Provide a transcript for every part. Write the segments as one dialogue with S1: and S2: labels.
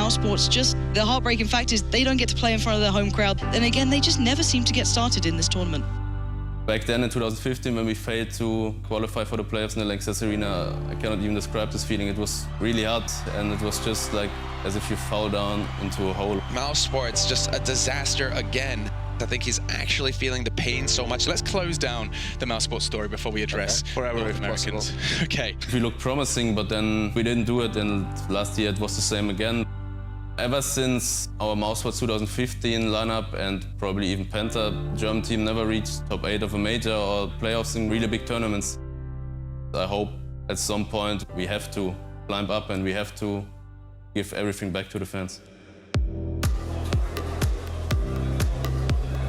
S1: Mousesports, just the heartbreaking fact is they don't get to play in front of their home crowd. Then again, they just never seem to get started in this tournament.
S2: Back then in 2015, when we failed to qualify for the playoffs in the Lanxess Arena, I cannot even describe this feeling. It was really hard, and it was just like as if you fall down into a hole.
S3: Mousesports, just a disaster again. I think he's actually feeling the pain so much. Let's close down the Mousesports story before we address
S4: forever if
S3: Americans. Okay.
S2: We looked promising, but then we didn't do it, and last year it was the same again. Ever since our Mousesports 2015 lineup and probably even Penta, German team never reached top 8 of a major or playoffs in really big tournaments. I hope at some point we have to climb up and we have to give everything back to the fans.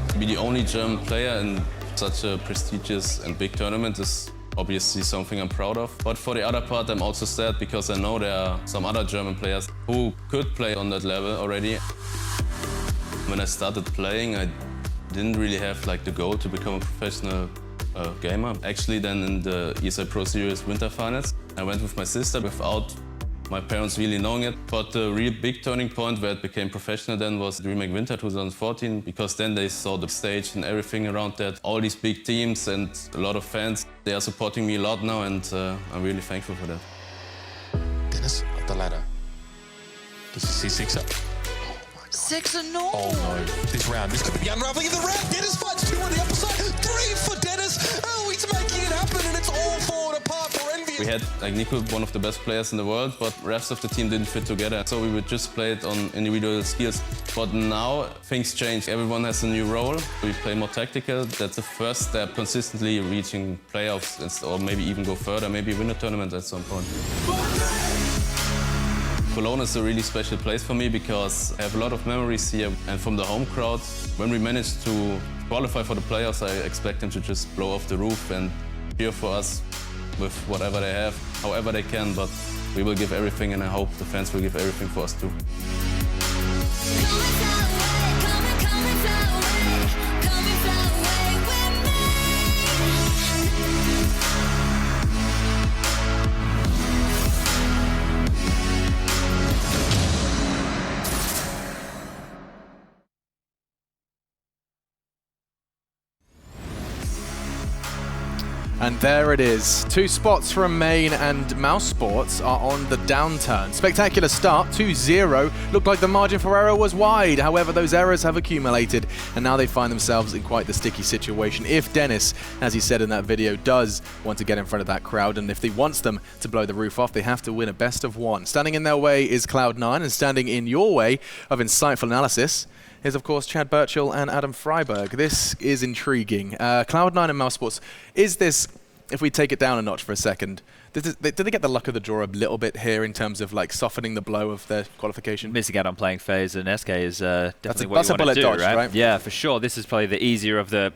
S2: To be the only German player in such a prestigious and big tournament is obviously something I'm proud of. But for the other part, I'm also sad because I know there are some other German players who could play on that level already. When I started playing, I didn't really have the goal to become a professional gamer. Actually, then in the ESL Pro Series Winter Finals, I went with my sister without my parents really knowing it. But the real big turning point where it became professional then was DreamHack Winter 2014, because then they saw the stage and everything around that. All these big teams and a lot of fans, they are supporting me a lot now, and I'm really thankful for that.
S4: Dennis up the ladder. Does he see 6 up?
S1: 6-0.
S4: Oh no, this round, this could be the unraveling of the round. Dennis fights 2 on the upper side, 3 for Dennis. Oh, he's making it happen, and it's all falling apart for Envy.
S2: We had Nico, one of the best players in the world, but the rest of the team didn't fit together. So we would just play it on individual skills. But now things change. Everyone has a new role. We play more tactical. That's the first step, consistently reaching playoffs, or maybe even go further, maybe win a tournament at some point. Cologne is a really special place for me because I have a lot of memories here, and from the home crowd. When we managed to qualify for the playoffs, I expect them to just blow off the roof and cheer for us with whatever they have, however they can, but we will give everything, and I hope the fans will give everything for us too.
S5: And there it is. 2 spots from Main, and Mousesports are on the downturn. Spectacular start, 2-0. Looked like the margin for error was wide. However, those errors have accumulated, and now they find themselves in quite the sticky situation. If Dennis, as he said in that video, does want to get in front of that crowd, and if he wants them to blow the roof off, they have to win a best of 1. Standing in their way is Cloud9, and standing in your way of insightful analysis is, of course, Chad Birchall and Adam Freiberg. This is intriguing. Cloud9 and Mousesports, is this, if we take it down a notch for a second, did they get the luck of the draw a little bit here in terms of softening the blow of their qualification?
S6: Missing out on playing phase and SK is definitely
S5: that's
S6: what
S5: a
S6: you want to do,
S5: bullet dodge, right?
S6: Yeah, for sure. This is probably the easier of the...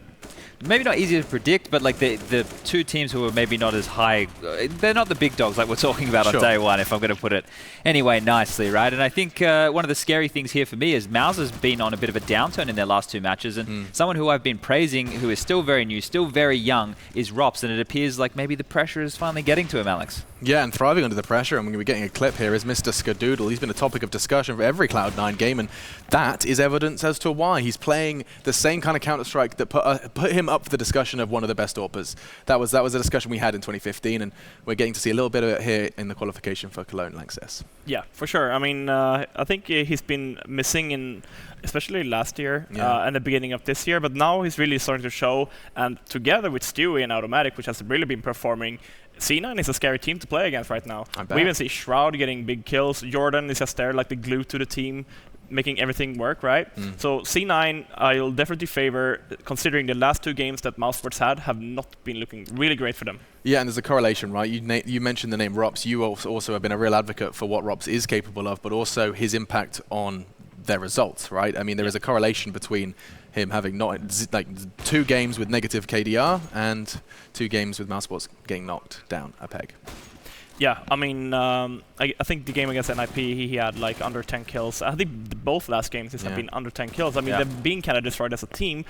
S6: Maybe not easy to predict, but the 2 teams who are maybe not as high, they're not the big dogs like we're talking about on day 1, if I'm going to put it anyway nicely, right? And I think one of the scary things here for me is Mouse has been on a bit of a downturn in their last 2 matches, and someone who I've been praising, who is still very new, still very young, is Rops, and it appears like maybe the pressure is finally getting to him, Alex. Yeah, and thriving under the pressure, and we're going to be getting a clip here, is Mr. Skadoodle. He's been a topic of discussion for every Cloud9 game, and that is evidence as to why. He's playing the same kind of Counter-Strike that put him up for the discussion of one of the best AWPers. That was a discussion we had in 2015, and we're getting to see a little bit of it here in the qualification for Cologne Lanxess.
S7: Yeah, for sure. I mean, I think he's been missing in, especially last year and the beginning of this year, but now he's really starting to show, and together with Stewie and Automatic, which has really been performing, C9 is a scary team to play against right now. We even see Shroud getting big kills. Jordan is just there like the glue to the team, making everything work, right? So C9, I'll definitely favor, considering the last 2 games that Mousesports have not been looking really great for them. Yeah, and there's a correlation, right? You mentioned the name Rops. You also have been a real advocate for what Rops is capable of, but also his impact on their results, right? I mean, there is a correlation between him having 2 games with negative KDR and 2 games with Mousesports getting knocked down a peg. Yeah, I mean, I think the game against NIP, he had under 10 kills. I think both last games have been under 10 kills. I mean, they've been kind of destroyed as a team,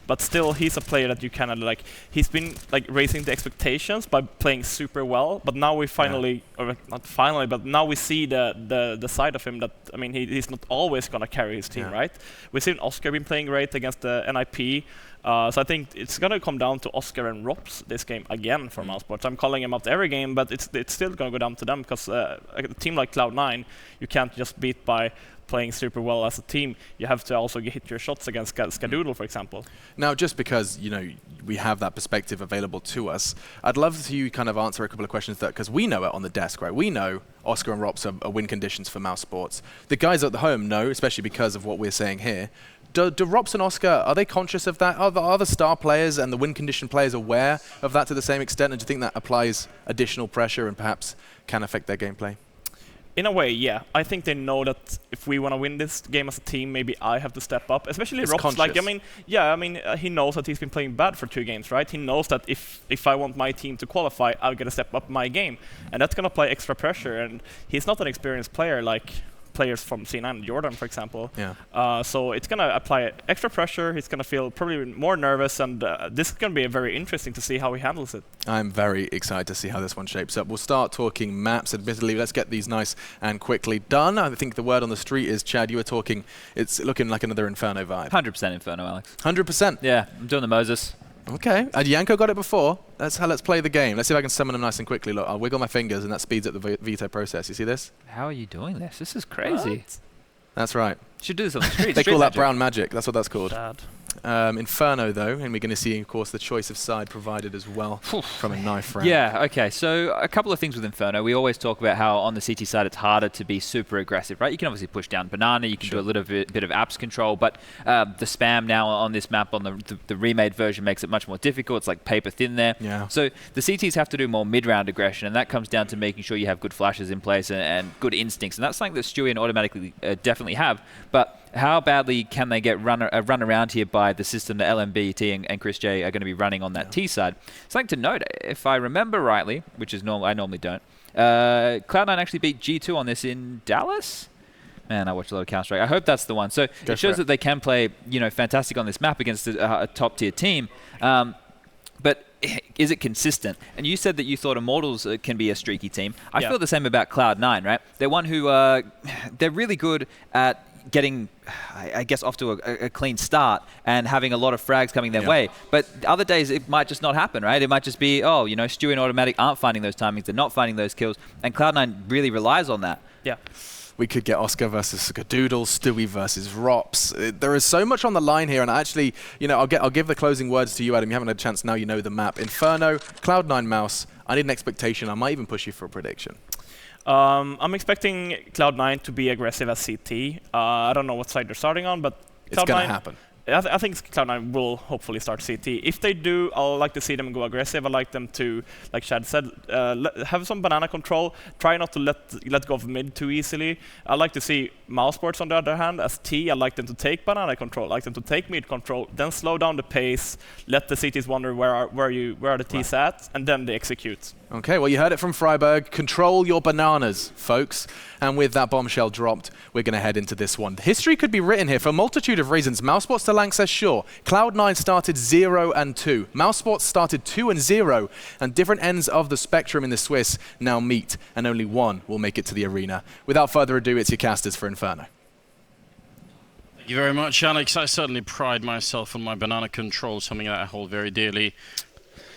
S7: but still, he's a player that you kind of he's been raising the expectations by playing super well. But now we finally or not finally, but now we see the side of him that, I mean, he's not always going to carry his team, right? We've seen Oscar been playing great against the NIP. So I think it's going to come down to Oscar and Rops this game again for Mousesports. I'm calling him out every game, but it's still going to go down to them because a team like Cloud9, you can't just beat by playing super well as a team. You have to also hit your shots against Skadoodle, for example.
S5: Now, just because, you know, we have that perspective available to us, I'd love to you kind of answer a couple of questions that, because we know it on the desk, right? We know Oscar and Rops are win conditions for Mousesports. The guys at the home know, especially because of what we're saying here. Do Rops and Oscar, are they conscious of that? Are the star players and the win condition players aware of that to the same extent? And do you think that applies additional pressure and perhaps can affect their gameplay?
S7: In a way, yeah. I think they know that if we want to win this game as a team, maybe I have to step up. Especially Rops.
S5: Conscious.
S7: Like, I mean, he knows that he's been playing bad for 2 games, right? He knows that if I want my team to qualify, I've got to step up my game, and that's gonna apply extra pressure. And he's not an experienced player like players from C9, Jordan, for example.
S5: Yeah.
S7: So it's going to apply extra pressure. He's going to feel probably more nervous, and this is going to be very interesting to see how he handles it.
S5: I'm very excited to see how this one shapes up. We'll start talking maps, admittedly. Let's get these nice and quickly done. I think the word on the street is, Chad, you were talking, it's looking like another Inferno vibe.
S6: 100% Inferno, Alex.
S5: 100%?
S6: Yeah, I'm doing the Moses.
S5: Okay, and Yanko got it before. Let's play the game. Let's see if I can summon them nice and quickly. Look, I'll wiggle my fingers and that speeds up the veto process. You see this?
S6: How are you doing this? This is crazy.
S7: What?
S5: That's right.
S6: Should do this on the street.
S5: They call that brown magic. That's what that's called.
S7: Dad.
S5: Inferno, though, and we're going to see, of course, the choice of side provided as well from a knife round.
S6: Yeah, okay, so a couple of things with Inferno. We always talk about how on the CT side it's harder to be super aggressive, right? You can obviously push down Banana, you can do a little bit of apps control, but the spam now on this map on the remade version makes it much more difficult. It's like paper thin there.
S5: Yeah.
S6: So the CTs have to do more mid-round aggression, and that comes down to making sure you have good flashes in place and good instincts, and that's something that Stewie and automatically definitely have, but how badly can they get run around here by the system that LMBT and Chris J are going to be running on that T side? Something to note, if I remember rightly, which is I normally don't, Cloud9 actually beat G2 on this in Dallas? Man, I watch a lot of Counter-Strike. I hope that's the one. So it shows that they can play, fantastic on this map against a top-tier team. But is it consistent? And you said that you thought Immortals can be a streaky team. I feel the same about Cloud9, right? They're one who they're really good at getting, I guess, off to a clean start and having a lot of frags coming their way. But other days, it might just not happen, right? It might just be, Stewie and Automatic aren't finding those timings. They're not finding those kills. And Cloud9 really relies on that.
S7: Yeah.
S5: We could get Oscar versus Skadoodle, Stewie versus Rops. There is so much on the line here, and actually, I'll give the closing words to you, Adam. You haven't had a chance, now you know the map. Inferno, Cloud9 Mouse. I need an expectation. I might even push you for a prediction.
S7: I'm expecting Cloud9 to be aggressive as CT. I don't know what side they're starting on, but
S5: it's going to happen.
S7: I think Cloud9 will hopefully start CT. If they do, I'll like to see them go aggressive. I like them to, like Chad said, have some banana control. Try not to let go of mid too easily. I like to see Mousesports on the other hand as T. I like them to take banana control. I like them to take mid control, then slow down the pace. Let the CTs wonder where are the T's at, and then they execute.
S5: Okay, well, you heard it from Freiburg. Control your bananas, folks. And with that bombshell dropped, we're going to head into this one. History could be written here for a multitude of reasons. Mousesports to Lanxess, sure. Cloud9 started 0-2. Mousesports started 2-0. And different ends of the spectrum in the Swiss now meet, and only one will make it to the arena. Without further ado, it's your casters for Inferno.
S8: Thank you very much, Alex. I certainly pride myself on my banana control, something that I hold very dearly.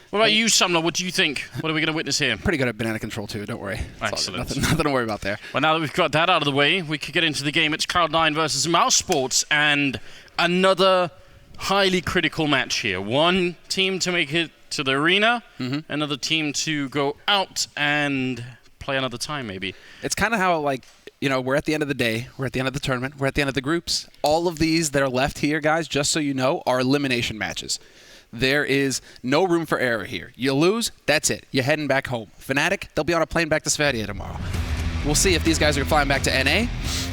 S8: What about you, Sumner? What do you think? What are we going to witness here?
S9: Pretty good at banana control, too. Don't worry.
S8: Excellent.
S9: Nothing to worry about there.
S8: Well, now that we've got that out of the way, we could get into the game. It's Cloud9 versus Mousesports, and another highly critical match here. One team to make it to the arena, another team to go out and play another time, maybe.
S9: It's kind of how, we're at the end of the day, we're at the end of the tournament, we're at the end of the groups. All of these that are left here, guys, just so you know, are elimination matches. There is no room for error here. You lose, that's it. You're heading back home. Fnatic, they'll be on a plane back to Sverige tomorrow. We'll see if these guys are flying back to NA,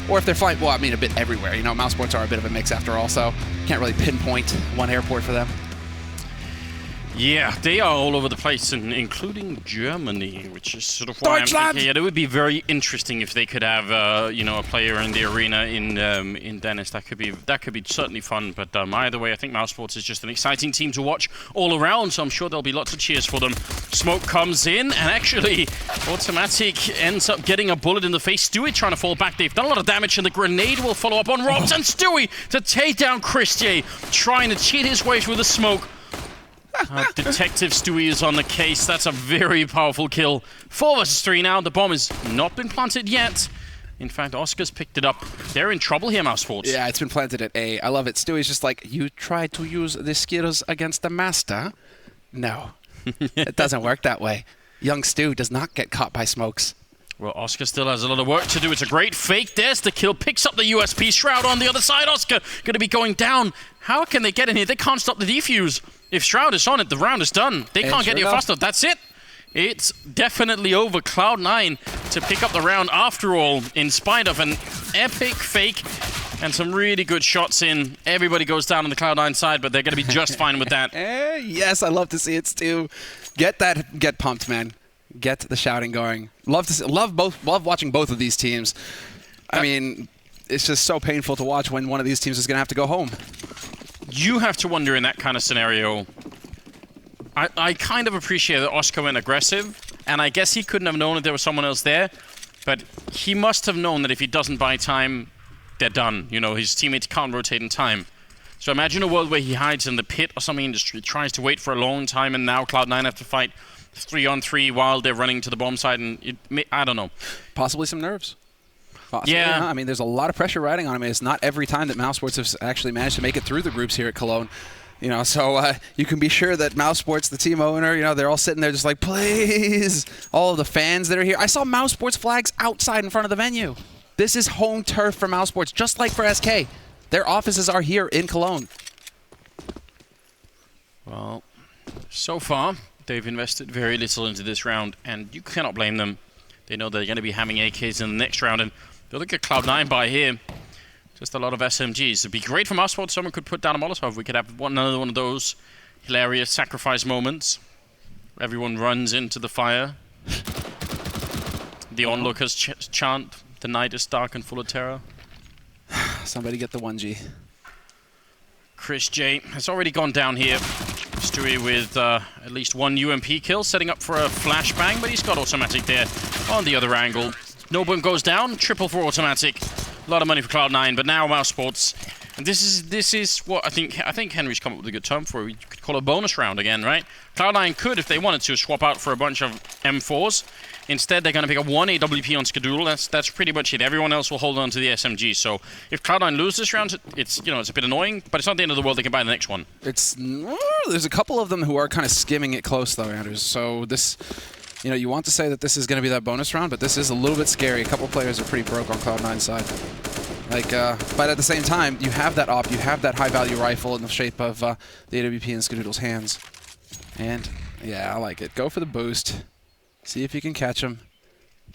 S9: or if they're flying, a bit everywhere. Mousesports are a bit of a mix after all, so can't really pinpoint one airport for them.
S8: Yeah, they are all over the place, including Germany, which is sort of why I'm thinking, yeah, it would be very interesting if they could have, you know, a player in the arena in Dennis. That could be certainly fun. But either way, I think Mousesports is just an exciting team to watch all around. So I'm sure there'll be lots of cheers for them. Smoke comes in, and actually, Automatic ends up getting a bullet in the face. Stewie trying to fall back. They've done a lot of damage, and the grenade will follow up on Robs and Stewie to take down Christie, trying to cheat his way through the smoke. Detective Stewie is on the case. That's a very powerful kill. 4 versus 3 now. The bomb has not been planted yet. In fact, Oscar's picked it up. They're in trouble here, Mousesports.
S9: Yeah, it's been planted at A. I love it. Stewie's just like, you tried to use the skills against the master? No. It doesn't work that way. Young Stu does not get caught by smokes.
S8: Well, Oscar still has a lot of work to do. It's a great fake. There's the kill. Picks up the USP. Shroud on the other side. Oscar going to be going down. How can they get in here? They can't stop the defuse. If Shroud is on it, the round is done. They can't get here fast enough. That's it. It's definitely over. Cloud9 to pick up the round after all, in spite of an epic fake and some really good shots in. Everybody goes down on the Cloud9 side, but they're going to be just fine with that.
S9: Yes, I love to see it, Stu. Get pumped, man. Get the shouting going. Love watching both of these teams. I mean, it's just so painful to watch when one of these teams is going to have to go home.
S8: You have to wonder in that kind of scenario. I kind of appreciate that Oscar went aggressive, and I guess he couldn't have known that there was someone else there, but he must have known that if he doesn't buy time, they're done. You know, his teammates can't rotate in time. So imagine a world where he hides in the pit or something, tries to wait for a long time, and now Cloud9 have to fight 3-on-3 while they're running to the bomb side, and I don't know.
S9: Possibly some nerves. Possibly,
S8: yeah.
S9: I mean, there's a lot of pressure riding on him. It's not every time that Mousesports has actually managed to make it through the groups here at Cologne. You know, so you can be sure that Mousesports, the team owner, you know, they're all sitting there just like, please. All of the fans that are here. I saw Mousesports flags outside in front of the venue. This is home turf for Mousesports, just like for SK. Their offices are here in Cologne.
S8: Well, so far, they've invested very little into this round, and you cannot blame them. They know they're going to be hamming AKs in the next round, and they'll look at Cloud9 by here. Just a lot of SMGs. It'd be great for Mousesports. Someone could put down a Molotov. We could have another one of those hilarious sacrifice moments. Everyone runs into the fire. The onlookers chant, "The night is dark and full of terror."
S9: Somebody get the 1G.
S8: Chris J has already gone down here. Stewie with at least one UMP kill, setting up for a flashbang, but he's got Automatic there on the other angle. Noboom goes down, triple for Automatic. A lot of money for Cloud9, but now Mousesports. And this is what I think Henry's come up with a good term for. You could call it a bonus round again, right? Cloud9 could, if they wanted to, swap out for a bunch of M4s. Instead, they're going to pick up one AWP on Skadootle. That's pretty much it. Everyone else will hold on to the SMG. So if Cloud9 lose this round, it's a bit annoying, but it's not the end of the world. They can buy the next one.
S9: There's a couple of them who are kind of skimming it close, though, Anders. So this, you know, you want to say that this is going to be that bonus round, but this is a little bit scary. A couple players are pretty broke on Cloud9's side. Like, but at the same time, you have that op, you have that high-value rifle in the shape of the AWP in Skadoodle's hands. And, yeah, I like it. Go for the boost. See if you can catch him.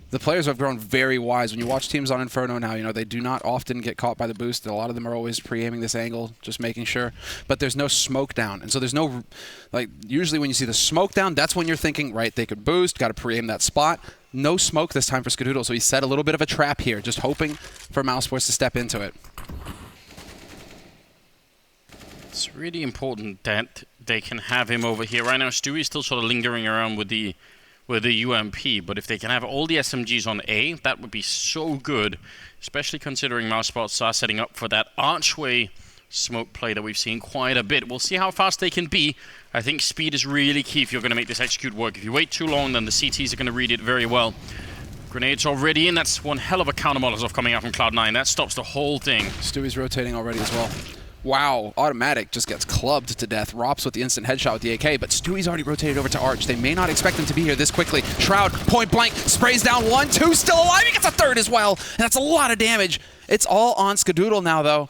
S9: The players have grown very wise. When you watch teams on Inferno now, you know, they do not often get caught by the boost. A lot of them are always pre-aiming this angle, just making sure. But there's no smoke down. And so there's no, like, usually when you see the smoke down, that's when you're thinking, right, they could boost, got to pre-aim that spot. No smoke this time for Skadoodle, so he set a little bit of a trap here, just hoping for Mousesports to step into it.
S8: It's really important that they can have him over here. Right now, Stewie's still sort of lingering around with the UMP, but if they can have all the SMGs on A, that would be so good, especially considering Mousesports are setting up for that archway smoke play that we've seen quite a bit. We'll see how fast they can be. I think speed is really key if you're going to make this execute work. If you wait too long, then the CTs are going to read it very well. Grenades already in. That's one hell of a counter Molotov coming out from Cloud9. That stops the whole thing.
S9: Stewie's rotating already as well. Wow, Automatic just gets clubbed to death. Rops with the instant headshot with the AK, but Stewie's already rotated over to Arch. They may not expect him to be here this quickly. Shroud, point blank, sprays down 1, 2, still alive. He gets a third as well, and that's a lot of damage. It's all on Skadoodle now, though.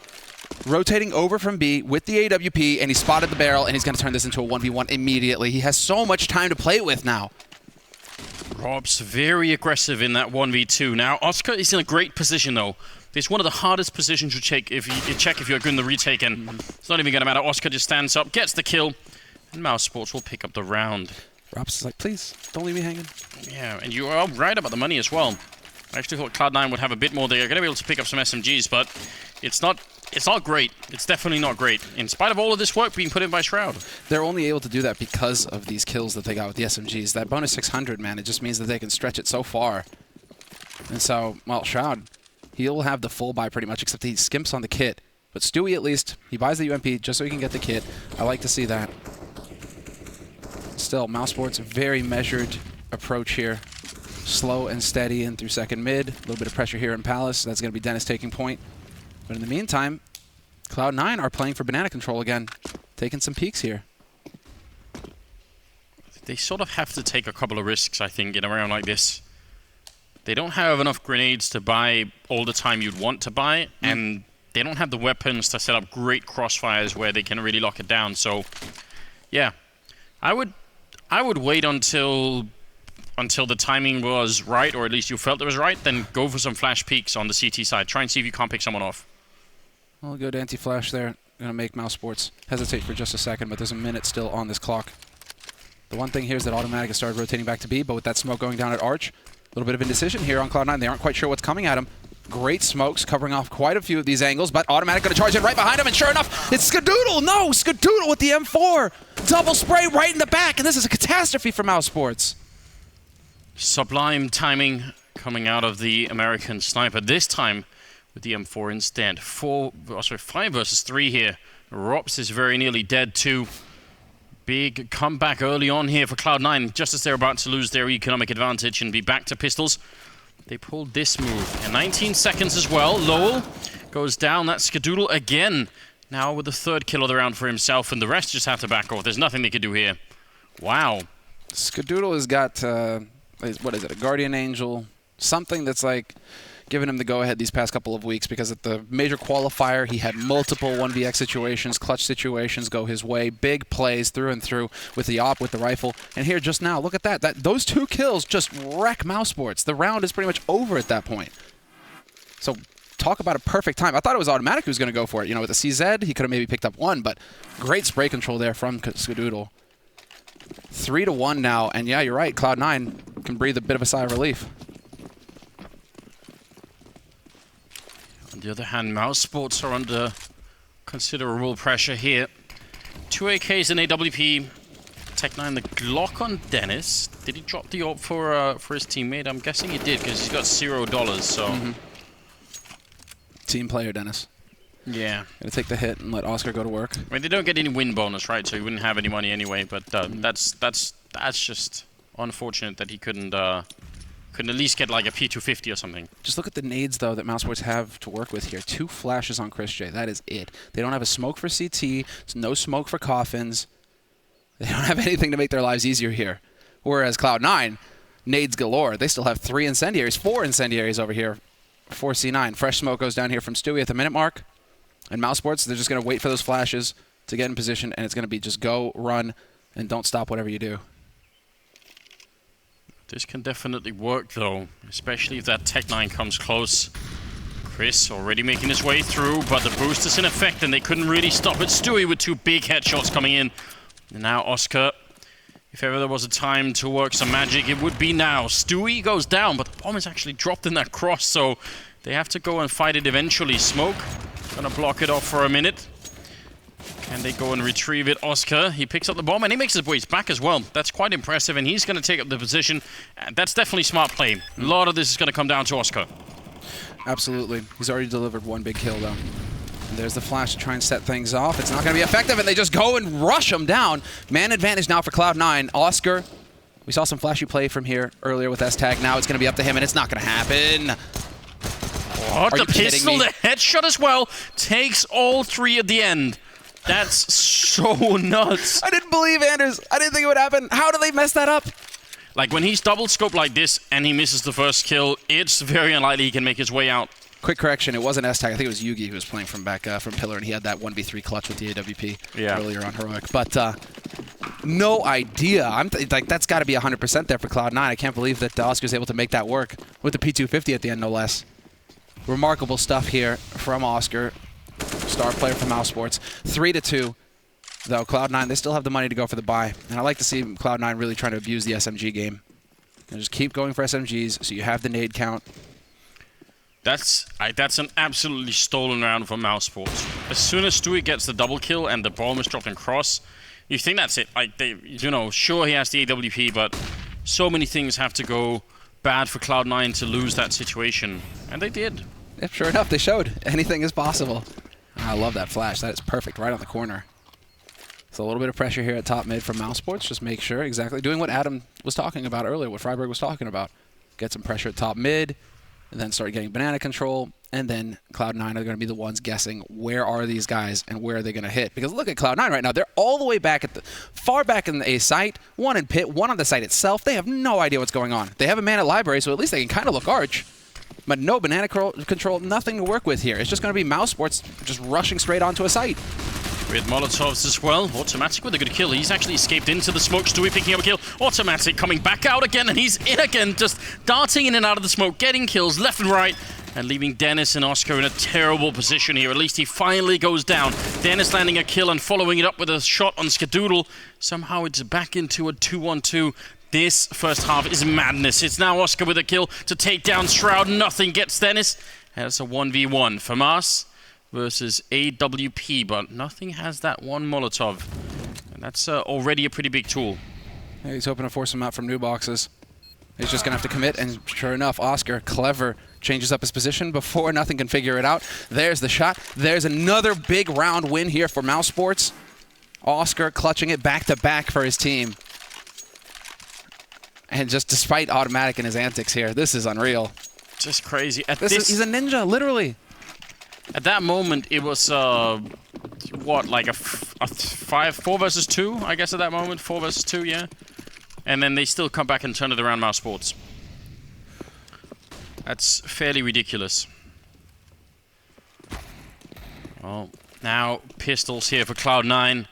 S9: Rotating over from B with the AWP, and he spotted the barrel, and he's going to turn this into a 1v1 immediately. He has so much time to play with now.
S8: Rob's very aggressive in that 1v2. Now, Oscar is in a great position, though. It's one of the hardest positions to check if you're good in the retake, and it's not even going to matter. Oscar just stands up, gets the kill, And Mousesports will pick up the round.
S9: Rops is like, please, don't leave me hanging.
S8: Yeah, and you are right about the money as well. I actually thought Cloud9 would have a bit more. They're going to be able to pick up some SMGs, but it's not great. It's definitely not great, in spite of all of this work being put in by Shroud.
S9: They're only able to do that because of these kills that they got with the SMGs. That bonus 600, man, it just means that they can stretch it so far. And so, well, Shroud, he'll have the full buy pretty much, except he skimps on the kit. But Stewie, at least, he buys the UMP just so he can get the kit. I like to see that. Still, Mousesports, very measured approach here. Slow and steady in through second mid. A little bit of pressure here in Palace. That's going to be Dennis taking point. But in the meantime, Cloud9 are playing for banana control again. Taking some peeks here.
S8: They sort of have to take a couple of risks, I think, in a round like this. They don't have enough grenades to buy all the time you'd want to buy, and they don't have the weapons to set up great crossfires where they can really lock it down. So, yeah, I would wait until the timing was right, or at least you felt it was right, then go for some flash peeks on the CT side. Try and see if you can't pick someone off.
S9: Well, good anti-flash there. Going to make Mousesports hesitate for just a second, but there's a minute still on this clock. The one thing here is that Automatic has started rotating back to B, but with that smoke going down at Arch, a little bit of indecision here on Cloud9. They aren't quite sure what's coming at him. Great smokes covering off quite a few of these angles, but Automatic going to charge in right behind him, and sure enough, it's Skadoodle! No! Skadoodle with the M4! Double spray right in the back, and this is a catastrophe for Mousesports.
S8: Sublime timing coming out of the American sniper. This time with the M4 instead. 5 versus 3 here. Rops is very nearly dead too. Big comeback early on here for Cloud9, just as they're about to lose their economic advantage and be back to pistols. They pulled this move. And 19 seconds as well. Lowell goes down. That's Skadoodle again. Now with the 3rd kill of the round for himself, and the rest just have to back off. There's nothing they could do here. Wow.
S9: Skadoodle has got, what is it, a Guardian Angel? Something that's like giving him the go-ahead these past couple of weeks, because at the major qualifier, he had multiple 1vx situations, clutch situations go his way, big plays through and through with the op, with the rifle. And here just now, look at that. Those 2 kills just wreck Mousesports. The round is pretty much over at that point. So talk about a perfect time. I thought it was Automatic who was going to go for it. You know, with the CZ, he could have maybe picked up 1, but great spray control there from Skadoodle. 3-1 now, and yeah, you're right, Cloud9 can breathe a bit of a sigh of relief.
S8: On the other hand, Mousesports are under considerable pressure here. 2 AKs and AWP. Tech9 the Glock on Dennis. Did he drop the AWP for his teammate? I'm guessing he did, because he's got $0, so...
S9: Team player, Dennis.
S8: Yeah.
S9: Gonna take the hit and let Oscar go to work.
S8: I mean, they don't get any win bonus, right? So he wouldn't have any money anyway. But that's just unfortunate that he couldn't at least get like a P250 or something.
S9: Just look at the nades though that Mousesports have to work with here. 2 flashes on Chris J. That is it. They don't have a smoke for CT. There's no smoke for coffins. They don't have anything to make their lives easier here. Whereas Cloud9, nades galore. They still have 3 incendiaries, 4 incendiaries over here. 4 C9. Fresh smoke goes down here from Stewie at the minute mark. And Mousesports, they're just going to wait for those flashes to get in position, and it's going to be just go, run, and don't stop whatever you do.
S8: This can definitely work, though, especially if that Tech9 comes close. Chris already making his way through, but the boost is in effect, and they couldn't really stop it. Stewie with 2 big headshots coming in. And now Oscar. If ever there was a time to work some magic, it would be now. Stewie goes down, but the bomb is actually dropped in that cross, so they have to go and fight it eventually. Smoke. Gonna block it off for a minute. Can they go and retrieve it? Oscar, he picks up the bomb and he makes his way back as well. That's quite impressive, and he's gonna take up the position. That's definitely smart play. A lot of this is gonna come down to Oscar.
S9: Absolutely. He's already delivered 1 big kill though. And there's the flash to try and set things off. It's not gonna be effective, and they just go and rush him down. Man advantage now for Cloud9. Oscar, we saw some flashy play from here earlier with S-Tag. Now it's gonna be up to him, and it's not gonna happen.
S8: What? The pistol, the headshot as well, takes all 3 at the end. That's so nuts.
S9: I didn't believe Anders. I didn't think it would happen. How did they mess that up?
S8: Like, when he's double scoped like this and he misses the first kill, it's very unlikely he can make his way out.
S9: Quick correction, it wasn't S-Tag. I think it was Yugi who was playing from back from Pillar, and he had that 1v3 clutch with the AWP earlier on Heroic. But no idea. Like, that's got to be 100% there for Cloud9. I can't believe that Oscar's able to make that work with the P250 at the end, no less. Remarkable stuff here from Oscar, star player from Mousesports. 3-2. though. Cloud9, they still have the money to go for the buy. And I like to see Cloud9 really trying to abuse the SMG game. And just keep going for SMGs so you have the nade count.
S8: That's an absolutely stolen round for Mousesports. As soon as Stewie gets the double kill and the bomb is dropped in cross, you think that's it. Like, sure he has the AWP, but so many things have to go bad for Cloud9 to lose that situation. And they did.
S9: Yep, sure enough, they showed. Anything is possible. I love that flash. That is perfect, right on the corner. So a little bit of pressure here at top mid from Mousesports. Just make sure, exactly, doing what Adam was talking about earlier, what Freiburg was talking about. Get some pressure at top mid, and then start getting banana control, and then Cloud9 are going to be the ones guessing where are these guys and where are they going to hit. Because look at Cloud9 right now. They're all the way back at the far back in the A site, one in pit, one on the site itself. They have no idea what's going on. They have a man at library, so at least they can kind of look arch. But no banana control, nothing to work with here. It's just going to be Mousesports just rushing straight onto a site.
S8: With Molotovs as well. Automatic with a good kill. He's actually escaped into the smoke. Stewie picking up a kill. Automatic coming back out again, and he's in again, just darting in and out of the smoke, getting kills left and right, and leaving Dennis and Oscar in a terrible position here. At least he finally goes down. Dennis landing a kill and following it up with a shot on Skadoodle. Somehow it's back into a 2-1-2. This first half is madness. It's now Oscar with a kill to take down Shroud. Nothing gets Dennis. And it's a 1v1 for Mars versus AWP, but nothing has that one Molotov. And that's already a pretty big tool.
S9: Yeah, he's hoping to force him out from new boxes. He's just going to have to commit, and sure enough, Oscar, clever, changes up his position before nothing can figure it out. There's the shot. There's another big round win here for Mousesports. Oscar clutching it back-to-back for his team. And just despite Automatic and his antics here, this is unreal.
S8: Just crazy.
S9: He's a ninja, literally.
S8: At that moment, it was, what, like a 4 versus 2, I guess at that moment? 4 versus 2, yeah. And then they still come back and turn it around Mousesports. That's fairly ridiculous. Well, now pistols here for Cloud9.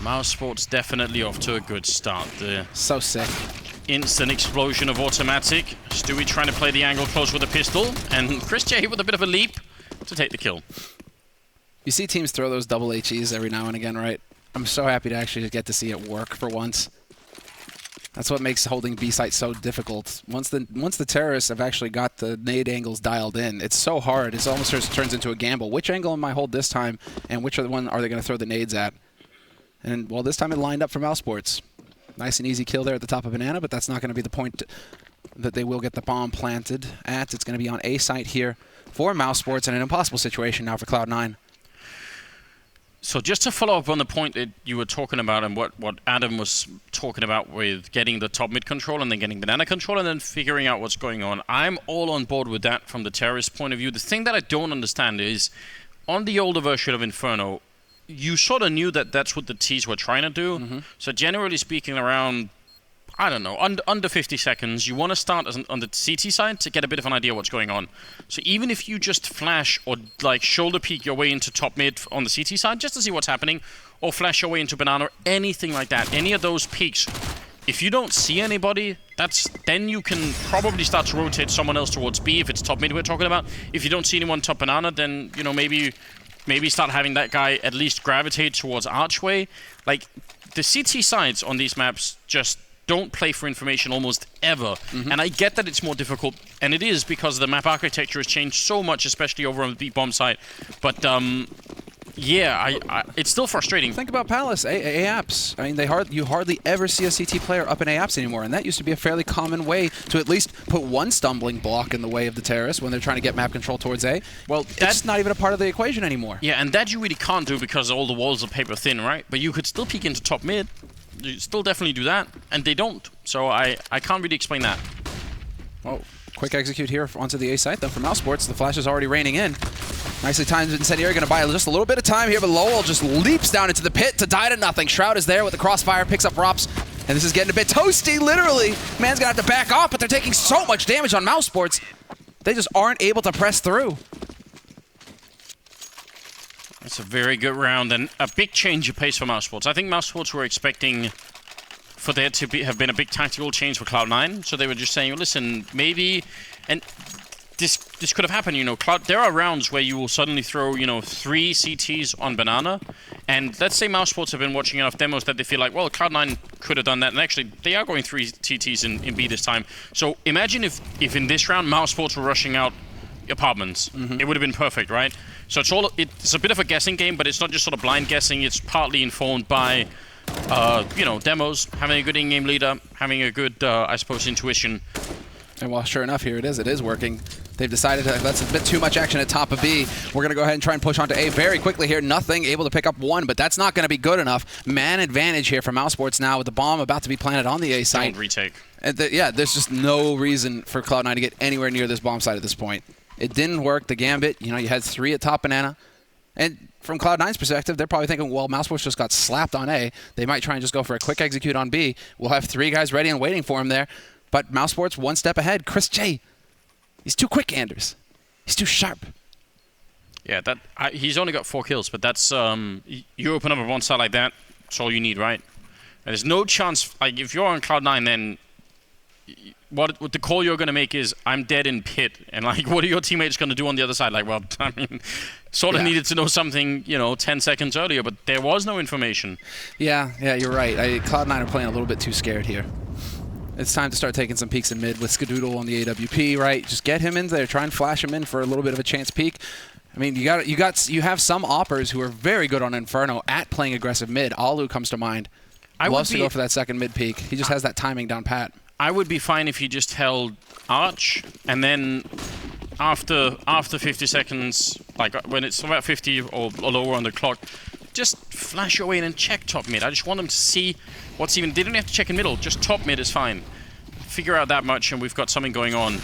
S8: Mousesports definitely off to a good start there.
S9: So sick.
S8: Instant explosion of Automatic. Stewie trying to play the angle close with a pistol. And Chris J with a bit of a leap to take the kill.
S9: You see teams throw those double HEs every now and again, right? I'm so happy to actually get to see it work for once. That's what makes holding B site so difficult. Once the terrorists have actually got the nade angles dialed in, it's so hard. It almost turns into a gamble. Which angle am I hold this time, and which one are they going to throw the nades at? And well, this time it lined up for Mousesports. Nice and easy kill there at the top of Banana, but that's not going to be the point that they will get the bomb planted at. It's going to be on A site here for Mousesports, and an impossible situation now for Cloud9.
S8: So just to follow up on the point that you were talking about and what Adam was talking about with getting the top mid control and then getting banana control and then figuring out what's going on, I'm all on board with that from the terrorist point of view. The thing that I don't understand is, on the older version of Inferno, you sort of knew that that's what the Ts were trying to do. Mm-hmm. So generally speaking, around, I don't know, under 50 seconds, you want to start on the CT side to get a bit of an idea what's going on. So even if you just flash or like shoulder peek your way into top mid on the CT side just to see what's happening, or flash your way into banana or anything like that, any of those peaks, if you don't see anybody, then you can probably start to rotate someone else towards B if it's top mid we're talking about. If you don't see anyone top banana, then you know maybe start having that guy at least gravitate towards archway. Like the CT sides on these maps just don't play for information almost ever. Mm-hmm. And I get that it's more difficult, and it is because the map architecture has changed so much, especially over on the deep bomb side. But yeah, it's still frustrating.
S9: Think about Palace, A-apps. I mean, you hardly ever see a CT player up in A-apps anymore, and that used to be a fairly common way to at least put one stumbling block in the way of the terrorists when they're trying to get map control towards A. Well, that's not even a part of the equation anymore.
S8: Yeah, and that you really can't do because all the walls are paper thin, right? But you could still peek into top mid. You still definitely do that, and they don't. So I can't really explain that.
S9: Oh, quick execute here onto the A site, though, for Mousesports. The flash is already raining in. Nicely timed Incendiary, going to buy just a little bit of time here, but Lowell just leaps down into the pit to die to nothing. Shroud is there with the crossfire, picks up Rops, and this is getting a bit toasty, literally. Man's going to have to back off, but they're taking so much damage on Mousesports. They just aren't able to press through.
S8: It's a very good round and a big change of pace for Mousesports. I think Mousesports were expecting for there to have been a big tactical change for Cloud9. So they were just saying, listen, maybe, and this could have happened, you know. There are rounds where you will suddenly throw, you know, 3 CTs on banana, And let's say Mousesports have been watching enough demos that they feel like, well, Cloud9 could have done that. And actually, they are going 3 TTs in B this time. So imagine if in this round, Mousesports were rushing out apartments. It would have been perfect, right? So it's a bit of a guessing game, but it's not just sort of blind guessing. It's partly informed by, you know, demos, having a good in-game leader, having a good, I suppose, intuition.
S9: And well, sure enough, here it is working. They've decided that's a bit too much action at top of B. We're going to go ahead and try and push onto A very quickly here. Nothing, able to pick up 1, but that's not going to be good enough. Man advantage here for Mousesports now with the bomb about to be planted on the A site.
S8: Don't retake.
S9: And yeah, there's just no reason for Cloud9 to get anywhere near this bomb site at this point. It didn't work. The Gambit, you know, you had 3 at top banana. And from Cloud9's perspective, they're probably thinking, well, Mousesports just got slapped on A. They might try and just go for a quick execute on B. We'll have 3 guys ready and waiting for him there. But Mousesports 1 step ahead. Chris J, he's too quick, Anders. He's too sharp.
S8: Yeah, he's only got 4 kills, but that's you open up a one side like that, that's all you need, right? And there's no chance. Like if you're on Cloud9, then what the call you're gonna make is I'm dead in pit, and like what are your teammates gonna do on the other side? Like, well, I mean, sort of needed to know something, you know, 10 seconds earlier, but there was no information.
S9: Yeah, you're right. Cloud9 are playing a little bit too scared here. It's time to start taking some peeks in mid with Skadoodle on the AWP, right? Just get him in there, try and flash him in for a little bit of a chance peek. I mean, you have some oppers who are very good on Inferno at playing aggressive mid. Alu comes to mind. Loves to go for that second mid peek. He just has that timing down pat.
S8: I would be fine if he just held Arch, and then after 50 seconds, like when it's about 50 or lower on the clock, just flash your way in and check top mid. I just want them to see what's even. They don't have to check in middle. Just top mid is fine. Figure out that much, and we've got something going on.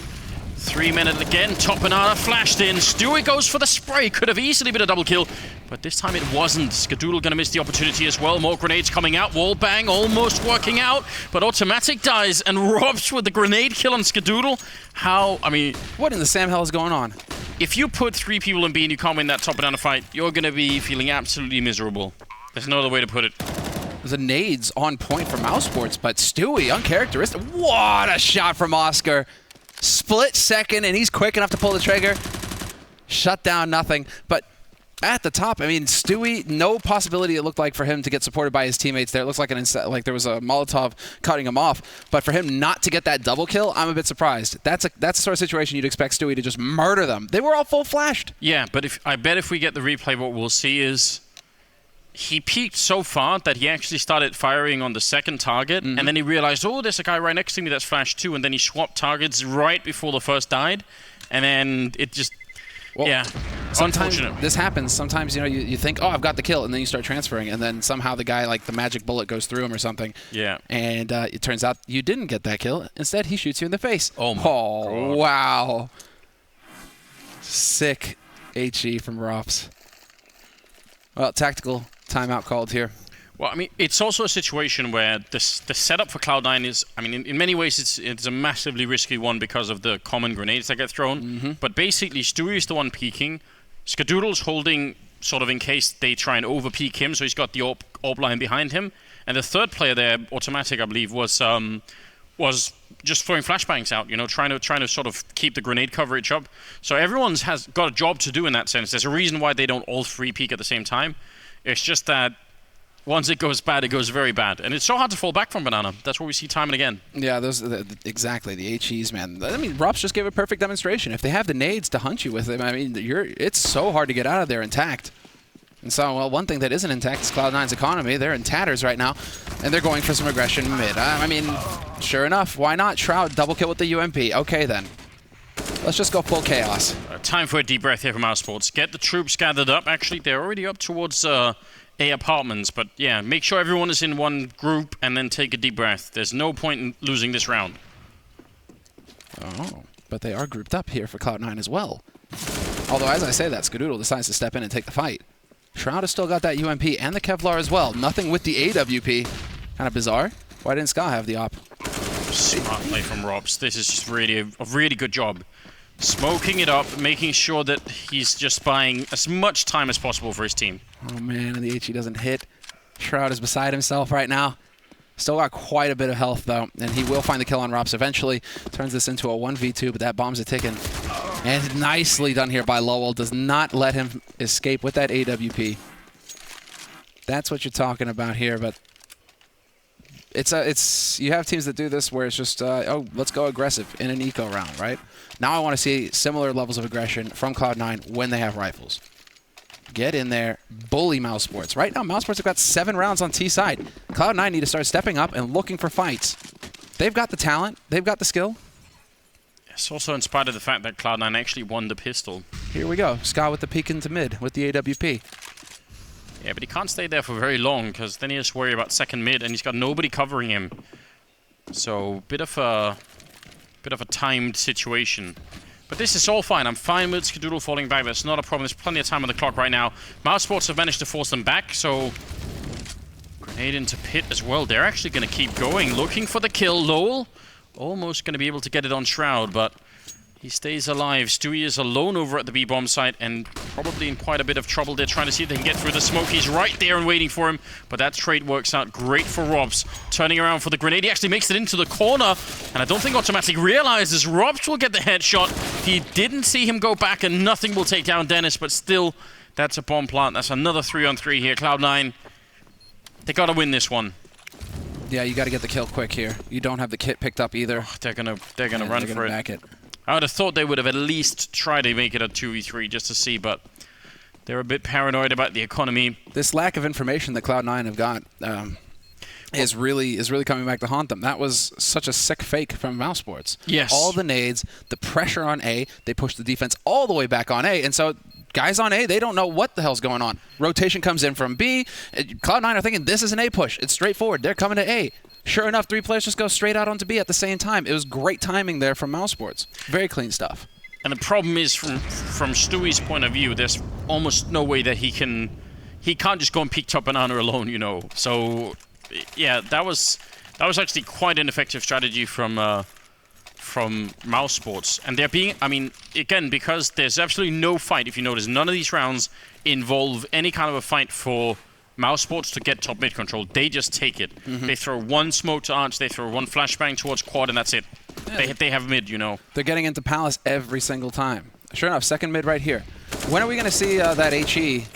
S8: 3 minutes again. Top banana flashed in. Stewie goes for the spray. Could have easily been a double kill, but this time it wasn't. Skadoodle gonna miss the opportunity as well. More grenades coming out. Wall bang almost working out, but Automatic dies and robs with the grenade kill on Skadoodle. How? I mean,
S9: what in the Sam hell is going on?
S8: If you put 3 people in B and you can't win that top banana fight, you're gonna be feeling absolutely miserable. There's no other way to put it.
S9: The nades on point for Mousesports, but Stewie, uncharacteristic. What a shot from Oscar. Split second, and he's quick enough to pull the trigger. Shut down, nothing. But at the top, I mean, Stewie, no possibility it looked like for him to get supported by his teammates there. It looks like there was a Molotov cutting him off. But for him not to get that double kill, I'm a bit surprised. That's the sort of situation you'd expect Stewie to just murder them. They were all full flashed.
S8: Yeah, but I bet if we get the replay, what we'll see is he peaked so far that he actually started firing on the second target, and then he realized, oh, there's a guy right next to me that's flashed too, and then he swapped targets right before the first died, and then it just, yeah,
S9: sometimes
S8: unfortunate.
S9: This happens. Sometimes, you know, you think, oh, I've got the kill, and then you start transferring, and then somehow the guy, like the magic bullet goes through him or something.
S8: Yeah.
S9: And it turns out you didn't get that kill. Instead, he shoots you in the face.
S8: Oh, my God.
S9: Wow. Sick HE from Rops. Well, tactical timeout called here.
S8: Well, I mean, it's also a situation where the setup for Cloud9 is, I mean, in many ways, it's a massively risky one because of the common grenades that get thrown. But basically, Stewie is the one peeking. Skadoodle's holding sort of in case they try and over-peek him, so he's got the orb line behind him. And the third player there, Automatic, I believe, was just throwing flashbangs out, you know, trying to sort of keep the grenade coverage up. So everyone's has got a job to do in that sense. There's a reason why they don't all 3 peek at the same time. It's just that once it goes bad, it goes very bad. And it's so hard to fall back from Banana. That's what we see time and again.
S9: Yeah, exactly, the HEs, man. I mean, Rops just gave a perfect demonstration. If they have the nades to hunt you with them, I mean, it's so hard to get out of there intact. And so, well, one thing that isn't intact is Cloud9's economy. They're in tatters right now, and they're going for some aggression mid. I mean, sure enough, why not? Shroud, double kill with the UMP. Okay, then. Let's just go full chaos.
S8: Time for a deep breath here from Mousesports. Get the troops gathered up. Actually, they're already up towards A apartments, but yeah, make sure everyone is in one group and then take a deep breath. There's no point in losing this round.
S9: Oh, but they are grouped up here for Cloud9 as well. Although, as I say that, Skadoodle decides to step in and take the fight. Shroud has still got that UMP and the Kevlar as well. Nothing with the AWP. Kind of bizarre. Why didn't Ska have the op?
S8: Smart play from Robs. This is just really a really good job. Smoking it up, making sure that he's just buying as much time as possible for his team.
S9: Oh man, and the HE doesn't hit. Shroud is beside himself right now. Still got quite a bit of health though, and he will find the kill on Rops eventually. Turns this into a 1v2, but that bomb's a ticking. And nicely done here by Lowell. Does not let him escape with that AWP. That's what you're talking about here, but it's you have teams that do this where it's just oh, let's go aggressive in an eco round, right? Now I want to see similar levels of aggression from Cloud9 when they have rifles. Get in there, bully Mousesports. Right now, Mousesports have got 7 rounds on T side. Cloud9 need to start stepping up and looking for fights. They've got the talent, they've got the skill.
S8: It's also in spite of the fact that Cloud9 actually won the pistol.
S9: Here we go, Scott with the peek into mid with the AWP.
S8: Yeah, but he can't stay there for very long, because then he has to worry about second mid, and he's got nobody covering him. So, bit of a timed situation. But this is all fine. I'm fine with Skadoodle falling back. That's not a problem. There's plenty of time on the clock right now. Mousesports have managed to force them back, so grenade into pit as well. They're actually going to keep going, looking for the kill. Lowell almost going to be able to get it on Shroud, but he stays alive. Stewie is alone over at the B-bomb site and probably in quite a bit of trouble. They're trying to see if they can get through the smoke. He's right there and waiting for him, but that trade works out great for Robs. Turning around for the grenade. He actually makes it into the corner, and I don't think Automatic realizes Robs will get the headshot. He didn't see him go back, and nothing will take down Dennis, but still, that's a bomb plant. That's another 3-on-3 here. Cloud9, they got to win this one.
S9: Yeah, you got to get the kill quick here. You don't have the kit picked up either.
S8: Oh, they're gonna run for it.
S9: Back it.
S8: I would have thought they would have at least tried to make it a 2v3 just to see, but they're a bit paranoid about the economy.
S9: This lack of information that Cloud9 have got is really coming back to haunt them. That was such a sick fake from Mousesports.
S8: Yes.
S9: All the nades, the pressure on A, they push the defense all the way back on A, and so guys on A, they don't know what the hell's going on. Rotation comes in from B. Cloud9 are thinking this is an A push. It's straightforward. They're coming to A. Sure enough, 3 players just go straight out onto B at the same time. It was great timing there from Mousesports. Very clean stuff.
S8: And the problem is, from Stewie's point of view, there's almost no way that he can't just go and peek top banana alone, you know. So, yeah, that was actually quite an effective strategy from Mousesports. And they're being, I mean, again, because there's absolutely no fight. If you notice, none of these rounds involve any kind of a fight for Mousesports to get top mid control. They just take it. They throw one smoke to Arch, they throw one flashbang towards quad, and that's it. Yeah, they have mid, you know.
S9: They're getting into Palace every single time. Sure enough, second mid right here. When are we going to see that HE?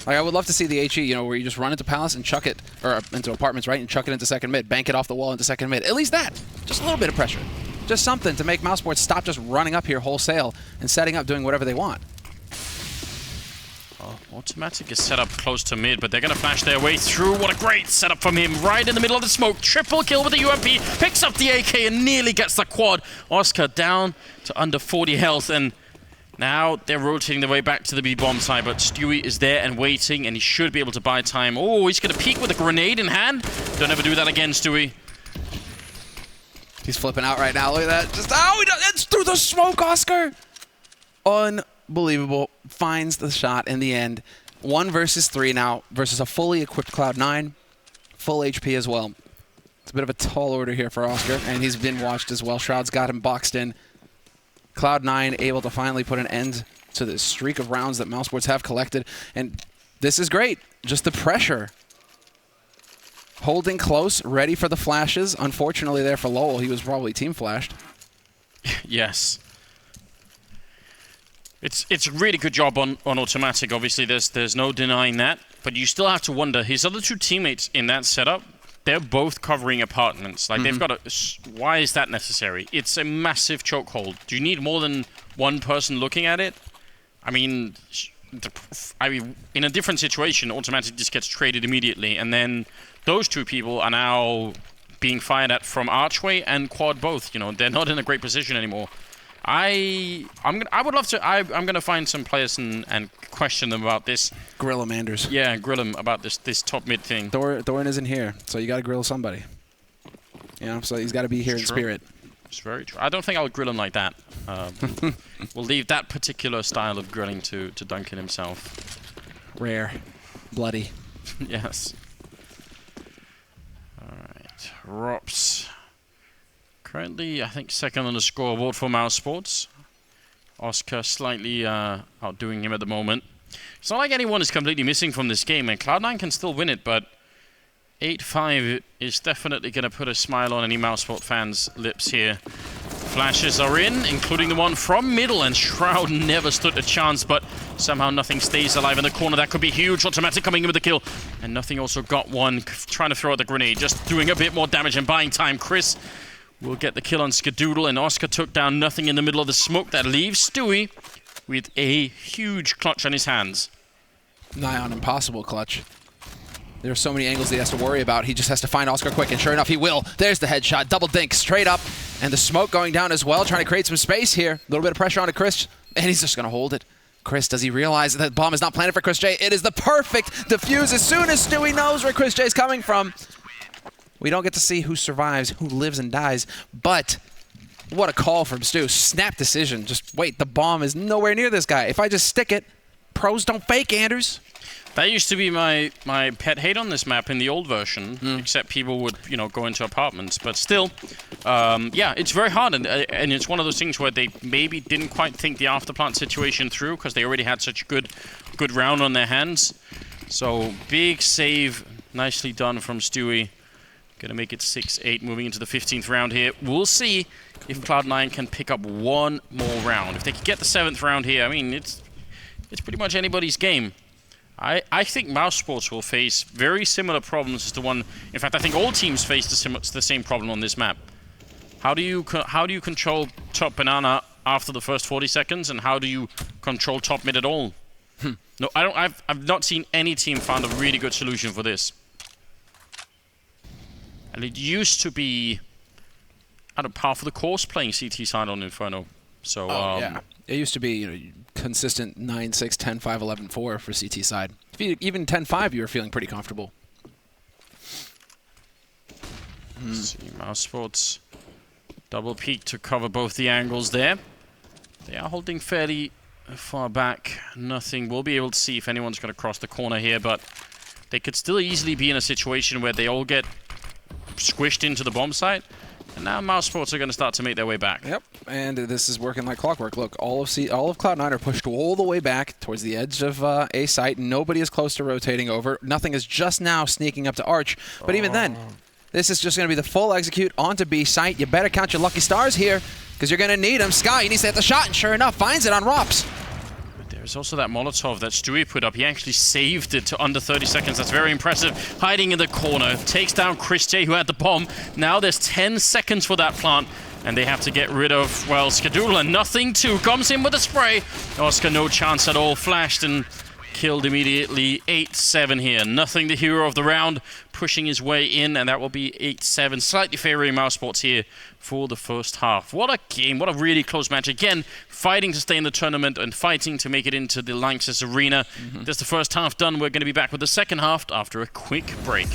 S9: Like, I would love to see the HE, you know, where you just run into Palace and chuck it, or into apartments, right, and chuck it into second mid, bank it off the wall into second mid. At least that. Just a little bit of pressure. Just something to make Mousesports stop just running up here wholesale and setting up, doing whatever they want.
S8: Automatic is set up close to mid, but they're going to flash their way through. What a great setup from him, right in the middle of the smoke. Triple kill with the UMP, picks up the AK and nearly gets the quad. Oscar down to under 40 health, and now they're rotating their way back to the B-bomb side, but Stewie is there and waiting, and he should be able to buy time. Oh, he's going to peek with a grenade in hand. Don't ever do that again, Stewie.
S9: He's flipping out right now. Look at that. Just, oh, it's through the smoke, Oscar. Unbelievable. Finds the shot in the end. 1 versus 3 now versus a fully equipped Cloud9. Full HP as well. It's a bit of a tall order here for Oscar, and he's been watched as well. Shroud's got him boxed in. Cloud9 able to finally put an end to this streak of rounds that Mousesports have collected. And this is great. Just the pressure. Holding close, ready for the flashes. Unfortunately there for Lowell, he was probably team flashed.
S8: Yes. It's a really good job on Automatic. Obviously, there's no denying that. But you still have to wonder, his other 2 teammates in that setup, they're both covering apartments. Like, they've got a... Why is that necessary? It's a massive chokehold. Do you need more than one person looking at it? I mean, in a different situation, Automatic just gets traded immediately. And then those 2 people are now being fired at from Archway and Quad both. You know, they're not in a great position anymore. I would love to. I'm gonna find some players and question them about this.
S9: Grill them, Anders.
S8: Yeah, grill them about this top mid thing.
S9: Thorin isn't here, so you gotta grill somebody. You know, so he's got to be here in spirit.
S8: It's very true. I don't think I'll grill him like that. We'll leave that particular style of grilling to Duncan himself.
S9: Rare, bloody.
S8: Yes. All right, Rops. Currently, I think second on the scoreboard for Mousesports. Oscar slightly outdoing him at the moment. It's not like anyone is completely missing from this game, and Cloud9 can still win it, but 8-5 is definitely going to put a smile on any Mousesport fans' lips here. Flashes are in, including the one from middle, and Shroud never stood a chance, but somehow nothing stays alive in the corner. That could be huge. Automatic coming in with the kill, and nothing also got one, trying to throw out the grenade, just doing a bit more damage and buying time. Chris will get the kill on Skadoodle, and Oscar took down nothing in the middle of the smoke. That leaves Stewie with a huge clutch on his hands.
S9: Nigh on impossible clutch. There are so many angles that he has to worry about. He just has to find Oscar quick, and sure enough, he will. There's the headshot, double dink, straight up, and the smoke going down as well, trying to create some space here. A little bit of pressure onto Chris, and he's just going to hold it. Chris, does he realize that the bomb is not planted for Chris J? It is the perfect defuse as soon as Stewie knows where Chris J is coming from. We don't get to see who survives, who lives and dies, but what a call from Stu. Snap decision. Just wait, the bomb is nowhere near this guy. If I just stick it, pros don't fake, Anders.
S8: That used to be my pet hate on this map in the old version, except people would, go into apartments. But still, yeah, it's very hard, and it's one of those things where they maybe didn't quite think the afterplant situation through because they already had such a good round on their hands. So big save, nicely done from Stewie. Gonna make it 6-8, moving into the 15th round here. We'll see if Cloud9 can pick up one more round. If they can get the 7th round here, I mean, it's pretty much anybody's game. I think Mousesports will face very similar problems as the one. In fact, I think all teams face the same problem on this map. How do you control top banana after the first 40 seconds, and how do you control top mid at all? No, I don't. I've not seen any team found a really good solution for this. And it used to be at a par for the course playing CT side on Inferno. So
S9: yeah, it used to be consistent 9-6, 10-5, 11-4 for CT side. Even 10-5, you were feeling pretty comfortable.
S8: Let's see, Mousesports double peek to cover both the angles there. They are holding fairly far back. Nothing. We'll be able to see if anyone's going to cross the corner here, but they could still easily be in a situation where they all get squished into the bomb site. And now Mousesports are going to start to make their way back.
S9: Yep, and this is working like clockwork. Look, all of Cloud9 are pushed all the way back towards the edge of A site. Nobody is close to rotating over. Nothing is just now sneaking up to Arch. But even then, this is just going to be the full execute onto B site. You better count your lucky stars here, because you're going to need them. Sky, he needs to hit the shot, and sure enough, finds it on Rops.
S8: There's also that Molotov that Stewie put up. He actually saved it to under 30 seconds. That's very impressive. Hiding in the corner. Takes down Chris J, who had the bomb. Now there's 10 seconds for that plant. And they have to get rid of, well, Skadoodle, and nothing too. Comes in with a spray. Oscar, no chance at all. Flashed and killed immediately. 8-7 here. Nothing, the hero of the round, pushing his way in. And that will be 8-7. Slightly favoring Mousesports here for the first half. What a game. What a really close match. Again, fighting to stay in the tournament and fighting to make it into the Lanxess Arena. That's the first half done. We're going to be back with the second half after a quick break.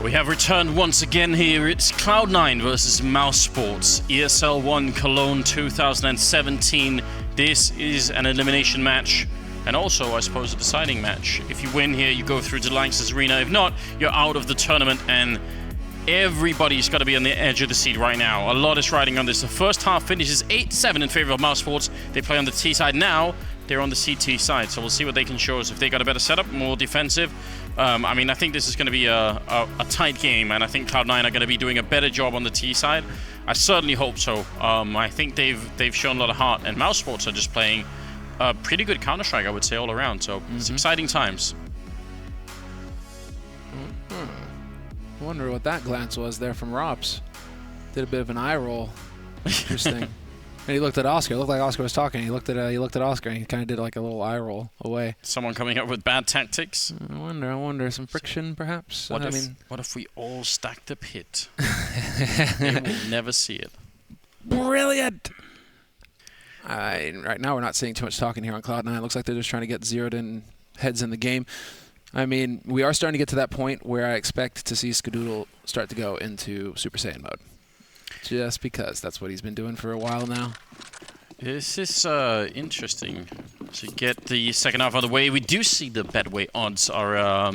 S8: We have returned once again here. It's Cloud9 versus Mousesports, ESL One Cologne 2017. This is an elimination match, and also, I suppose, a deciding match. If you win here, you go through to Lanxess Arena. If not, you're out of the tournament, and everybody's got to be on the edge of the seat right now. A lot is riding on this. The first half finishes 8-7 in favor of Mousesports. They play on the T side now. They're on the CT side, so we'll see what they can show us. If they got a better setup, more defensive. I mean, I think this is going to be a tight game, and I think Cloud9 are going to be doing a better job on the T side. I certainly hope so. I think they've shown a lot of heart, and Mousesports are just playing a pretty good Counter-Strike, I would say, all around. So it's exciting times.
S9: I wonder what that glance was there from Robs. Did a bit of an eye roll. Interesting. And he looked at Oscar. It looked like Oscar was talking. He looked at Oscar, and he kind of did like a little eye roll away.
S8: Someone coming up with bad tactics.
S9: I wonder. Some friction, perhaps?
S8: What if we all stack the pit? They will never see it.
S9: Brilliant! Right now, we're not seeing too much talking here on Cloud9. It looks like they're just trying to get zeroed in heads in the game. I mean, we are starting to get to that point where I expect to see Skadoodle start to go into Super Saiyan mode. Just because that's what he's been doing for a while now.
S8: This is interesting. To get the second half out of the way, we do see the Betway odds are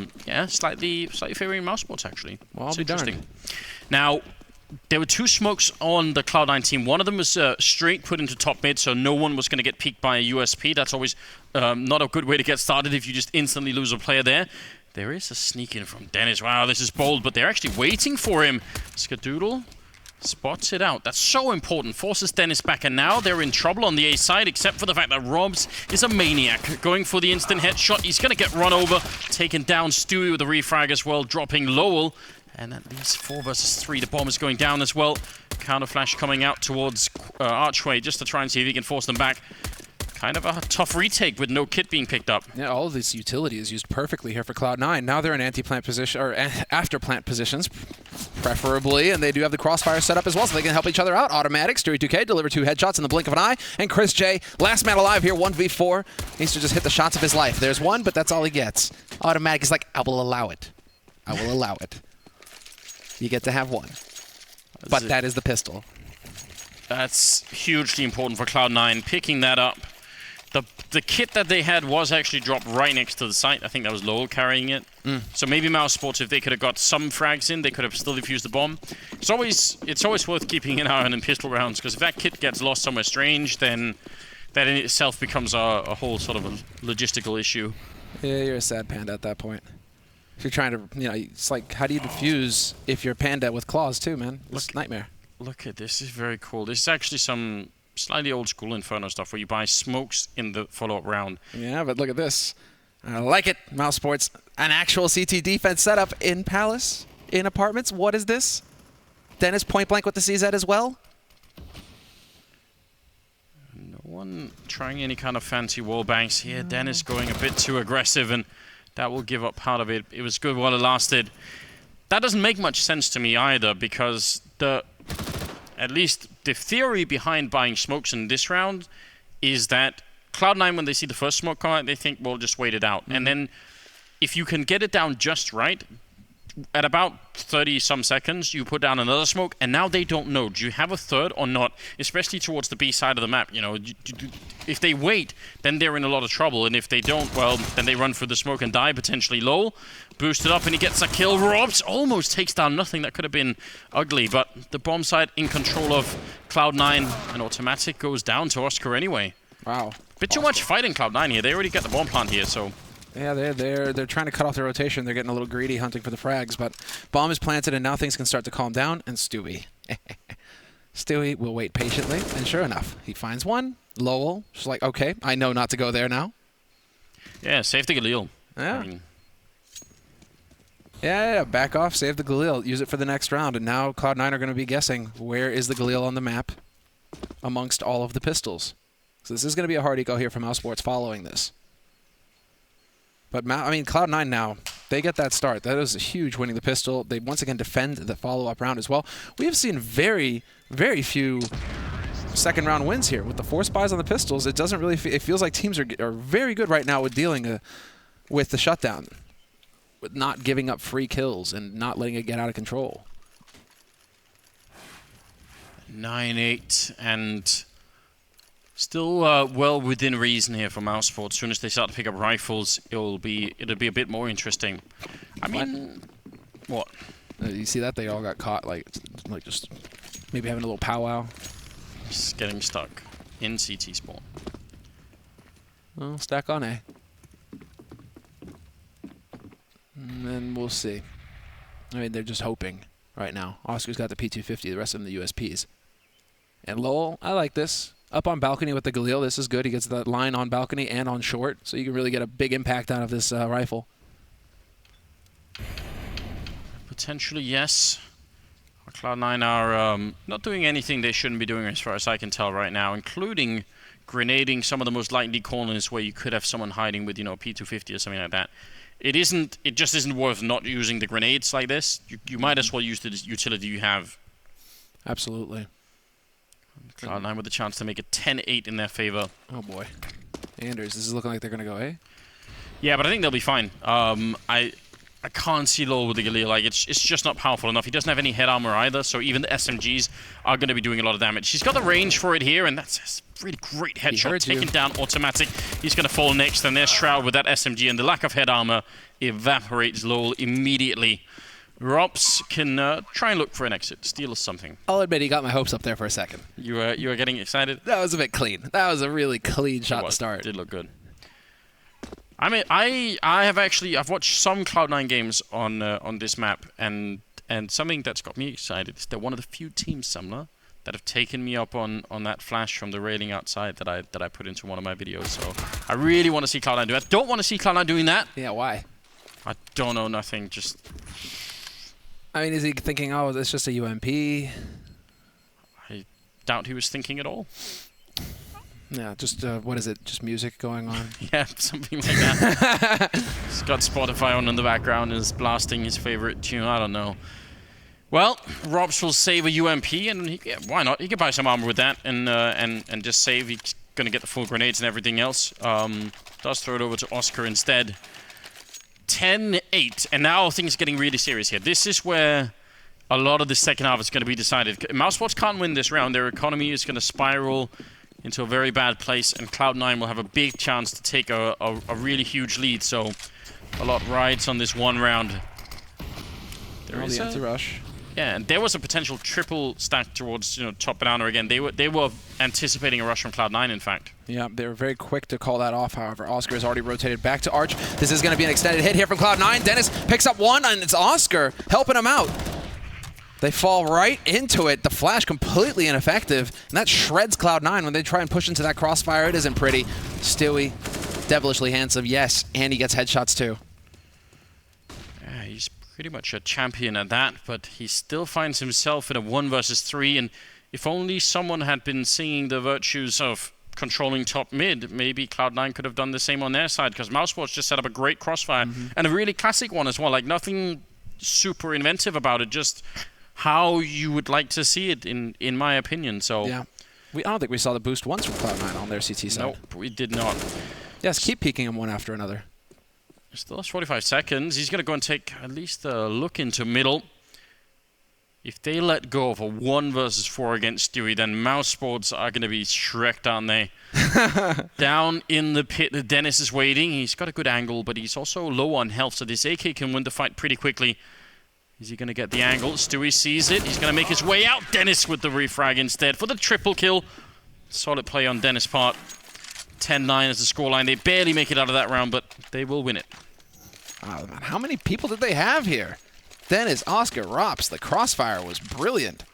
S8: slightly favoring Mousesports, actually.
S9: Well, I'll be darned.
S8: Now, there were two smokes on the Cloud9 team. One of them was straight put into top mid, so no one was going to get peeked by a USP. That's always not a good way to get started if you just instantly lose a player there. There is a sneak in from Dennis. Wow, this is bold, but they're actually waiting for him. Skadoodle spots it out. That's so important. Forces Dennis back, and now they're in trouble on the A side, except for the fact that Robs is a maniac. Going for the instant headshot. He's going to get run over. Taken down Stewie with a refrag as well, dropping Lowell. And at least 4 versus 3. The bomb is going down as well. Counter flash coming out towards Archway just to try and see if he can force them back. Kind of a tough retake with no kit being picked up.
S9: Yeah, all of this utility is used perfectly here for Cloud9. Now they're in anti-plant position, or after plant positions, preferably, and they do have the crossfire set up as well, so they can help each other out. Automatic, Stewie 2K deliver 2 headshots in the blink of an eye, and Chris J, last man alive here, 1v4, needs to just hit the shots of his life. There's one, but that's all he gets. Automatic is like, I will allow it. I will allow it. You get to have one. But that is the pistol.
S8: That's hugely important for Cloud9, picking that up. The kit that they had was actually dropped right next to the site. I think that was Lowell carrying it. So maybe Mousesports, if they could have got some frags in, they could have still defused the bomb. It's always worth keeping an eye on in pistol rounds, because if that kit gets lost somewhere strange, then that in itself becomes a whole sort of a logistical issue.
S9: Yeah, you're a sad panda at that point. If you're trying to, it's like, how do you defuse if you're panda with claws too, man? It's a nightmare.
S8: Look at this. This is very cool. This is actually some slightly old school Inferno stuff where you buy smokes in the follow-up round.
S9: Yeah, but look at this. I like it. Mousesports, an actual CT defense setup in Palace, in apartments. What is this? Dennis point blank with the CZ as well?
S8: No one trying any kind of fancy wall banks here. Dennis going a bit too aggressive, and that will give up part of it. It was good while it lasted. That doesn't make much sense to me either, because at least the theory behind buying smokes in this round is that Cloud9, when they see the first smoke come out, they think, well, just wait it out. And then if you can get it down just right, at about 30-some seconds, you put down another smoke, and now they don't know. Do you have a third or not? Especially towards the B side of the map. If they wait, then they're in a lot of trouble, and if they don't, well, then they run through the smoke and die, potentially low. Boosted up, and he gets a kill. Robs almost takes down nothing. That could have been ugly, but the bomb site in control of Cloud9, and automatic goes down to Oscar anyway.
S9: Wow.
S8: Bit too much fighting Cloud9 here. They already got the bomb plant here, so...
S9: Yeah, they're trying to cut off their rotation. They're getting a little greedy hunting for the frags, but bomb is planted, and now things can start to calm down, and Stewie. Stewie will wait patiently, and sure enough, he finds one. Lowell, just like, okay, I know not to go there now.
S8: Yeah, save the Galil.
S9: Yeah. Yeah, back off, save the Galil, use it for the next round, and now Cloud9 are going to be guessing where is the Galil on the map amongst all of the pistols. So this is going to be a hard eco here for Mousesports following this. But, Cloud9 now, they get that start. That is huge, winning the pistol. They once again defend the follow-up round as well. We have seen very, very few second-round wins here. With the 4 spies on the pistols, it doesn't really... it feels like teams are very good right now with dealing with the shutdown. with not giving up free kills and not letting it get out of control.
S8: 9-8 and still well within reason here for Mousesports. As soon as they start to pick up rifles, it'll be a bit more interesting. I mean, what?
S9: You see that? They all got caught, like just maybe having a little powwow.
S8: Just getting stuck in CT spawn.
S9: Well, stack on A. And then we'll see. I mean, they're just hoping right now. Oscar's got the P250, the rest of them the USPs. And Lowell, I like this. Up on balcony with the Galil, this is good. He gets that line on balcony and on short, so you can really get a big impact out of this rifle.
S8: Potentially, yes. Cloud9 are not doing anything they shouldn't be doing as far as I can tell right now, including grenading some of the most likely corners where you could have someone hiding with, you know, P250 or something like that. It just isn't worth not using the grenades like this. You might as well use the utility you have.
S9: Absolutely.
S8: Cloud9 with a chance to make it 10-8 in their favor.
S9: Oh boy. Anders, this is looking like they're going to go A?
S8: Yeah, but I think they'll be fine. I can't see Lowell with the Galil. Like, it's just not powerful enough. He doesn't have any head armor either, so even the SMGs are going to be doing a lot of damage. He's got the range for it here, and that's a really great headshot. Taken down automatic. He's going to fall next, and there's Shroud with that SMG, and the lack of head armor evaporates Lowell immediately. Rops can try and look for an exit, steal something.
S9: I'll admit he got my hopes up there for a second.
S8: You were getting excited?
S9: That was a bit clean. That was a really clean shot to start.
S8: It did look good. I mean, I've watched some Cloud9 games on this map, and something that's got me excited is they're one of the few teams, Sumler, that have taken me up on that flash from the railing outside that I put into one of my videos. So I really want to see Cloud9 do that. Don't want to see Cloud9 doing that.
S9: Yeah, why?
S8: I don't know, nothing. Just.
S9: I mean, is he thinking, oh, that's just a UMP?
S8: I doubt he was thinking at all.
S9: Yeah, just, what is it? Just music going on?
S8: Yeah, something like that. He's got Spotify on in the background and is blasting his favorite tune. I don't know. Well, Robs will save a UMP, and why not? He can buy some armor with that and just save. He's going to get the full grenades and everything else. Does throw it over to Oscar instead. 10-8, and now things are getting really serious here. This is where a lot of the second half is going to be decided. Mousesports can't win this round. Their economy is going to spiral into a very bad place, and Cloud9 will have a big chance to take a really huge lead. So a lot rides on this one round. There is
S9: the anti-rush.
S8: Yeah, and there was a potential triple stack towards, you know, top banana again. They were anticipating a rush from Cloud9, in fact.
S9: Yeah, they were very quick to call that off, however. Oscar has already rotated back to Arch. This is going to be an extended hit here from Cloud9. Dennis picks up one, and it's Oscar helping him out. They fall right into it. The flash completely ineffective, and that shreds Cloud9 when they try and push into that crossfire. It isn't pretty. Stewie, devilishly handsome, yes, and he gets headshots too.
S8: Yeah, he's pretty much a champion at that, but he still finds himself in a 1 versus 3, and if only someone had been singing the virtues of controlling top mid, maybe Cloud9 could have done the same on their side, because Mousesports just set up a great crossfire, and a really classic one as well, like nothing super inventive about it, just how you would like to see it, in my opinion. So
S9: yeah, I don't think we saw the boost once from Cloud9 on their CT side.
S8: Nope, we did not.
S9: Yes, keep peeking them one after another.
S8: Still has 45 seconds. He's going to go and take at least a look into middle. If they let go of a 1 versus 4 against Stewie, then Mousesports are going to be shreked, aren't they? Down in the pit, Dennis is waiting. He's got a good angle, but he's also low on health, so this AK can win the fight pretty quickly. Is he going to get the angle? Stewie sees it. He's going to make his way out. Dennis with the refrag instead for the triple kill. Solid play on Dennis' part. 10-9 is the scoreline. They barely make it out of that round, but they will win it.
S9: Oh, man. How many people did they have here? Dennis, Oscar, Rops. The crossfire was brilliant.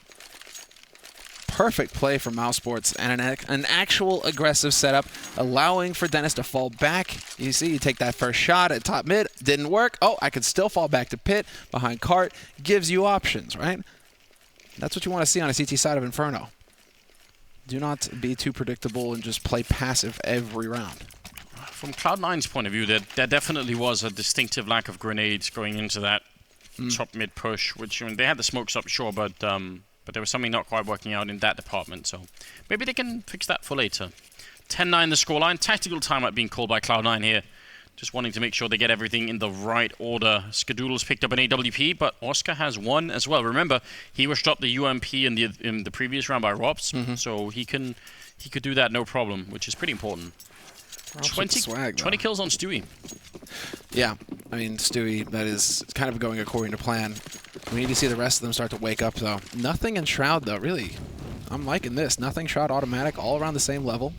S9: Perfect play from Mousesports and an actual aggressive setup, allowing for Dennis to fall back. You see, you take that first shot at top mid, didn't work. Oh, I could still fall back to pit behind cart. Gives you options, right? That's what you want to see on a CT side of Inferno. Do not be too predictable and just play passive every round.
S8: From Cloud9's point of view, there definitely was a distinctive lack of grenades going into that top mid push, which, I mean, they had the smokes up, sure, but there was something not quite working out in that department, so maybe they can fix that for later. 10-9 the scoreline. Tactical timeout being called by Cloud9 here just wanting to make sure they get everything in the right order. Skadoodle's picked up an AWP, but Oscar has one as well. Remember, he was dropped the UMP in the previous round by Robs, so he could do that no problem, which is pretty important. 20 kills on Stewie.
S9: Yeah, I mean, Stewie, that is kind of going according to plan. We need to see the rest of them start to wake up, though. Nothing in Shroud, though, really. I'm liking this. Nothing Shroud automatic, all around the same level.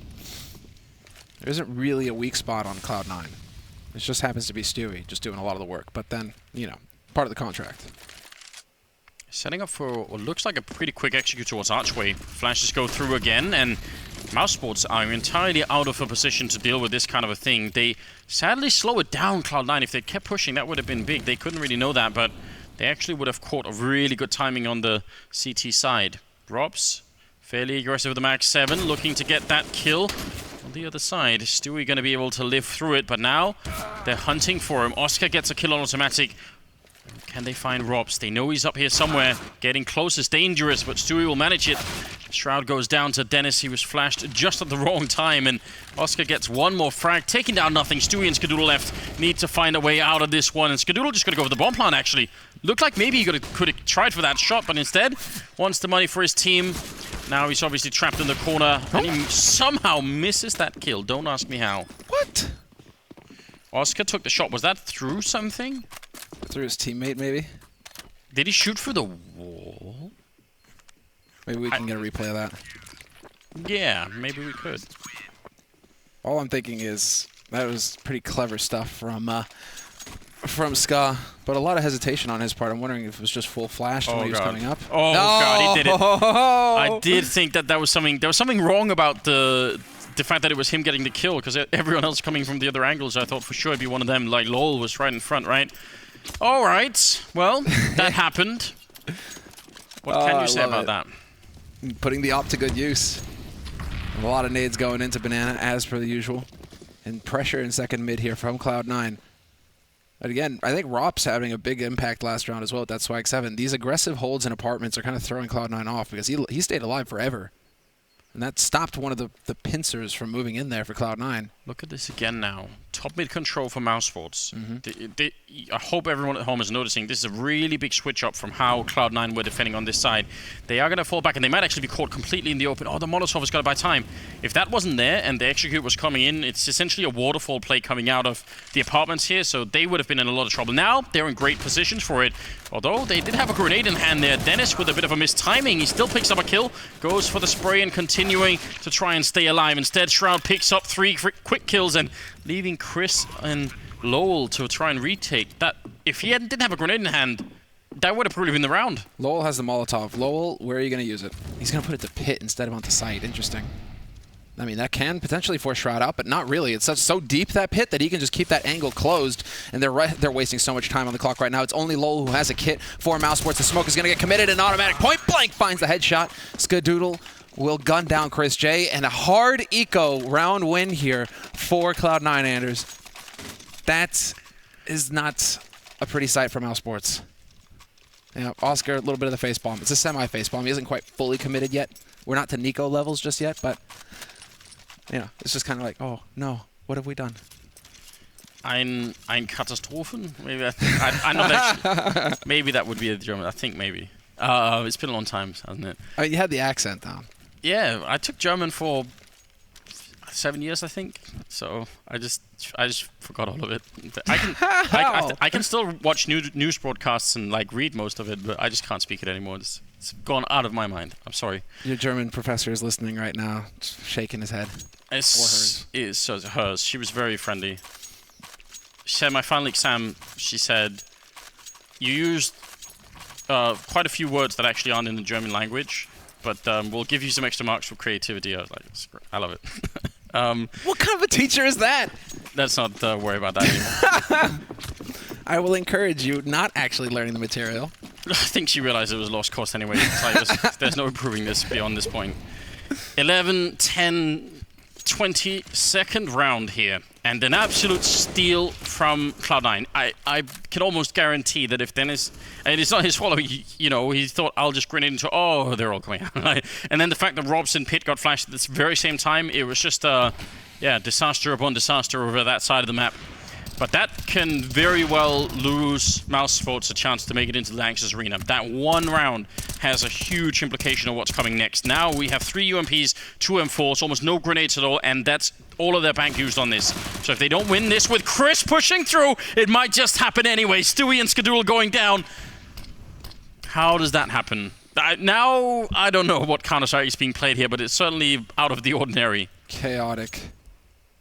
S9: There isn't really a weak spot on Cloud9. It just happens to be Stewie just doing a lot of the work. But then, you know, part of the contract.
S8: Setting up for what looks like a pretty quick execute towards Archway. Flashes go through again, and Mousesports are entirely out of a position to deal with this kind of a thing. They sadly slow it down, Cloud9. If they kept pushing, that would have been big. They couldn't really know that, but they actually would have caught a really good timing on the CT side. Robs, fairly aggressive with the Max 7, looking to get that kill. On the other side, Stewie going to be able to live through it, but now they're hunting for him. Oscar gets a kill on automatic. Can they find Robs? They know he's up here somewhere. Getting close is dangerous, but Stewie will manage it. Shroud goes down to Dennis. He was flashed just at the wrong time, and Oscar gets one more frag, taking down nothing. Stewie and Skadoodle left need to find a way out of this one, and Skadoodle just going to go for the bomb plant, actually. Looked like maybe he could have tried for that shot, but instead wants the money for his team. Now he's obviously trapped in the corner, and he somehow misses that kill. Don't ask me how.
S9: What?
S8: Oscar took the shot. Was that through something?
S9: Through his teammate, maybe?
S8: Did he shoot through the wall?
S9: Maybe we can get a replay of that.
S8: Yeah, maybe we could.
S9: All I'm thinking is that was pretty clever stuff from Ska, but a lot of hesitation on his part. I'm wondering if it was just full flash when he was coming up.
S8: Oh, God, he did it. I did think that was something. There was something wrong about the fact that it was him getting the kill, because everyone else coming from the other angles, I thought for sure it'd be one of them. Like, LOL was right in front, right? All right. Well, that happened. What can you say about that?
S9: Putting the op to good use. A lot of nades going into Banana, as per the usual. And pressure in second mid here from Cloud9. But again, I think Rop's having a big impact last round as well with that Swag 7. These aggressive holds in apartments are kind of throwing Cloud9 off, because he stayed alive forever. And that stopped one of the pincers from moving in there for Cloud9.
S8: Look at this again now. Top mid control for Mousesports. I hope everyone at home is noticing this is a really big switch up from how Cloud9 were defending on this side. They are going to fall back, and they might actually be caught completely in the open. Oh, the Molotov has got to buy time. If that wasn't there and the execute was coming in, it's essentially a waterfall play coming out of the apartments here, so they would have been in a lot of trouble. Now they're in great positions for it, although they did have a grenade in hand there. Dennis with a bit of a missed timing. He still picks up a kill, goes for the spray and continuing to try and stay alive. Instead, Shroud picks up 3 quick kills and leaving Chris and Lowell to try and retake that. If he didn't have a grenade in hand, that would have probably been the round.
S9: Lowell has the Molotov. Lowell, where are you going to use it? He's going to put it to pit instead of onto site. Interesting. I mean, that can potentially force Shroud out, but not really. It's so deep, that pit, that he can just keep that angle closed, and they're wasting so much time on the clock right now. It's only Lowell who has a kit for Mousesports. The smoke is going to get committed, and automatic point blank finds the headshot. Skadoodle will gun down Chris J, and a hard eco round win here for Cloud9, Anders. That is not a pretty sight for Mousesports. Yeah, Oscar, a little bit of the face bomb. It's a semi-face bomb. He isn't quite fully committed yet. We're not to Nico levels just yet, but you know, it's just kind of like, oh no, what have we done?
S8: Ein Katastrophen? Maybe I know that. Maybe that would be a German. I think maybe. It's been a long time, hasn't it?
S9: I mean, you had the accent down.
S8: Yeah, I took German for 7 years, I think. So I just forgot all of it. I can still watch news broadcasts and like read most of it, but I just can't speak it anymore. It's gone out of my mind. I'm sorry.
S9: Your German professor is listening right now, shaking his head.
S8: Hers. She was very friendly. She said my final exam, she said, you used quite a few words that actually aren't in the German language, but we'll give you some extra marks for creativity. I was like, I love it.
S9: What kind of a teacher is that?
S8: Let's not worry about that anymore.
S9: I will encourage you not actually learning the material.
S8: I think she realized it was lost cause anyway. There's no improving this beyond this point. 11, 10, 20 second round here. And an absolute steal from Cloud9. I can almost guarantee that if Dennis... And it's not his fault, you know, he thought, I'll just grenade into... Oh, they're all coming out. And then the fact that Robson Pitt got flashed at this very same time, it was just, disaster upon disaster over that side of the map. But that can very well lose Mousesports a chance to make it into the Lanxess Arena. That one round has a huge implication of what's coming next. Now we have 3 UMPs, 2 M4s, almost no grenades at all, and that's all of their bank used on this. So if they don't win this with Chris pushing through, it might just happen anyway. Stewie and Skadoodle going down. How does that happen? Now, I don't know what Counter-Strike is being played here, but it's certainly out of the ordinary.
S9: Chaotic.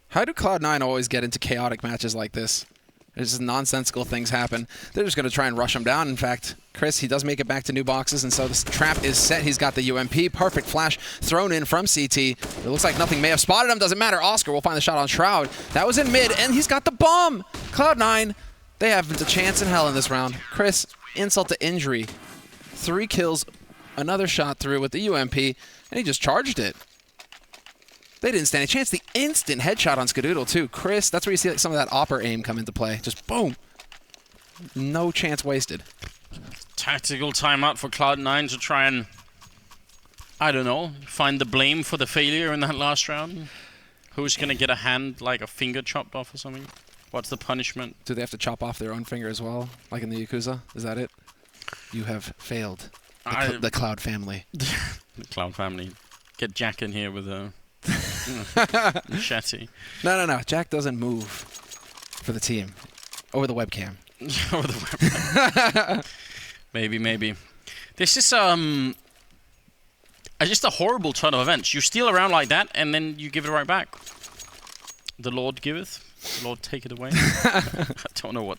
S9: How do Cloud9 always get into chaotic matches like this? There's just nonsensical things happen. They're just going to try and rush him down. In fact, Chris, he does make it back to new boxes, and so this trap is set. He's got the UMP. Perfect flash thrown in from CT. It looks like nothing may have spotted him. Doesn't matter. Oscar will find the shot on Shroud. That was in mid, and he's got the bomb. Cloud9, they haven't a chance in hell in this round. Chris, insult to injury. 3 kills, another shot through with the UMP, and he just charged it. They didn't stand a chance. The instant headshot on Skadoodle, too. Chris, that's where you see like, some of that Opper aim come into play. Just boom. No chance wasted.
S8: Tactical timeout for Cloud9 to try and, I don't know, find the blame for the failure in that last round. Who's going to get a hand, like a finger chopped off or something? What's the punishment?
S9: Do they have to chop off their own finger as well, like in the Yakuza? Is that it? You have failed. The Cloud family.
S8: The Cloud family. Get Jack in here with a... machete.
S9: No. Jack doesn't move for the team. Over the webcam.
S8: Over the webcam. Maybe. This is just a horrible turn of events. You steal around like that, and then you give it right back. The Lord giveth, the Lord take it away. I don't know what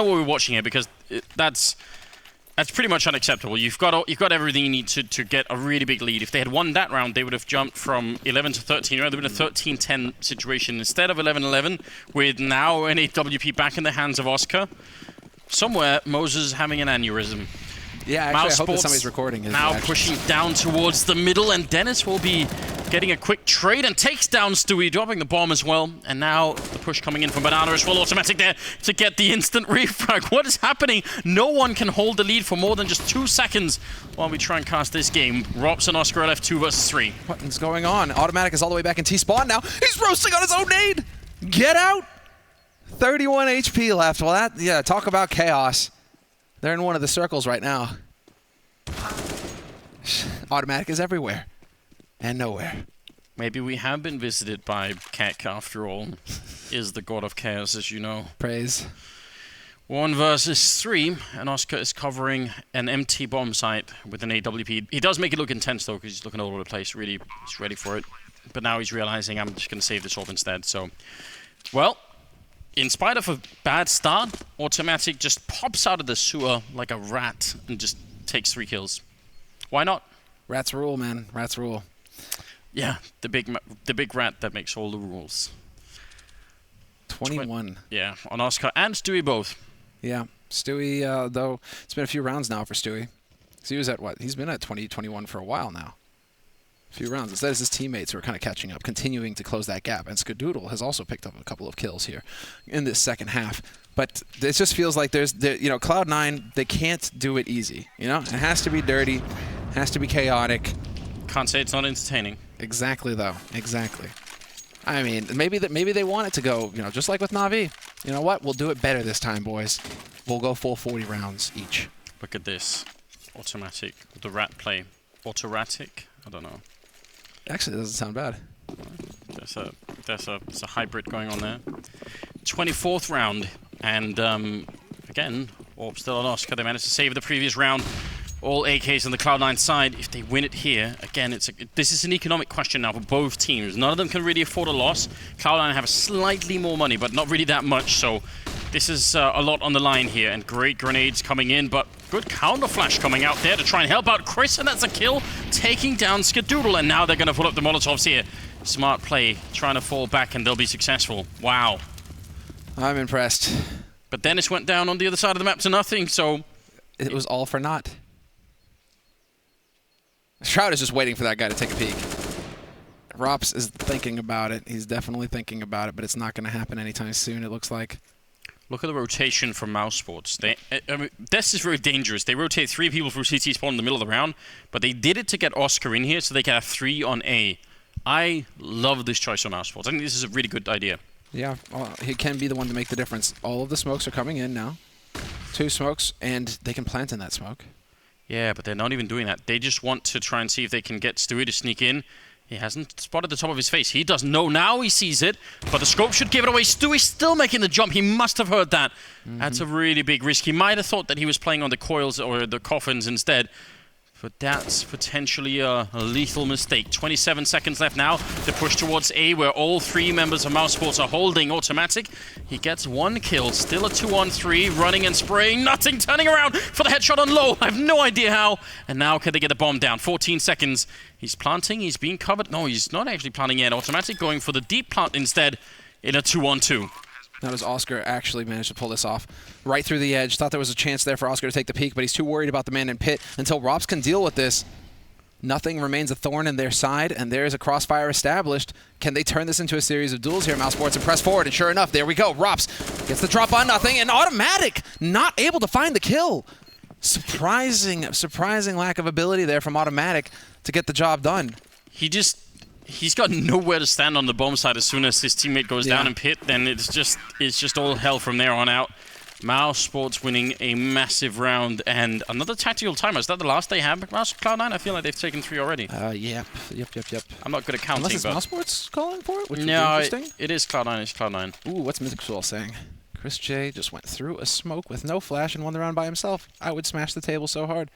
S8: we're watching here, because that's pretty much unacceptable. You've got everything you need to get a really big lead. If they had won that round, they would have jumped from 11 to 13. Right? There would have been a 13-10 situation instead of 11-11, with now an 8WP back in the hands of Oscar. Somewhere, Moses is having an aneurysm.
S9: Yeah, actually, I hope that somebody's recording his
S8: now
S9: reaction.
S8: Pushing down towards the middle, and Dennis will be getting a quick trade and takes down Stewie, dropping the bomb as well. And now the push coming in from Banana as well, automatic there to get the instant refrag. What is happening? No one can hold the lead for more than just 2 seconds while we try and cast this game. Robs and Oscar are left 2 versus 3.
S9: What is going on? Automatic is all the way back in T-spawn now. He's roasting on his own nade. Get out. 31 HP left. Well, talk about chaos. They're in one of the circles right now. Automatic is everywhere and nowhere.
S8: Maybe we have been visited by Kek after all. Is the god of chaos, as you know.
S9: Praise.
S8: 1 versus 3, and Oscar is covering an empty bomb site with an AWP. He does make it look intense though, because he's looking all over the place. Really, he's ready for it. But now he's realizing I'm just going to save this off instead. So, well, in spite of a bad start, Automatic just pops out of the sewer like a rat and just takes 3 kills. Why not?
S9: Rats rule, man. Rats rule.
S8: Yeah, the big rat that makes all the rules.
S9: 21.
S8: Yeah, on Oscar and Stewie both.
S9: Yeah, Stewie, though, it's been a few rounds now for Stewie. So he was at what? He's been at 20-21 for a while now. A few rounds. Instead, it's his teammates who are kind of catching up, continuing to close that gap. And Skadoodle has also picked up a couple of kills here in this second half. But it just feels like Cloud9, they can't do it easy. You know, it has to be dirty, has to be chaotic.
S8: Can't say it's not entertaining.
S9: Exactly, though. Exactly. I mean, maybe they want it to go, just like with Na'Vi. You know what? We'll do it better this time, boys. We'll go full 40 rounds each.
S8: Look at this. Automatic. The rat play. Autoratic? I don't know.
S9: Actually, it doesn't sound bad.
S8: There's a hybrid going on there. 24th round. And, again, Orb still on Oscar. They managed to save the previous round. All AKs on the Cloud9 side. If they win it here, again, this is an economic question now for both teams. None of them can really afford a loss. Cloud9 have slightly more money, but not really that much. So this is a lot on the line here. And great grenades coming in, but good counter flash coming out there to try and help out Chris. And that's a kill, taking down Skadoodle. And now they're going to pull up the Molotovs here. Smart play, trying to fall back, and they'll be successful. Wow.
S9: I'm impressed.
S8: But Dennis went down on the other side of the map to nothing, so...
S9: It was all for naught. Shroud is just waiting for that guy to take a peek. Rops is thinking about it. He's definitely thinking about it, but it's not going to happen anytime soon, it looks like.
S8: Look at the rotation from Mousesports. I mean, this is very dangerous. They rotate 3 people through CT spawn in the middle of the round, but they did it to get Oscar in here so they can have 3 on A. I love this choice from Mousesports. I think this is a really good idea.
S9: Yeah, he can be the one to make the difference. All of the smokes are coming in now. 2 smokes, and they can plant in that smoke.
S8: Yeah, but they're not even doing that. They just want to try and see if they can get Stewie to sneak in. He hasn't spotted the top of his face. He doesn't know now. He sees it, but the scope should give it away. Stewie's still making the jump. He must have heard that. That's a really big risk. He might have thought that he was playing on the coils or the coffins instead. But that's potentially a lethal mistake. 27 seconds left now to push towards A, where all 3 members of Mousesports are holding automatic. He gets 1 kill, still a 2-on-3, running and spraying, nothing, turning around for the headshot on low. I have no idea how. And now can they get the bomb down? 14 seconds. He's planting, he's being covered. No, he's not actually planting yet. Automatic going for the deep plant instead in a 2-on-2.
S9: Now does Oscar actually manage to pull this off? Right through the edge. Thought there was a chance there for Oscar to take the peek, but he's too worried about the man in pit until Robs can deal with this. Nothing remains a thorn in their side, and there is a crossfire established. Can they turn this into a series of duels here, Mousesports, and press forward? And sure enough, there we go. Robs gets the drop on nothing, and automatic not able to find the kill. Surprising lack of ability there from automatic to get the job done.
S8: He's got nowhere to stand on the bomb side. As soon as his teammate goes down in pit, then it's just all hell from there on out. Mousesports winning a massive round and another tactical timer. Is that the last they have? Cloud9? I feel like they've taken 3 already.
S9: Yep.
S8: I'm not good at counting.
S9: Unless it's Mousesports calling for it, which
S8: no,
S9: would be interesting.
S8: It is Cloud9. It's Cloud9.
S9: Ooh, what's Mythic Soul saying? Chris J just went through a smoke with no flash and won the round by himself. I would smash the table so hard.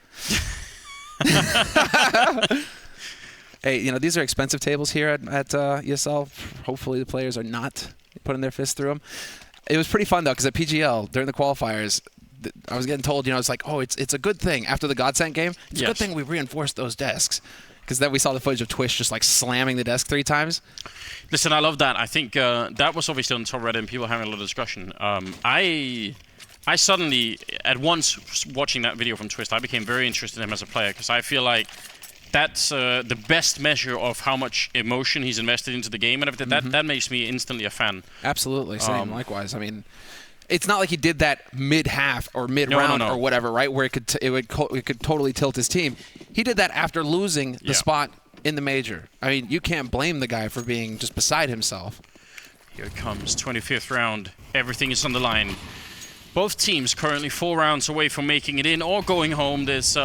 S9: Hey, you know, these are expensive tables here at ESL. Hopefully the players are not putting their fists through them. It was pretty fun, though, because at PGL, during the qualifiers, I was getting told, you know, it's like, oh, it's a good thing. After the Godsent game, it's a good thing we reinforced those desks. Because then we saw the footage of Twish just, like, slamming the desk 3 times.
S8: Listen, I love that. I think that was obviously on top Reddit and people having a lot of discussion. I suddenly, at once watching that video from Twist, I became very interested in him as a player, because I feel like that's the best measure of how much emotion he's invested into the game and everything. That makes me instantly a fan.
S9: Absolutely, same. Likewise. I mean, it's not like he did that mid-half or mid-round or whatever, right? Where it could totally tilt his team. He did that after losing the spot in the major. I mean, you can't blame the guy for being just beside himself.
S8: Here it comes, 25th round. Everything is on the line. Both teams currently 4 rounds away from making it in or going home. There's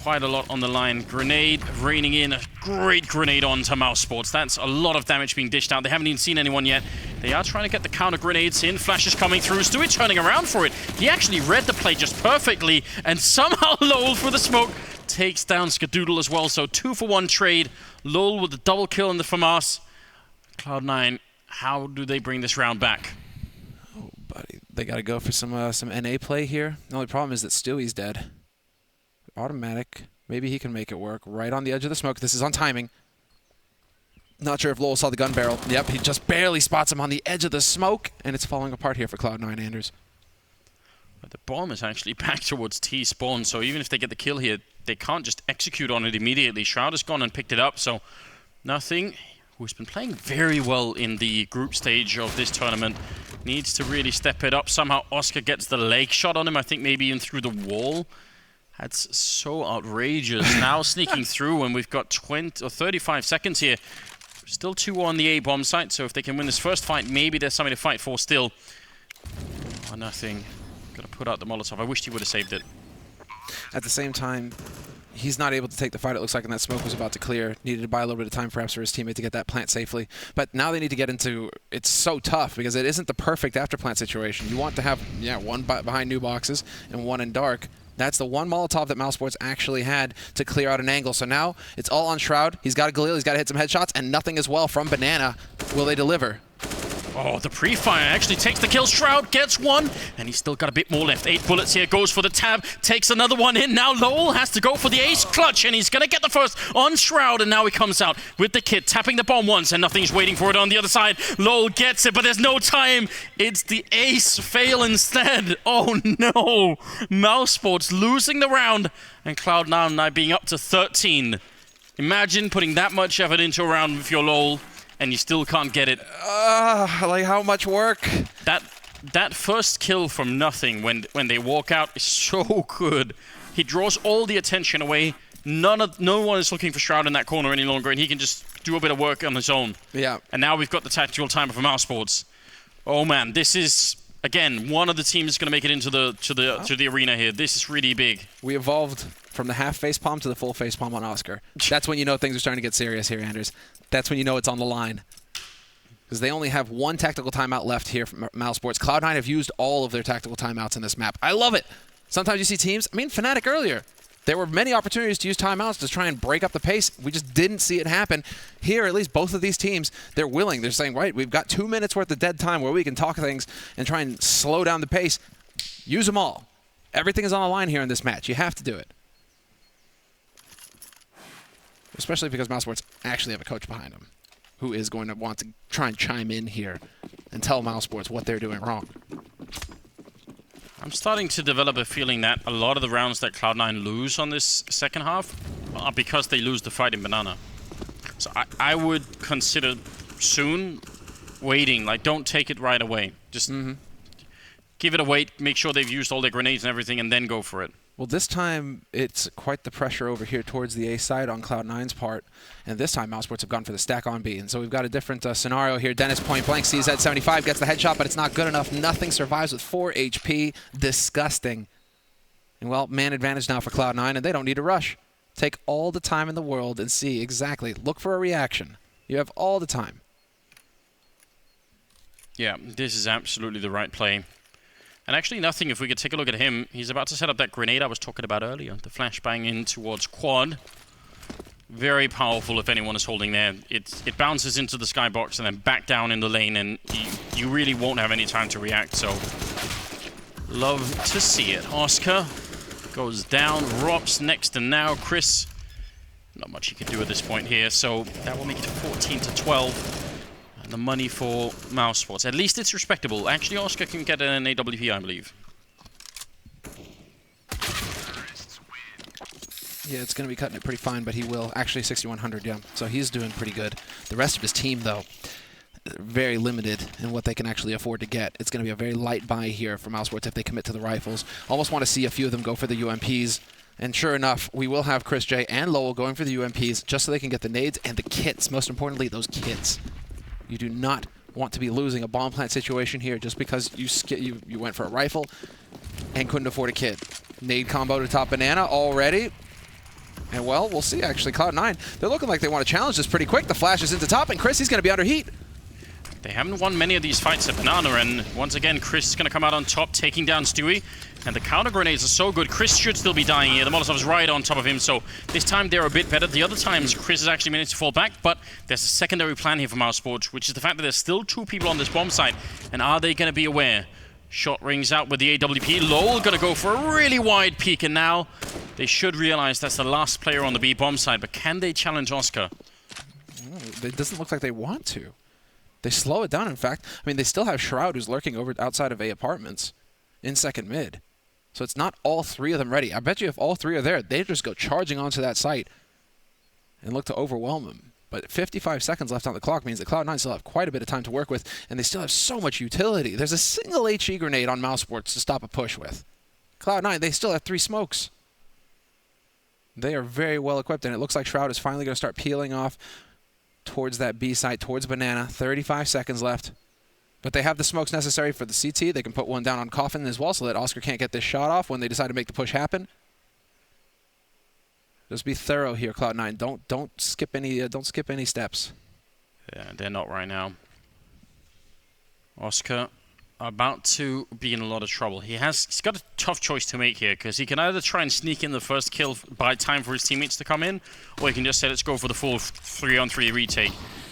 S8: quite a lot on the line. Grenade raining in. A great grenade onto Mousesports. That's a lot of damage being dished out. They haven't even seen anyone yet. They are trying to get the counter grenades in. Flashes coming through. Stewie turning around for it. He actually read the play just perfectly, and somehow Lowell through the smoke takes down Skadoodle as well. So 2-for-1 trade. Lowell with the double kill in the FAMAS. Cloud9, how do they bring this round back?
S9: Oh, buddy. They got to go for some NA play here. The only problem is that Stewie's dead. Automatic. Maybe he can make it work. Right on the edge of the smoke. This is on timing. Not sure if Lowell saw the gun barrel. Yep, he just barely spots him on the edge of the smoke, and it's falling apart here for Cloud9, Anders.
S8: But the bomb is actually back towards T-spawn, so even if they get the kill here, they can't just execute on it immediately. Shroud has gone and picked it up, so nothing. Who's been playing very well in the group stage of this tournament, needs to really step it up. Somehow Oscar gets the leg shot on him, I think maybe even through the wall. That's so outrageous. Now sneaking through, and we've got 20 or 35 seconds here. Still 2 on the A bomb site, so if they can win this first fight, maybe there's something to fight for still. Oh, nothing. Gotta put out the Molotov. I wished he would have saved it.
S9: At the same time, he's not able to take the fight, it looks like, and that smoke was about to clear. Needed to buy a little bit of time perhaps for his teammate to get that plant safely. But now they need to get into... It's so tough because it isn't the perfect after plant situation. You want to have, one behind new boxes and 1 in dark. That's the one Molotov that Mousesports actually had to clear out an angle. So now it's all on Shroud. He's got a Galil, he's got to hit some headshots, and nothing as well from Banana. Will they deliver?
S8: Oh, the pre-fire actually takes the kill. Shroud gets 1, and he's still got a bit more left. 8 bullets here, goes for the tab, takes another one in. Now Lowell has to go for the ace clutch, and he's going to get the first on Shroud, and now he comes out with the kit, tapping the bomb once, and nothing's waiting for it on the other side. Lowell gets it, but there's no time. It's the ace fail instead. Oh no! Mousesports losing the round, and Cloud9 now being up to 13. Imagine putting that much effort into a round with your Lowell, and you still can't get it.
S9: Like how much work?
S8: That first kill from nothing when they walk out is so good. He draws all the attention away. No one is looking for Shroud in that corner any longer, and he can just do a bit of work on his own.
S9: Yeah.
S8: And now we've got the tactical timer for Mousesports. Oh man, this is again one of the teams going to make it into the arena here. This is really big.
S9: We evolved from the half facepalm to the full facepalm on Oscar. That's when you know things are starting to get serious here, Anders. That's when you know it's on the line. Because they only have one tactical timeout left here from Mousesports. Cloud9 have used all of their tactical timeouts in this map. I love it. Sometimes you see teams, Fnatic earlier. There were many opportunities to use timeouts to try and break up the pace. We just didn't see it happen. Here, at least both of these teams, they're willing. They're saying, right, we've got 2 minutes worth of dead time where we can talk things and try and slow down the pace. Use them all. Everything is on the line here in this match. You have to do it. Especially because Mousesports actually have a coach behind them who is going to want to try and chime in here and tell Mousesports what they're doing wrong.
S8: I'm starting to develop a feeling that a lot of the rounds that Cloud9 lose on this second half are because they lose the fight in Banana. So I would consider soon waiting. Like, don't take it right away. Just give it a wait, make sure they've used all their grenades and everything, and then go for it.
S9: Well, this time, it's quite the pressure over here towards the A side on Cloud9's part. And this time, Mousesports have gone for the stack on B. And so we've got a different scenario here. Dennis point blank sees that 75, gets the headshot, but it's not good enough. Nothing survives with 4 HP. Disgusting. And, well, man advantage now for Cloud9, and they don't need to rush. Take all the time in the world and see exactly. Look for a reaction. You have all the time.
S8: Yeah, this is absolutely the right play. And actually nothing, if we could take a look at him, he's about to set up that grenade I was talking about earlier. The flashbang in towards quad. Very powerful if anyone is holding there. It bounces into the skybox and then back down in the lane, and you really won't have any time to react, so love to see it. Oscar goes down, Rob's next, and now Chris. Not much he can do at this point here, so that will make it 14-12. And the money for Mousesports. At least it's respectable. Actually, Oscar can get an AWP, I believe.
S9: Yeah, it's going to be cutting it pretty fine, but he will. Actually, 6,100, yeah. So he's doing pretty good. The rest of his team, though, very limited in what they can actually afford to get. It's going to be a very light buy here for Mousesports if they commit to the rifles. Almost want to see a few of them go for the UMPs. And sure enough, we will have Chris J and Lowell going for the UMPs just so they can get the nades and the kits. Most importantly, those kits. You do not want to be losing a bomb plant situation here just because you went for a rifle and couldn't afford a kit. Nade combo to top banana already. And well, we'll see actually. Cloud9, they're looking like they want to challenge this pretty quick. The flash is into top, and Chris, he's going to be under heat.
S8: They haven't won many of these fights at Banana, and once again, Chris is going to come out on top, taking down Stewie. And the counter grenades are so good. Chris should still be dying here. The Molotov's right on top of him, so this time they're a bit better. The other times, Chris has actually managed to fall back, but there's a secondary plan here for Mousesports, which is the fact that there's still 2 people on this bomb site. And are they going to be aware? Shot rings out with the AWP. Lowell going to go for a really wide peek, and now they should realize that's the last player on the B bomb side, but can they challenge Oscar?
S9: It doesn't look like they want to. They slow it down, in fact. I mean, they still have Shroud, who's lurking over outside of A apartments in second mid. So it's not all 3 of them ready. I bet you if all 3 are there, they just go charging onto that site and look to overwhelm them. But 55 seconds left on the clock means that Cloud9 still have quite a bit of time to work with, and they still have so much utility. There's a single HE grenade on Mousesports to stop a push with. Cloud9, they still have 3 smokes. They are very well equipped, and it looks like Shroud is finally going to start peeling off towards that B site, towards Banana. 35 seconds left. But they have the smokes necessary for the CT. They can put one down on Coffin as well so that Oscar can't get this shot off when they decide to make the push happen. Just be thorough here, Cloud9. Don't skip any steps.
S8: Yeah, they're not right now. Oscar about to be in a lot of trouble. He's got a tough choice to make here, because he can either try and sneak in the first kill by time for his teammates to come in, or he can just say, let's go for the full 3-on-3 retake.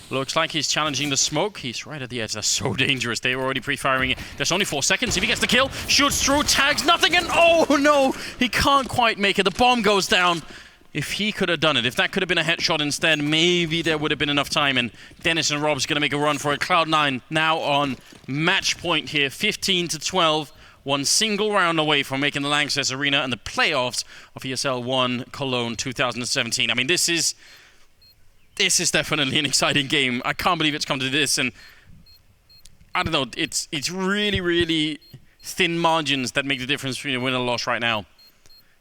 S8: Looks like he's challenging the smoke. He's right at the edge. That's so dangerous. They were already pre-firing it. There's only 4 seconds. If he gets the kill, shoots through, tags nothing, and oh no! He can't quite make it. The bomb goes down. If he could have done it, if that could have been a headshot instead, maybe there would have been enough time, and Dennis and Rob's going to make a run for it. Cloud9 now on match point here, 15-12. 1 single round away from making the Lanxess Arena and the playoffs of ESL One Cologne 2017. I mean, this is definitely an exciting game. I can't believe it's come to this, and I don't know, it's really, really thin margins that make the difference between a win and a loss right now.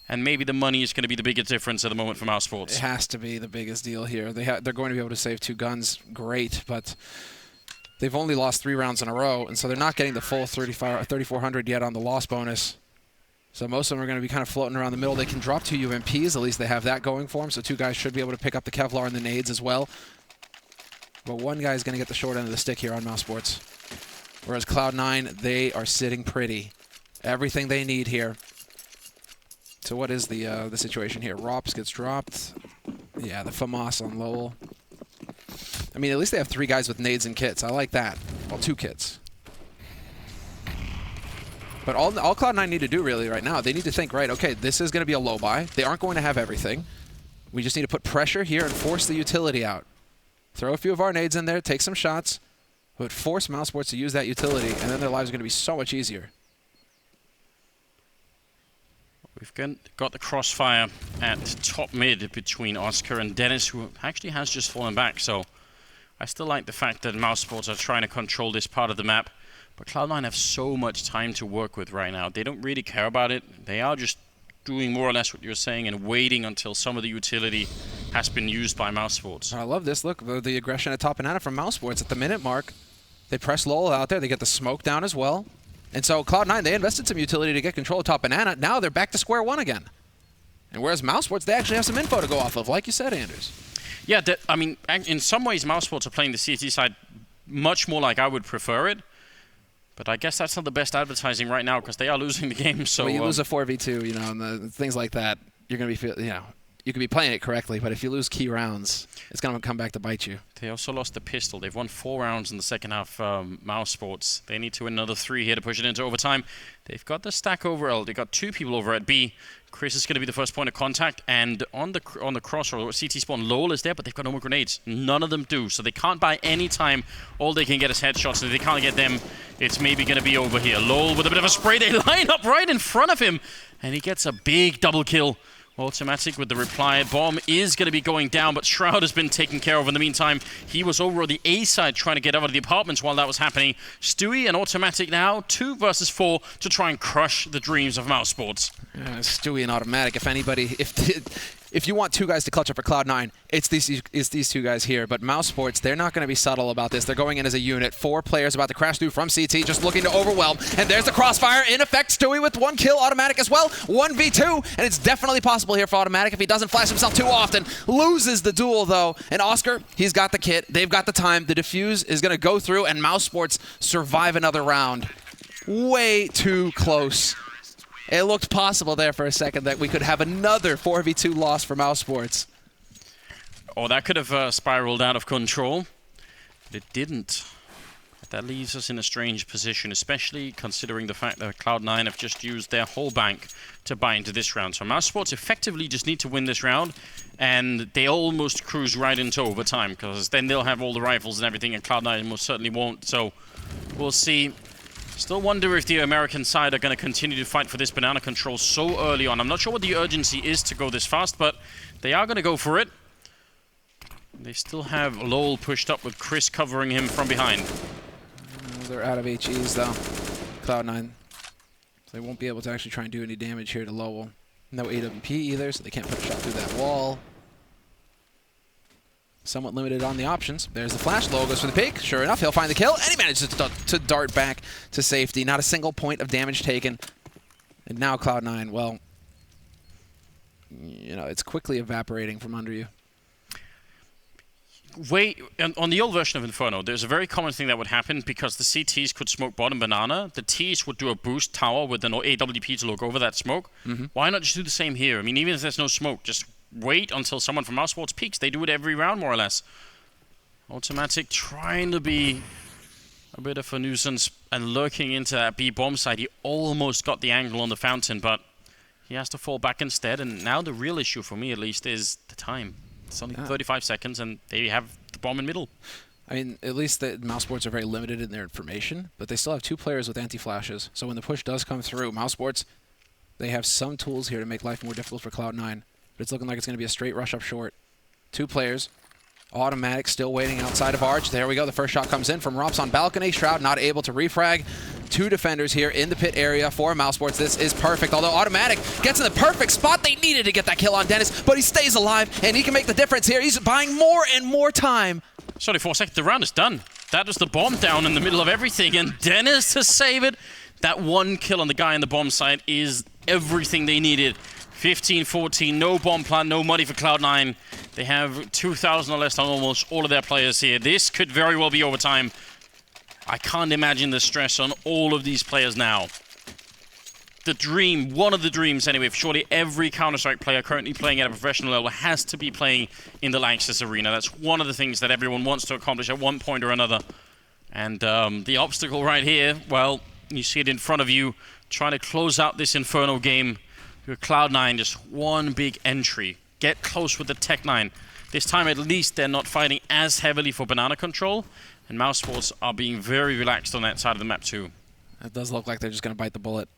S8: And maybe the money is going to be the biggest difference at the moment for Mousesports.
S9: It has to be the biggest deal here. They're going to be able to save 2 guns. Great, but They've only lost 3 rounds in a row, and so they're not getting the full 3,400 yet on the loss bonus. So most of them are going to be kind of floating around the middle. They can drop 2 UMPs. At least they have that going for them. So 2 guys should be able to pick up the Kevlar and the nades as well. But 1 guy is going to get the short end of the stick here on Mousesports. Whereas Cloud9, they are sitting pretty. Everything they need here. So what is the situation here? Rops gets dropped. Yeah, the FAMAS on Lowell. I mean, at least they have 3 guys with nades and kits. I like that. Well, 2 kits. But all Cloud9 need to do really right now, they need to think, right, okay, this is going to be a low buy. They aren't going to have everything. We just need to put pressure here and force the utility out. Throw a few of our nades in there, take some shots, but force Mousesports to use that utility, and then their lives are going to be so much easier.
S8: We've got the crossfire at top mid between Oscar and Dennis, who actually has just fallen back. So I still like the fact that Mousesports are trying to control this part of the map. But Cloud9 have so much time to work with right now. They don't really care about it. They are just doing more or less what you're saying and waiting until some of the utility has been used by Mousesports.
S9: I love this. Look, the aggression at top banana from Mousesports at the minute mark. They press Lowell out there. They get the smoke down as well. And so Cloud9, they invested some utility to get control of top banana. Now they're back to square one again. And whereas Mousesports, they actually have some info to go off of, like you said, Anders.
S8: Yeah, I mean, in some ways, Mousesports are playing the CT side much more like I would prefer it. But I guess that's not the best advertising right now because they are losing the game. So
S9: well, you lose a 4v2, you know, and things like that, you're going to be, you know, you could be playing it correctly, but if you lose key rounds, it's going to come back to bite you.
S8: They also lost the pistol. They've won 4 rounds in the second half, Mousesports. They need to win another 3 here to push it into overtime. They've got the stack over L. They've got 2 people over at B. Chris is going to be the first point of contact, and on the crossroad, CT spawn, Lowell is there, but they've got no more grenades. None of them do, so they can't buy any time. All they can get is headshots, and if they can't get them, it's maybe going to be over here. Lowell with a bit of a spray. They line up right in front of him, and he gets a big double kill. Automatic with the reply. Bomb is going to be going down, but Shroud has been taken care of in the meantime. He was over on the A side trying to get out of the apartments while that was happening. Stewie and Automatic now 2 versus 4 to try and crush the dreams of Mousesports.
S9: Stewie and Automatic, if anybody, if you want 2 guys to clutch up for Cloud9, it's these 2 guys here. But Mousesports, they're not going to be subtle about this. They're going in as a unit. 4 players about to crash through from CT, just looking to overwhelm. And there's the crossfire. In effect, Stewie with 1 kill. Automatic as well. 1v2. And it's definitely possible here for Automatic if he doesn't flash himself too often. Loses the duel, though. And Oscar, he's got the kit. They've got the time. The defuse is going to go through, and Mousesports survive another round. Way too close. It looked possible there for a second that we could have another 4v2 loss for Mousesports.
S8: Oh, that could have spiraled out of control, but it didn't. That leaves us in a strange position, especially considering the fact that Cloud9 have just used their whole bank to buy into this round. So Mousesports effectively just need to win this round, and they almost cruise right into overtime, because then they'll have all the rifles and everything, and Cloud9 most certainly won't. So we'll see. Still wonder if the American side are going to continue to fight for this banana control so early on. I'm not sure what the urgency is to go this fast, but they are going to go for it. They still have Lowell pushed up with Chris covering him from behind.
S9: They're out of HEs, though. Cloud9. So they won't be able to actually try and do any damage here to Lowell. No AWP either, so they can't put a shot through that wall. Somewhat limited on the options. There's the flash. Lowell goes for the peek. Sure enough, he'll find the kill, and he manages to dart back to safety. Not a single point of damage taken. And now Cloud9, well, you know, it's quickly evaporating from under you.
S8: Wait, on the old version of Inferno, there's a very common thing that would happen because the CTs could smoke bottom banana. The Ts would do a boost tower with an AWP to look over that smoke. Why not just do the same here? I mean, even if there's no smoke, just wait until someone from Mousesports peeks. They do it every round, more or less. Automatic trying to be a bit of a nuisance and lurking into that B bomb side. He almost got the angle on the fountain, but he has to fall back instead. And now the real issue, for me at least, is the time. It's only 35 seconds, and they have the bomb in middle.
S9: I mean, at least the Mousesports are very limited in their information, but they still have 2 players with anti-flashes. So when the push does come through, Mousesports, they have some tools here to make life more difficult for Cloud9. But it's looking like it's going to be a straight rush up short. 2 players. Automatic still waiting outside of Arch. There we go. The first shot comes in from Rops on balcony. Shroud not able to refrag. 2 defenders here in the pit area for Mousesports. This is perfect. Although Automatic gets in the perfect spot. They needed to get that kill on Dennis, but he stays alive, and he can make the difference here. He's buying more and more time.
S8: Sorry, for a second. The round is done. That was the bomb down in the middle of everything, and Dennis to save it. That one kill on the guy on the bomb site is everything they needed. 15-14, no bomb plant, no money for Cloud9. They have 2,000 or less on almost all of their players here. This could very well be overtime. I can't imagine the stress on all of these players now. The dream, one of the dreams anyway, surely every Counter-Strike player currently playing at a professional level has to be playing in the Lanxess Arena. That's one of the things that everyone wants to accomplish at one point or another. And the obstacle right here, well, you see it in front of you, trying to close out this Inferno game. With Cloud9, just one big entry. Get close with the Tech9. This time at least they're not fighting as heavily for banana control, and Mousesports are being very relaxed on that side of the map too.
S9: It does look like they're just going to bite the bullet.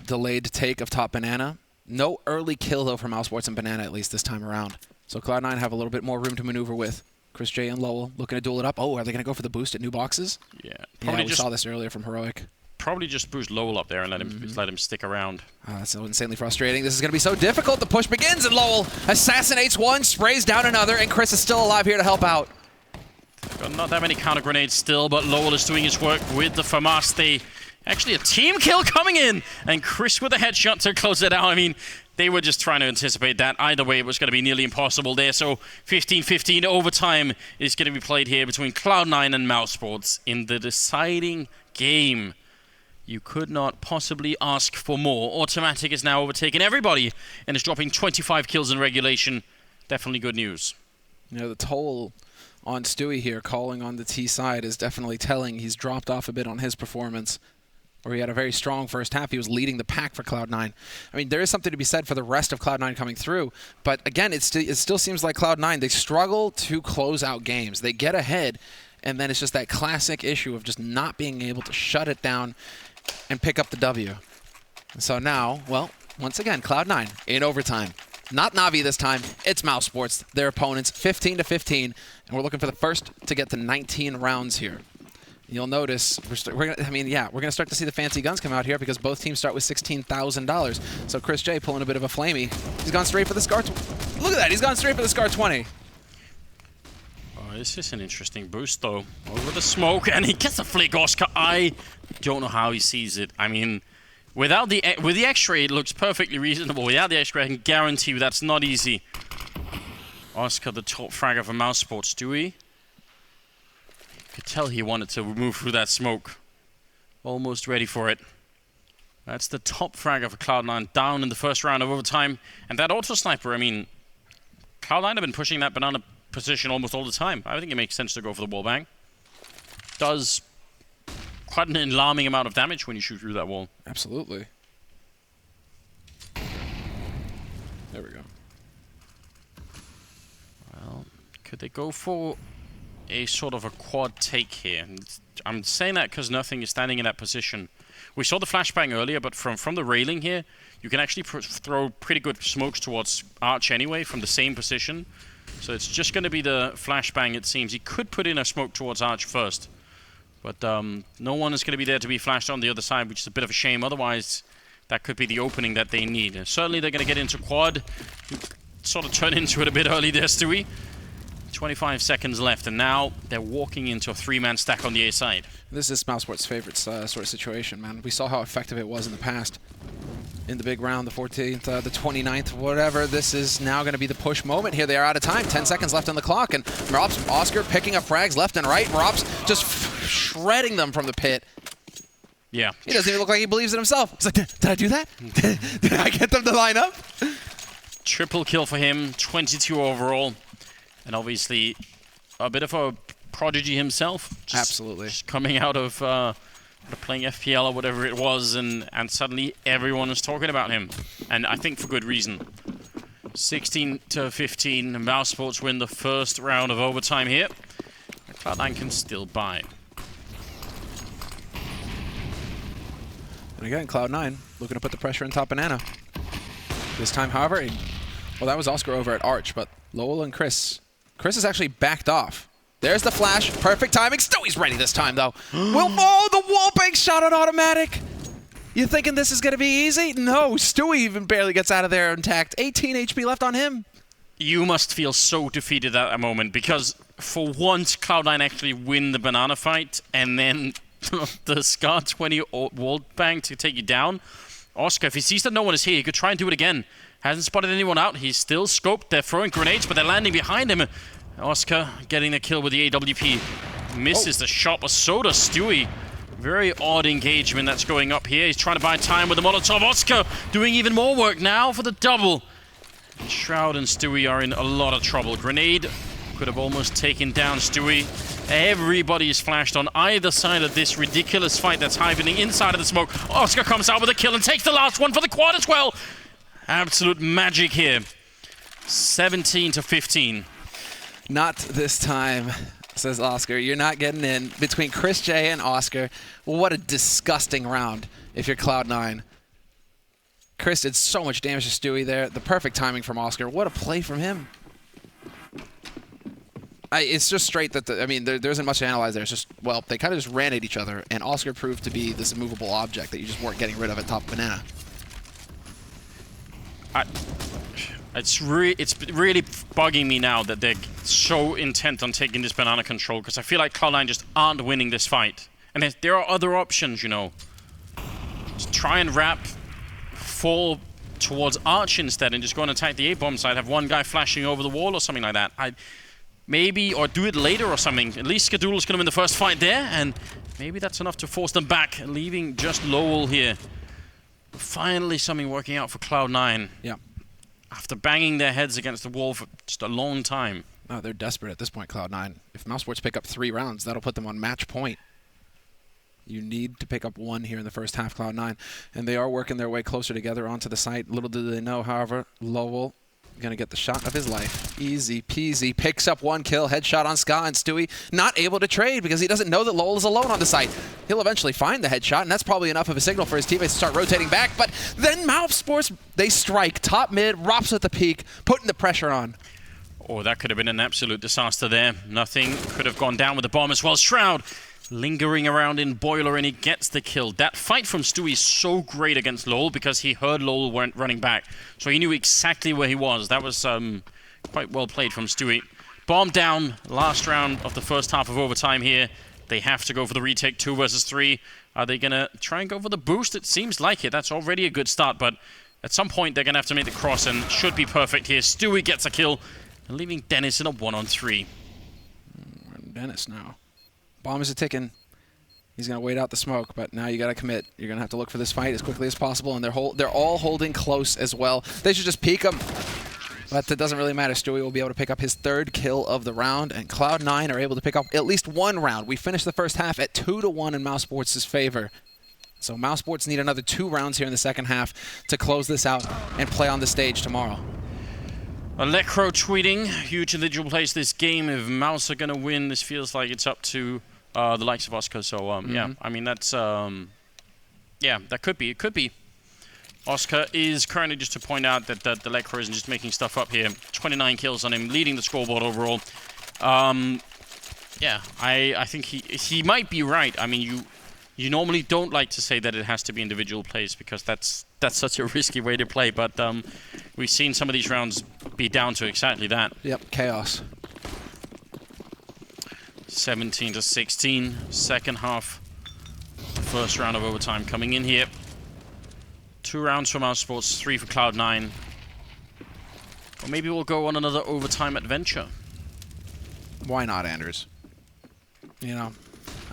S9: Delayed take of top banana. No early kill though for Mousesports and banana, at least this time around. So Cloud9 have a little bit more room to maneuver with. Chris J and Lowell looking to duel it up. Oh, are they going to go for the boost at new boxes?
S8: Yeah,
S9: probably. Yeah, we saw this earlier from Heroic.
S8: Probably just boost Lowell up there and let him stick around.
S9: That's so insanely frustrating. This is going to be so difficult. The push begins, and Lowell assassinates one, sprays down another, and Chris is still alive here to help out.
S8: Got not that many counter grenades still, but Lowell is doing his work with the FAMAS. Actually, a team kill coming in, and Chris with a headshot to close it out. I mean, they were just trying to anticipate that. Either way, it was going to be nearly impossible there. So 15-15 overtime is going to be played here between Cloud9 and Mousesports in the deciding game. You could not possibly ask for more. Automatic is now overtaken everybody and is dropping 25 kills in regulation. Definitely good news.
S9: You know, the toll on Stewie here calling on the T side is definitely telling. He's dropped off a bit on his performance, where he had a very strong first half. He was leading the pack for Cloud9. I mean, there is something to be said for the rest of Cloud9 coming through, but again, it still seems like Cloud9, they struggle to close out games. They get ahead, and then it's just that classic issue of just not being able to shut it down and pick up the W. So now, well, once again, Cloud9 in overtime. Not Na'Vi this time, it's Mousesports, their opponents, 15-15, and we're looking for the first to get to 19 rounds here. You'll notice, we're gonna start to see the fancy guns come out here because both teams start with $16,000. So Chris J pulling a bit of a flamey. He's gone straight for the Scar. Look at that, he's gone straight for the Scar 20.
S8: Oh, this is an interesting boost though. Over the smoke, and he gets a flick, Oscar. I don't know how he sees it. I mean, with the X-ray, it looks perfectly reasonable. Without the X-ray, I can guarantee you that's not easy. Oscar, the top fragger for Mousesports, Stewie. Could tell he wanted to move through that smoke. Almost ready for it. That's the top fragger for Cloud9 down in the first round of overtime. And that auto sniper, I mean, Cloud9 have been pushing that banana position almost all the time. I think it makes sense to go for the wall bang. Does quite an alarming amount of damage when you shoot through that wall.
S9: Absolutely. There we go.
S8: Well, could they go for a sort of a quad take here? I'm saying that because nothing is standing in that position. We saw the flashbang earlier, but from the railing here, you can actually throw pretty good smokes towards Arch anyway from the same position. So it's just going to be the flashbang, it seems. He could put in a smoke towards Arch first, but no one is going to be there to be flashed on the other side, which is a bit of a shame. Otherwise, that could be the opening that they need. And certainly they're going to get into quad. Sort of turn into it a bit early there, Stewie. 25 seconds left, and now they're walking into a three-man stack on the A side.
S9: This is Mousesports' favorite sort of situation, man. We saw how effective it was in the past. In the big round, the 14th, the 29th, whatever. This is now going to be the push moment here. They are out of time. 10 seconds left on the clock, and Oscar picking up frags left and right. Rob's just shredding them from the pit.
S8: Yeah.
S9: He doesn't even look like he believes in himself. He's like, did I do that? Did I get them to line up?
S8: Triple kill for him, 22 overall. And obviously, a bit of a prodigy himself.
S9: Absolutely.
S8: Just coming out of playing FPL or whatever it was, and suddenly everyone is talking about him. And I think for good reason. 16-15, Mousesports win the first round of overtime here. Cloud9 can still buy.
S9: And again, Cloud9 looking to put the pressure in top banana. This time, however, well, that was Oscar over at Arch, but Lowell and Chris is actually backed off. There's the flash. Perfect timing. Stewie's ready this time, though. The wall bank shot on automatic. You thinking this is going to be easy? No, Stewie even barely gets out of there intact. 18 HP left on him.
S8: you must feel so defeated at that moment, because for once Cloud9 actually win the banana fight, and then the Scar 20 wall bang to take you down. Oscar, if he sees that no one is here, he could try and do it again. Hasn't spotted anyone out. He's still scoped. They're throwing grenades, but they're landing behind him. Oscar getting the kill with the AWP. Misses the shot, but so does Stewie. Very odd engagement that's going up here. He's trying to buy time with the Molotov. Oscar doing even more work now for the double. Shroud and Stewie are in a lot of trouble. Grenade could have almost taken down Stewie. Everybody is flashed on either side of this ridiculous fight that's happening inside of the smoke. Oscar comes out with a kill and takes the last one for the quad as well. Absolute magic here. 17-15.
S9: Not this time, says Oscar. You're not getting in. Between Chris J and Oscar, what a disgusting round if you're Cloud9. Chris did so much damage to Stewie there. The perfect timing from Oscar. What a play from him. It's just straight that, I mean, there isn't much to analyze there. It's just, well, they kind of just ran at each other, and Oscar proved to be this immovable object that you just weren't getting rid of at top banana.
S8: It's really bugging me now that they're so intent on taking this banana control, because I feel like Cloud9 just aren't winning this fight. And there are other options, you know. Just try and fall towards Arch instead and just go and attack the A-bomb side, have one guy flashing over the wall or something like that. Maybe, or do it later or something. At least Skadoodle's going to win the first fight there, and maybe that's enough to force them back, leaving just Lowell here. Finally something working out for Cloud9.
S9: Yeah.
S8: After banging their heads against the wall for just a long time.
S9: Oh, they're desperate at this point, Cloud9. If Mousesports pick up 3 rounds, that'll put them on match point. You need to pick up 1 here in the first half, Cloud9. And they are working their way closer together onto the site. Little do they know, however, Lowell going to get the shot of his life. Easy peasy. Picks up 1 kill. Headshot on Ska, and Stewie not able to trade because he doesn't know that Lowell is alone on the site. He'll eventually find the headshot, and that's probably enough of a signal for his teammates to start rotating back. But then Mousesports, they strike. Top mid, Rops at the peak, putting the pressure on.
S8: Oh, that could have been an absolute disaster there. Nothing could have gone down with the bomb as well. Shroud lingering around in Boiler, and he gets the kill. That fight from Stewie is so great against Lowell because he heard Lowell went running back. So he knew exactly where he was. That was quite well played from Stewie. Bomb down, last round of the first half of overtime here. They have to go for the retake, 2 versus 3. Are they going to try and go for the boost? It seems like it. That's already a good start, but at some point they're going to have to make the cross, and should be perfect here. Stewie gets a kill, and leaving Dennis in a 1-on-3.
S9: Dennis now. Bomb is a ticking. He's going to wait out the smoke, but now you got to commit. You're going to have to look for this fight as quickly as possible, and they're all holding close as well. They should just peek him, but it doesn't really matter. Stewie will be able to pick up his 3rd kill of the round, and Cloud9 are able to pick up at least 1 round. We finished the first half at 2-1 in Mousesports' favor. So Mousesports need another 2 rounds here in the second half to close this out and play on the stage tomorrow.
S8: Electro tweeting, huge individual plays this game. If Mouse are going to win, this feels like it's up to the likes of Oscar. So, yeah, I mean, that's, yeah, that could be. It could be. Oscar is currently, just to point out that the Electro isn't just making stuff up here. 29 kills on him, leading the scoreboard overall. Yeah, I think he might be right. I mean, you normally don't like to say that it has to be individual plays because that's such a risky way to play, but we've seen some of these rounds be down to exactly that.
S9: Yep, chaos.
S8: 17-16, second half, first round of overtime coming in here. 2 rounds for Mousesports, 3 for Cloud9. Or maybe we'll go on another overtime adventure.
S9: Why not, Anders? You know,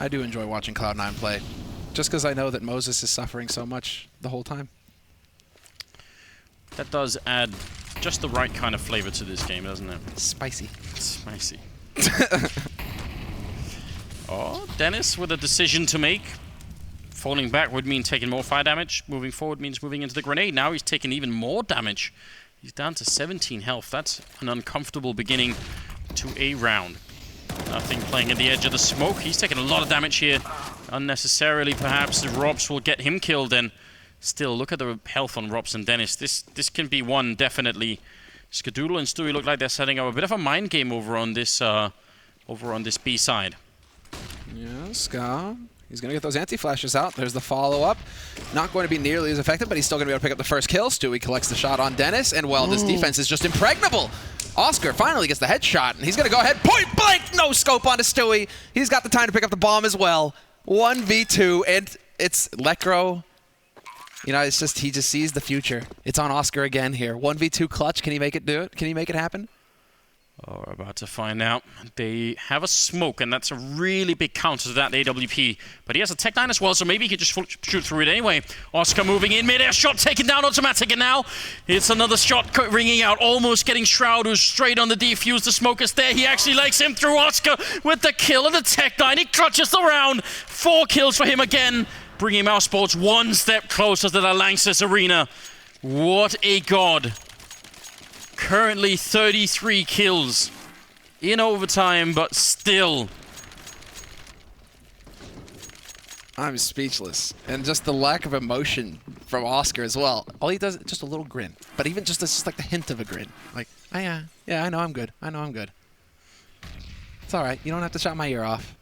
S9: I do enjoy watching Cloud9 play, just because I know that Moses is suffering so much the whole time.
S8: That does add just the right kind of flavor to this game, doesn't it?
S9: Spicy.
S8: Spicy. Oh, Dennis with a decision to make. Falling back would mean taking more fire damage. Moving forward means moving into the grenade. Now he's taking even more damage. He's down to 17 health. That's an uncomfortable beginning to a round. Nothing playing at the edge of the smoke. He's taking a lot of damage here. Unnecessarily, perhaps. Robs will get him killed, and still, look at the health on Robs and Dennis. This can be one, definitely. Skadoodle and Stewie look like they're setting up a bit of a mind game over on this B side.
S9: Yeah, Ska. He's going to get those anti-flashes out. There's the follow-up. Not going to be nearly as effective, but he's still going to be able to pick up the first kill. Stewie collects the shot on Dennis, and, well, this defense is just impregnable. Oscar finally gets the headshot, and he's going to go ahead, point blank, no scope onto Stewie. He's got the time to pick up the bomb as well. 1v2, and it's Lekro. You know, it's just, he just sees the future. It's on Oscar again here. 1v2 clutch, can he make it do it? Can he make it happen?
S8: Oh, we're about to find out. They have a smoke, and that's a really big counter to that AWP. But he has a Tech9 as well, so maybe he could just shoot through it anyway. Oscar moving in, mid-air shot taken down automatic, and now it's another shot ringing out, almost getting Shroud, who's straight on the defuse. The smoke is there. He actually likes him through. Oscar with the kill and the Tech9. He clutches the round. 4 kills for him again, bringing Mousesports one step closer to the Lanxess Arena. What a god. Currently 33 kills in overtime, but still.
S9: I'm speechless. And just the lack of emotion from Oscar as well. All he does is just a little grin. But even just, it's just like the hint of a grin. Like, oh, yeah, I know I'm good. I know I'm good. It's all right. You don't have to shut my ear off.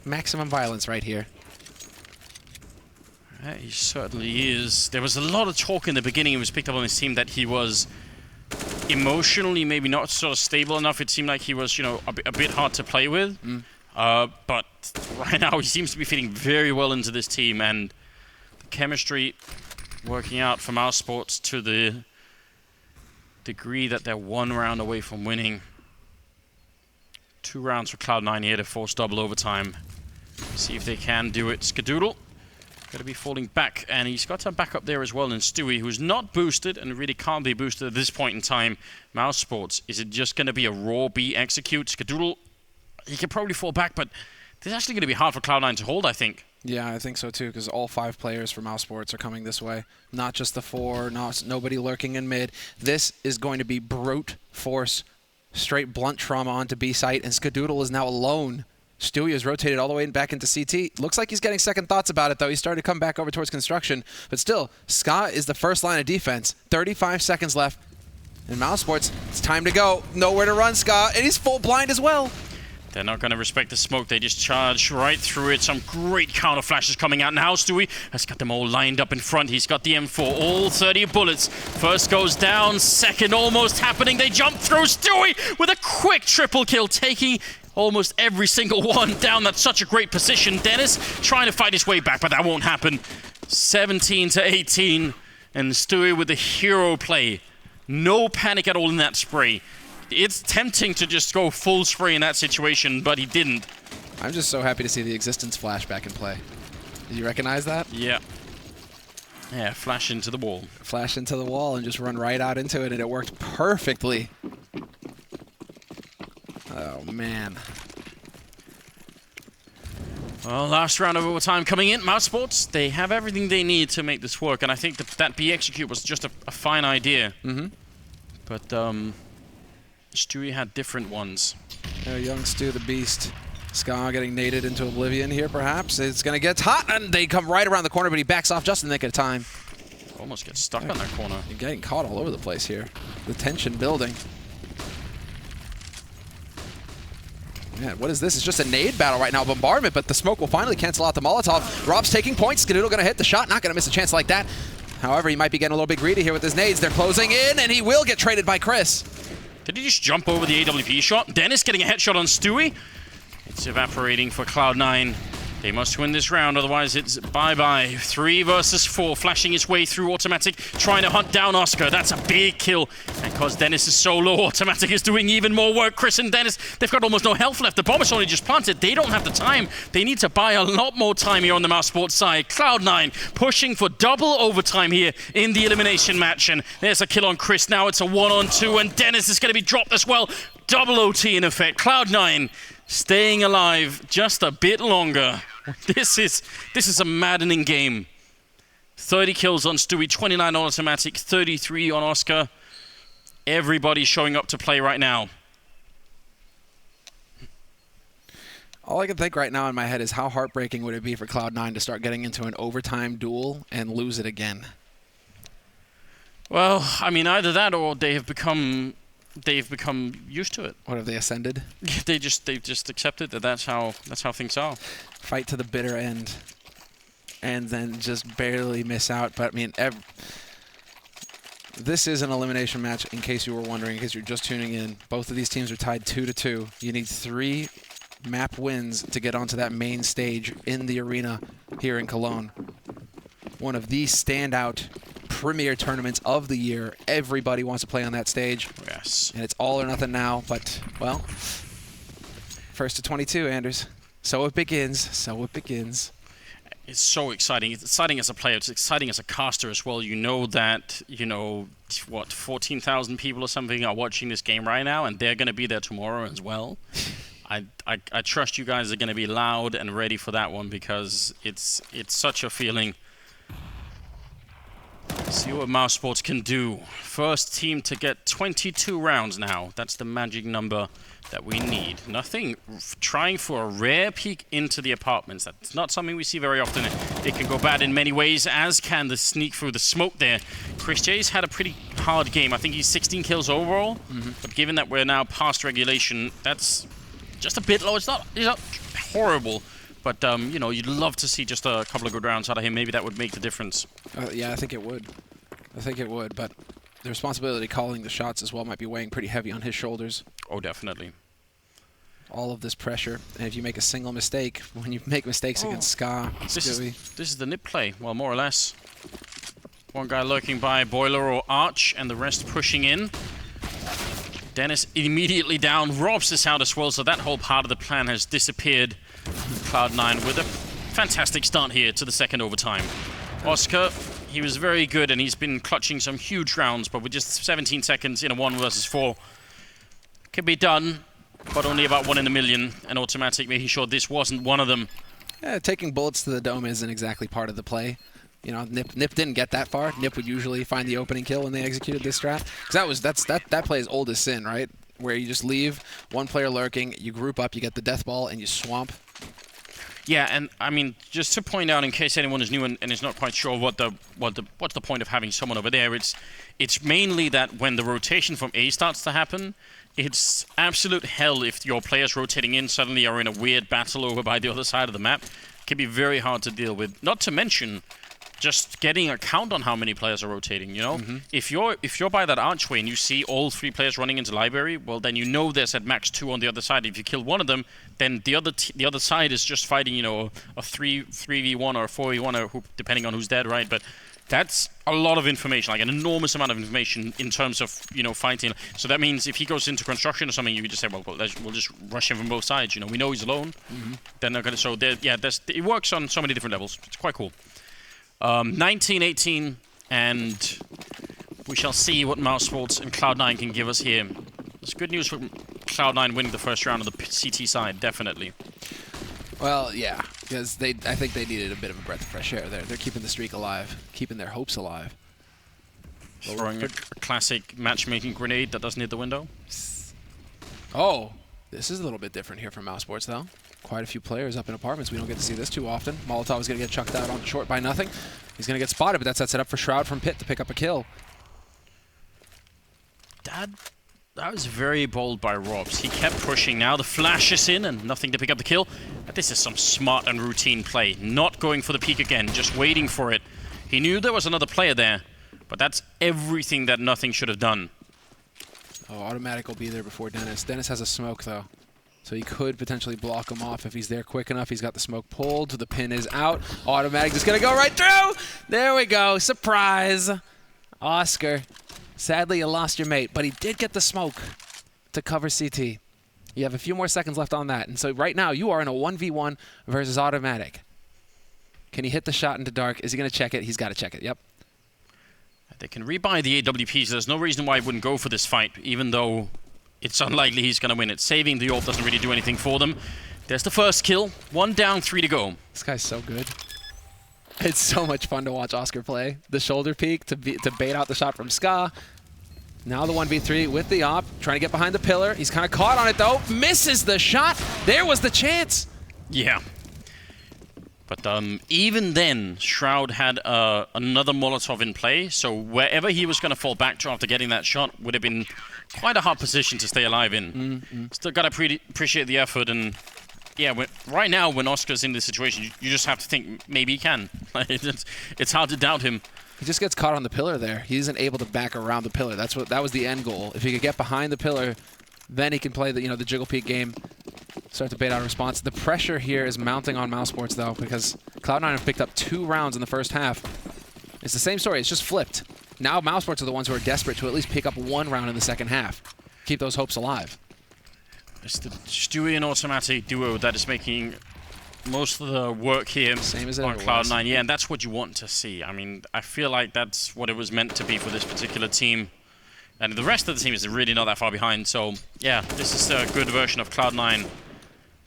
S9: Maximum violence right here.
S8: He certainly is. There was a lot of talk in the beginning. It was picked up on his team that he was emotionally maybe not sort of stable enough. It seemed like he was, you know, a bit hard to play with. But right now he seems to be fitting very well into this team, and the chemistry working out for Mousesports to the degree that they're 1 round away from winning. 2 rounds for Cloud9 here to force double overtime. See if they can do it. Skadoodle going to be falling back, and he's got to back up there as well. And Stewie, who's not boosted and really can't be boosted at this point in time. Mousesports, is it just going to be a raw B execute? Skadoodle, he can probably fall back, but this is actually going to be hard for Cloud9 to hold, I think.
S9: Yeah, I think so too, because all 5 players for Mousesports are coming this way. Not just the 4, nobody lurking in mid. This is going to be brute force, straight blunt trauma onto B site, and Skadoodle is now alone. Stewie is rotated all the way back into CT. Looks like he's getting second thoughts about it, though. He's starting to come back over towards construction. But still, Ska is the first line of defense. 35 seconds left. And Mousesports, it's time to go. Nowhere to run, Ska. And he's full blind as well.
S8: They're not going to respect the smoke. They just charge right through it. Some great counter flashes coming out now. Stewie has got them all lined up in front. He's got the M4, all 30 bullets. First goes down, second almost happening. They jump through. Stewie with a quick triple kill, taking almost every single one down. That's such a great position. Dennis trying to fight his way back, but that won't happen. 17 to 18, and Stewie with the hero play. No panic at all in that spray. It's tempting to just go full spray in that situation, but he didn't.
S9: I'm just so happy to see the existence flash back in play. Did you recognize that?
S8: Yeah. Yeah, flash into the wall.
S9: Flash into the wall and just run right out into it, and it worked perfectly. Oh, man.
S8: Well, last round of overtime coming in. Mousesports, they have everything they need to make this work, and I think that B execute was just a fine idea. But Stewie had different ones.
S9: Young Stu the Beast. Ska getting naded into oblivion here, perhaps. It's going to get hot, and they come right around the corner, but he backs off just in the nick of time.
S8: Almost gets stuck on that corner.
S9: You're getting caught all over the place here. The tension building. Man, what is this? It's just a nade battle right now, bombardment, but the smoke will finally cancel out the Molotov. Rob's taking points. Skadoodle going to hit the shot, not going to miss a chance like that. However, he might be getting a little bit greedy here with his nades. They're closing in, and he will get traded by Chris.
S8: Did he just jump over the AWP shot? Dennis getting a headshot on Stewie. It's evaporating for Cloud9. They must win this round, otherwise it's bye-bye. 3 versus 4, flashing his way through automatic, trying to hunt down Oscar. That's a big kill. And because Dennis is so low, automatic is doing even more work. Chris and Dennis, they've got almost no health left. The bomb is only just planted. They don't have the time. They need to buy a lot more time here on the Mousesports side. Cloud9 pushing for double overtime here in the elimination match. And there's a kill on Chris. Now it's a 1-on-2, and Dennis is going to be dropped as well. Double OT in effect. Cloud9 staying alive just a bit longer. This is a maddening game. 30 kills on Stewie, 29 on automatic, 33 on Oscar. Everybody showing up to play right now.
S9: All I can think right now in my head is how heartbreaking would it be for Cloud9 to start getting into an overtime duel and lose it again?
S8: Well, I mean, either that or they've become used to it.
S9: What, have they ascended?
S8: They've just accepted that that's how things are.
S9: Fight to the bitter end, and then just barely miss out. But I mean, This is an elimination match, in case you were wondering, in case you're just tuning in. Both of these teams are tied 2-2. You need 3 map wins to get onto that main stage in the arena here in Cologne. One of the standout premier tournaments of the year. Everybody wants to play on that stage.
S8: Yes.
S9: And it's all or nothing now, but, well, first to 22, Anders. So it begins. So it begins.
S8: It's so exciting. It's exciting as a player. It's exciting as a caster as well. You know that, what, 14,000 people or something are watching this game right now, and they're going to be there tomorrow as well. I trust you guys are going to be loud and ready for that one, because it's such a feeling. See what Mousesports can do. First team to get 22 rounds now. That's the magic number that we need. Nothing trying for a rare peek into the apartments. That's not something we see very often. It can go bad in many ways, as can the sneak through the smoke there. Chris J's had a pretty hard game. I think he's 16 kills overall. But given that we're now past regulation, that's just a bit low. It's not horrible. But, you'd love to see just a couple of good rounds out of him. Maybe that would make the difference.
S9: Yeah, I think it would. But the responsibility calling the shots as well might be weighing pretty heavy on his shoulders.
S8: Oh, definitely.
S9: All of this pressure. And if you make a single mistake, when you make mistakes against Ska,
S8: this is the nip play, well, more or less. One guy lurking by Boiler or Arch, and the rest pushing in. Dennis immediately down, robs this out as well, so that whole part of the plan has disappeared. Cloud9 with a fantastic start here to the second overtime. Oscar, he was very good, and he's been clutching some huge rounds, but with just 17 seconds in a 1 versus 4, can be done, but only about 1 in a million, and automatic making sure this wasn't one of them.
S9: Yeah, taking bullets to the dome isn't exactly part of the play. Nip didn't get that far. Nip would usually find the opening kill when they executed this strat. Because that play is old as sin, right? Where you just leave one player lurking, you group up, you get the death ball, and you swamp.
S8: Yeah, and I mean, just to point out, in case anyone is new and is not quite sure what's the point of having someone over there, it's mainly that when the rotation from A starts to happen, it's absolute hell if your players rotating in suddenly are in a weird battle over by the other side of the map. It can be very hard to deal with. Not to mention just getting a count on how many players are rotating, If you're by that archway and you see all 3 players running into library, well, then there's at max 2 on the other side. If you kill one of them, then the other side is just fighting, a 3v1 or a 4v1, or depending on who's dead, right? But that's a lot of information, like an enormous amount of information in terms of, fighting. So that means if he goes into construction or something, you can just say, well, we'll just rush him from both sides. We know he's alone. Then they're going to, it works on so many different levels. It's quite cool. 19-18, and we shall see what Mousesports and Cloud9 can give us here. It's good news for Cloud9 winning the first round on the CT side, definitely.
S9: Well, yeah, because I think they needed a bit of a breath of fresh air there. They're keeping the streak alive, keeping their hopes alive.
S8: Throwing a classic matchmaking grenade that doesn't hit the window.
S9: Oh, this is a little bit different here from Mousesports, though. Quite a few players up in apartments. We don't get to see this too often. Molotov is going to get chucked out on short by nothing. He's going to get spotted, but that sets it up for Shroud from Pit to pick up a kill.
S8: That was very bold by Robs. He kept pushing. Now the flash is in and nothing to pick up the kill. But this is some smart and routine play. Not going for the peek again, just waiting for it. He knew there was another player there, but that's everything that nothing should have done.
S9: Oh, automatic will be there before Dennis. Dennis has a smoke, though. So he could potentially block him off if he's there quick enough. He's got the smoke pulled. The pin is out. Automatic is going to go right through. There we go. Surprise. Oscar. Sadly, you lost your mate, but he did get the smoke to cover CT. You have a few more seconds left on that. And so right now, you are in a 1v1 versus Automatic. Can he hit the shot into dark? Is he going to check it? He's got to check it. Yep.
S8: They can rebuy the AWP, so there's no reason why he wouldn't go for this fight, even though it's unlikely he's going to win it. Saving the AWP doesn't really do anything for them. There's the first kill. 1 down, 3 to go.
S9: This guy's so good. It's so much fun to watch Oscar play. The shoulder peek to bait out the shot from Ska. Now the 1v3 with the AWP, trying to get behind the pillar. He's kind of caught on it, though. Misses the shot. There was the chance.
S8: Yeah. But even then, Shroud had another Molotov in play, so wherever he was going to fall back to after getting that shot would have been quite a hard position to stay alive in. Still got to appreciate the effort, and yeah, right now when Oscar's in this situation, you just have to think maybe he can. It's hard to doubt him.
S9: He just gets caught on the pillar there. He isn't able to back around the pillar. That was the end goal. If he could get behind the pillar, then he can play the the jiggle peek game, start to bait out a response. The pressure here is mounting on Mousesports though, because Cloud9 have picked up 2 rounds in the first half. It's the same story. It's just flipped. Now Mousesports are the ones who are desperate to at least pick up 1 round in the second half. Keep those hopes alive.
S8: It's the Stewie and Automatic duo that is making most of the work here
S9: Same as
S8: on Cloud9. Yeah, and that's what you want to see. I mean, I feel like that's what it was meant to be for this particular team. And the rest of the team is really not that far behind. So, yeah, this is a good version of Cloud9.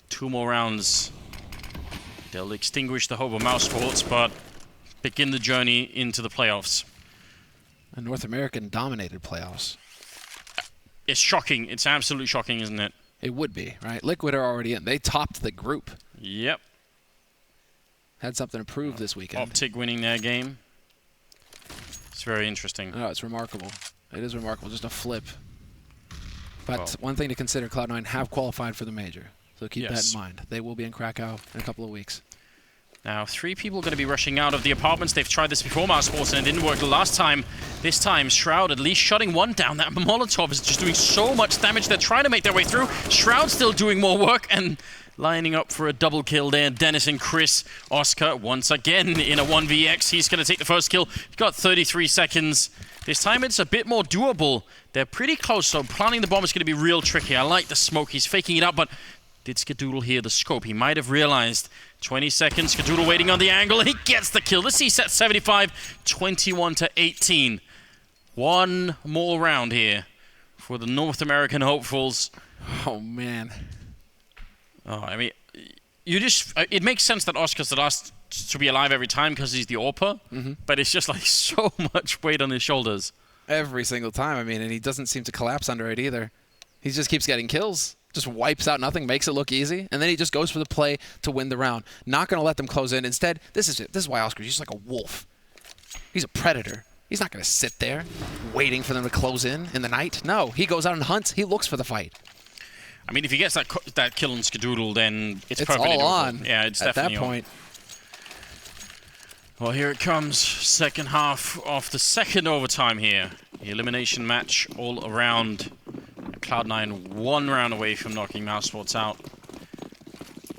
S8: 2 more rounds. They'll extinguish the hope of Mousesports, but begin the journey into the playoffs.
S9: A North American dominated playoffs.
S8: It's shocking. It's absolutely shocking, isn't it?
S9: It would be, right? Liquid are already in. They topped the group.
S8: Yep.
S9: Had something to prove this weekend.
S8: Optic winning their game. It's very interesting.
S9: Oh, it's remarkable. It is remarkable. Just a flip. But one thing to consider, Cloud9 have qualified for the major. So keep that in mind. They will be in Krakow in a couple of weeks.
S8: Now, 3 people going to be rushing out of the apartments. They've tried this before, Mousesports, and it didn't work the last time. This time, Shroud at least shutting one down. That Molotov is just doing so much damage. They're trying to make their way through. Shroud still doing more work and lining up for a double kill there. Dennis and Chris. Oscar once again in a 1vx. He's going to take the first kill. He's got 33 seconds. This time it's a bit more doable. They're pretty close, so planting the bomb is going to be real tricky. I like the smoke. He's faking it up, but did Skadoodle hear the scope? He might have realized. 20 seconds. Skadoodle waiting on the angle, and he gets the kill. The CSAT 75, 21-18. 1 more round here for the North American hopefuls.
S9: Oh, man.
S8: Oh, I mean, you just... it makes sense that Oscar's the last to be alive every time because he's the AWPer, but it's just like so much weight on his shoulders.
S9: Every single time, I mean, and he doesn't seem to collapse under it either. He just keeps getting kills. Just wipes out nothing, makes it look easy, and then he just goes for the play to win the round. Not going to let them close in. Instead, this is it. This is why Oscar's just like a wolf. He's a predator. He's not going to sit there waiting for them to close in the night. No, he goes out and hunts. He looks for the fight.
S8: I mean, if he gets that kill on Skadoodle, then it's perfectly
S9: all
S8: doable.
S9: on.
S8: Yeah, it's definitely
S9: at that point.
S8: Well, here it comes. Second half of the second overtime here. The elimination match all around. Cloud9 1 round away from knocking Mousesports out.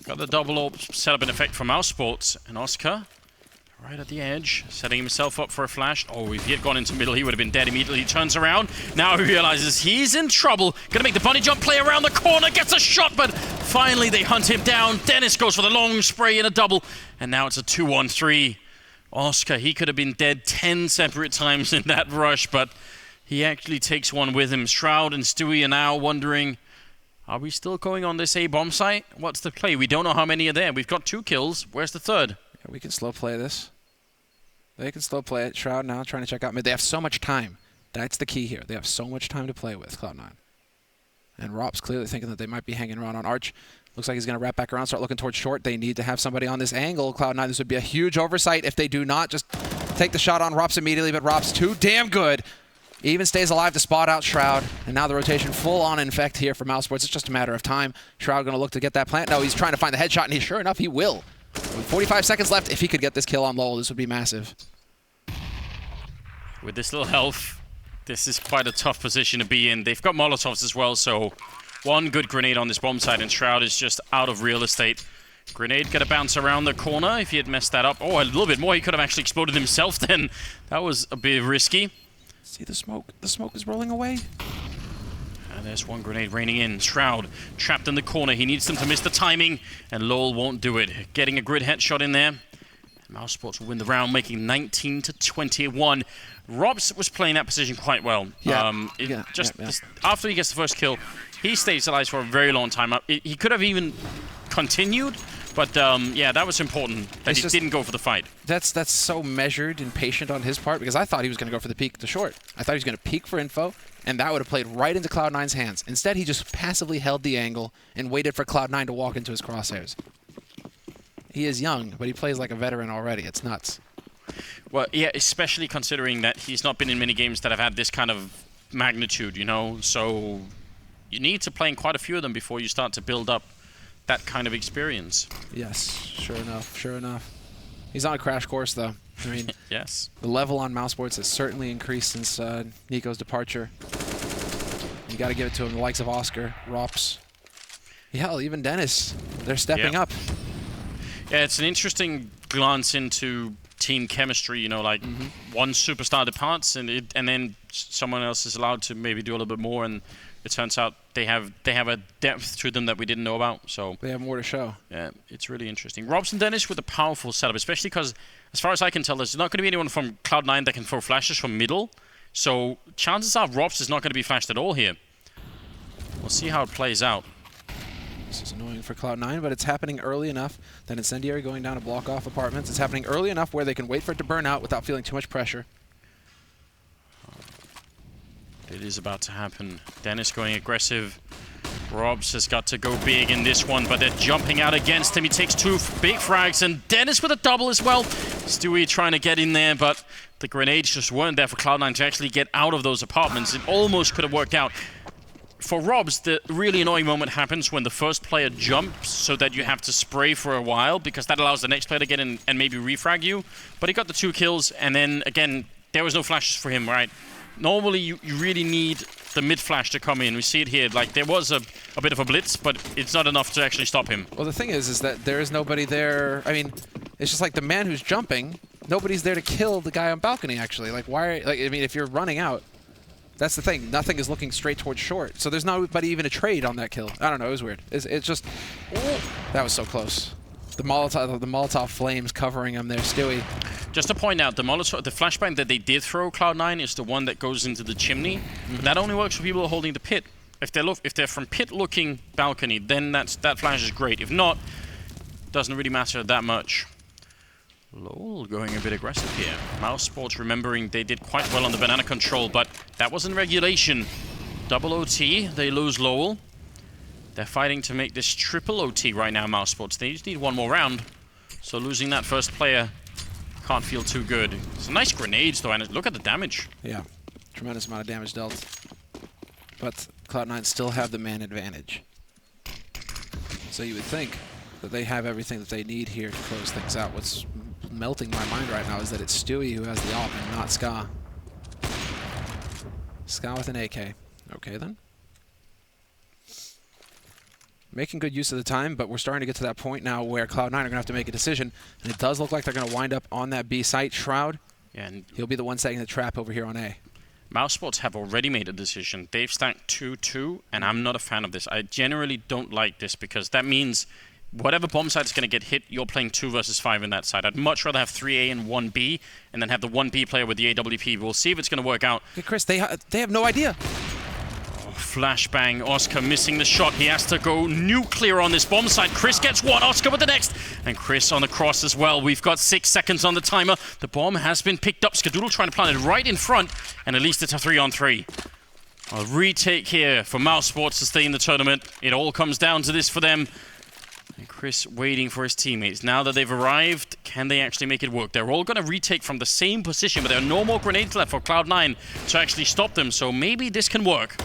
S8: Got the double AWP set up in effect for Mousesports. And Oscar, right at the edge, setting himself up for a flash. Oh, if he had gone into middle, he would have been dead immediately. He turns around. Now he realizes he's in trouble. Gonna make the bunny jump play around the corner. Gets a shot, but finally they hunt him down. Dennis goes for the long spray in a double. And now it's a 2-on-3. Oscar, he could have been dead 10 separate times in that rush, but he actually takes one with him. Shroud and Stewie are now wondering, are we still going on this A-bomb site? What's the play? We don't know how many are there. We've got 2 kills. Where's the third?
S9: Yeah, we can slow play this. They can slow play it. Shroud now trying to check out mid. They have so much time. That's the key here. They have so much time to play with, Cloud9. And Rop's clearly thinking that they might be hanging around on Arch. Looks like he's going to wrap back around, start looking towards short. They need to have somebody on this angle. Cloud9, this would be a huge oversight if they do not just take the shot on Rops immediately, but Rops too damn good. He even stays alive to spot out Shroud. And now the rotation full on infect here for Mousesports. It's just a matter of time. Shroud going to look to get that plant. No, he's trying to find the headshot, and sure enough, he will. With 45 seconds left, if he could get this kill on Lowell, this would be massive.
S8: With this little health, this is quite a tough position to be in. They've got Molotovs as well, so 1 good grenade on this bomb site, and Shroud is just out of real estate. Grenade going to bounce around the corner if he had messed that up. Oh, a little bit more. He could have actually exploded himself then. That was a bit risky.
S9: See the smoke? The smoke is rolling away.
S8: And there's 1 grenade raining in. Shroud trapped in the corner. He needs them to miss the timing, and Lowell won't do it. Getting a grid headshot in there. Mousesports will win the round, making 19-21. Robs was playing that position quite well. After he gets the first kill, he stays alive for a very long time. He could have even continued, but yeah, that was important that he didn't go for the fight.
S9: That's so measured and patient on his part, because I thought he was going to go for the peek to short. I thought he was going to peek for info, and that would have played right into Cloud9's hands. Instead, he just passively held the angle and waited for Cloud9 to walk into his crosshairs. He is young, but he plays like a veteran already. It's nuts.
S8: Well, yeah, especially considering that he's not been in many games that have had this kind of magnitude, you know? So you need to play in quite a few of them before you start to build up that kind of experience.
S9: Yes, sure enough, sure enough. He's on a crash course, though. I mean,
S8: yes.
S9: The level on Mousesports has certainly increased since Nico's departure. You got to give it to him, the likes of Oscar, Rops. Hell, even Dennis. They're stepping up.
S8: Yeah, it's an interesting glance into team chemistry. You know, like one superstar departs, and then someone else is allowed to maybe do a little bit more, and it turns out they have a depth to them that we didn't know about. So
S9: they have more to show.
S8: Yeah, it's really interesting. Robson Dennis with a powerful setup, especially because, as far as I can tell, there's not going to be anyone from Cloud9 that can throw flashes from middle. So chances are Robs is not going to be flashed at all here. We'll see how it plays out.
S9: This is annoying for Cloud9, but it's happening early enough that Incendiary going down to block off apartments. It's happening early enough where they can wait for it to burn out without feeling too much pressure.
S8: It is about to happen. Dennis going aggressive. Robs has got to go big in this one, but they're jumping out against him. He takes 2 big frags, and Dennis with a double as well. Stewie trying to get in there, but the grenades just weren't there for Cloud9 to actually get out of those apartments. It almost could have worked out. For Robs, the really annoying moment happens when the first player jumps so that you have to spray for a while, because that allows the next player to get in and maybe refrag you. But he got the 2 kills, and then, again, there was no flashes for him, right? Normally, you really need the mid-flash to come in. We see it here. Like, there was a bit of a blitz, but it's not enough to actually stop him.
S9: Well, the thing is that there is nobody there. I mean, it's just like the man who's jumping, nobody's there to kill the guy on balcony, actually. Like, why? Like, I mean, if you're running out, that's the thing. Nothing is looking straight towards short. So there's nobody even a trade on that kill. I don't know. It was weird. It's just... That was so close. The Molotov flames covering him there, Stewie.
S8: Just to point out, the flashbang that they did throw Cloud9 is the one that goes into the chimney. But that only works for people holding the pit. If they're from pit looking balcony, then that flash is great. If not, doesn't really matter that much. Lowell going a bit aggressive here. Mousesports remembering they did quite well on the banana control, but that was in regulation. Double OT, they lose Lowell. They're fighting to make this triple OT right now, Mousesports. They just need one more round. So losing that first player can't feel too good. Some nice grenades though, and look at the damage.
S9: Yeah, tremendous amount of damage dealt. But Cloud9 still have the man advantage. So you would think that they have everything that they need here to close things out. What's melting my mind right now is that it's Stewie who has the op and not Ska. Ska with an AK. Okay then. Making good use of the time, but we're starting to get to that point now where Cloud9 are going to have to make a decision. And it does look like they're going to wind up on that B site. Shroud,
S8: yeah, and
S9: he'll be the one setting the trap over here on A.
S8: Mousesports have already made a decision. They've stacked 2-2, and I'm not a fan of this. I generally don't like this because that means whatever bomb site is going to get hit, you're playing 2 versus 5 in that side. I'd much rather have 3A and 1B, and then have the 1B player with the AWP. We'll see if it's going to work out.
S9: Hey, Chris, they have no idea.
S8: Flashbang, Oscar missing the shot. He has to go nuclear on this bomb site. Chris gets one, Oscar with the next. And Chris on the cross as well. We've got 6 seconds on the timer. The bomb has been picked up. Skadoodle trying to plant it right in front. And at least it's a 3-on-3. A retake here for Mousesports to stay in the tournament. It all comes down to this for them. And Chris waiting for his teammates. Now that they've arrived, can they actually make it work? They're all going to retake from the same position, but there are no more grenades left for Cloud9 to actually stop them. So maybe this can work.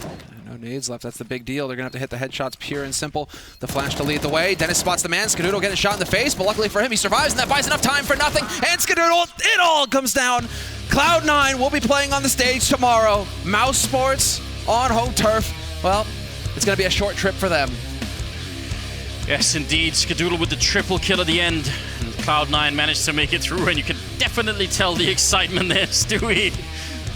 S9: No nades left. That's the big deal. They're going to have to hit the headshots pure and simple. The flash to lead the way. Dennis spots the man. Skadoodle getting shot in the face, but luckily for him, he survives, and that buys enough time for nothing. And Skadoodle, it all comes down. Cloud9 will be playing on the stage tomorrow. Mousesports on home turf. Well, it's going to be a short trip for them.
S8: Yes, indeed. Skadoodle with the triple kill at the end. And Cloud9 managed to make it through, and you can definitely tell the excitement there, Stewie.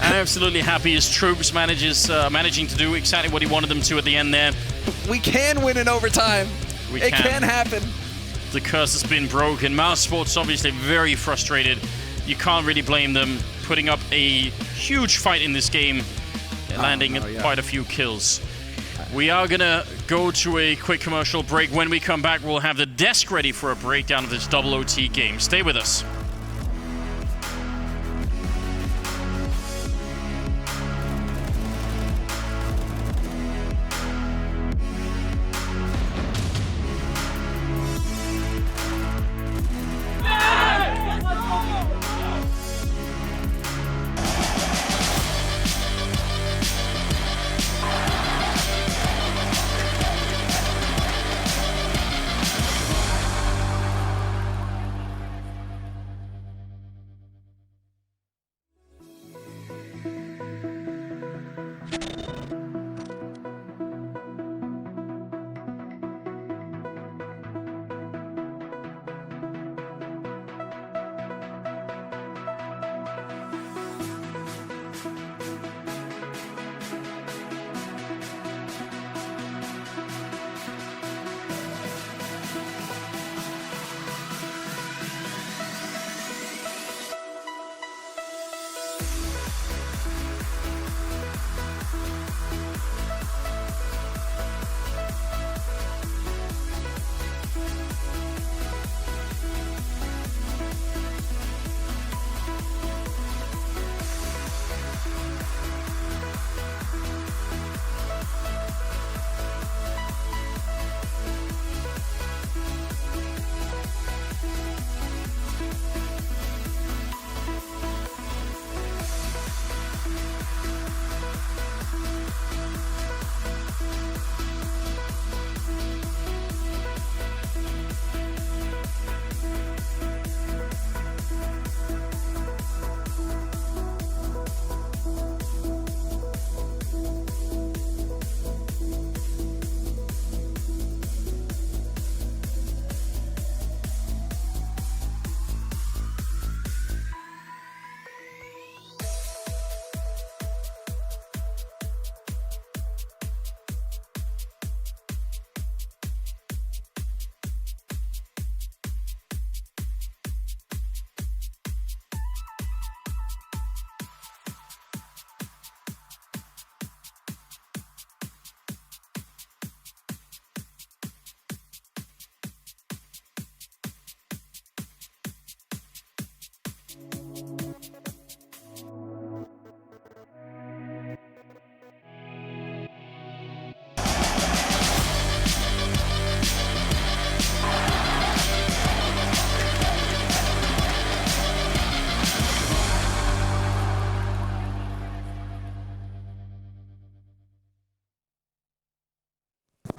S8: I'm absolutely happy his troops managing to do exactly what he wanted them to at the end there.
S9: We can win in overtime. It can happen.
S8: The curse has been broken. Mousesports obviously very frustrated. You can't really blame them. Putting up a huge fight in this game, landing quite a few kills. We are going to go to a quick commercial break. When we come back, we'll have the desk ready for a breakdown of this double OT game. Stay with us.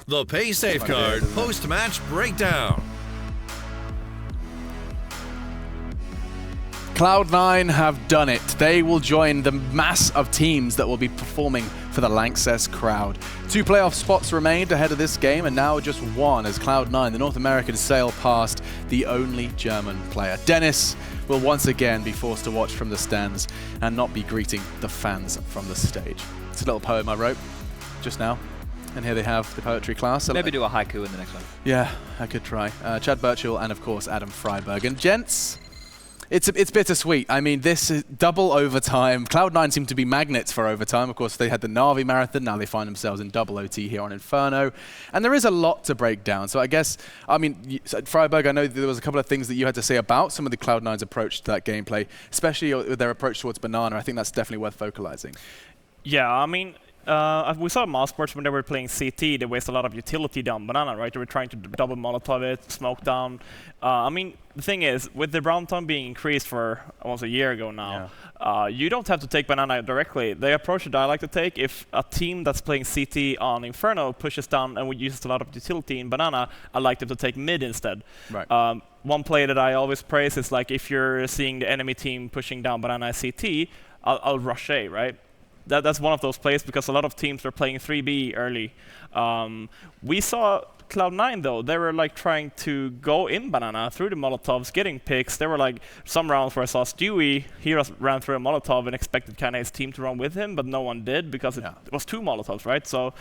S10: The Pay Safeguard post-match breakdown.
S5: Cloud9 have done it. They will join the mass of teams that will be performing for the Lanxess crowd. 2 playoff spots remained ahead of this game, and now just 1 as Cloud9, the North American, sail past the only German player. Dennis will once again be forced to watch from the stands and not be greeting the fans from the stage. It's a little poem I wrote just now. And here they have the poetry class.
S6: Maybe do a haiku in the next one.
S5: Yeah, I could try. Chad Birchall and, of course, Adam Freiberg. And gents, it's bittersweet. I mean, this is double overtime. Cloud9 seem to be magnets for overtime. Of course, they had the Na'Vi Marathon. Now they find themselves in double OT here on Inferno. And there is a lot to break down. So I guess, I mean, Freiberg, I know there was a couple of things that you had to say about some of the Cloud9's approach to that gameplay, especially with their approach towards Banana. I think that's definitely worth vocalizing.
S7: Yeah, I mean, we saw Mousesports when they were playing CT, they waste a lot of utility down Banana, right? They were trying to double Molotov it, smoke down. I mean, the thing is, with the round time being increased for almost a year ago now, you don't have to take Banana directly. The approach that I like to take, if a team that's playing CT on Inferno pushes down and uses a lot of utility in Banana, I like them to take mid instead.
S5: Right.
S7: One play that I always praise is like if you're seeing the enemy team pushing down Banana CT, I'll rush A, right? That's one of those plays because a lot of teams are playing 3B early. We saw Cloud9 though, they were like trying to go in Banana through the Molotovs, getting picks. There were like some rounds where I saw Stewie, he ran through a Molotov and expected kind of his team to run with him, but no one did because it was 2 Molotovs, right? So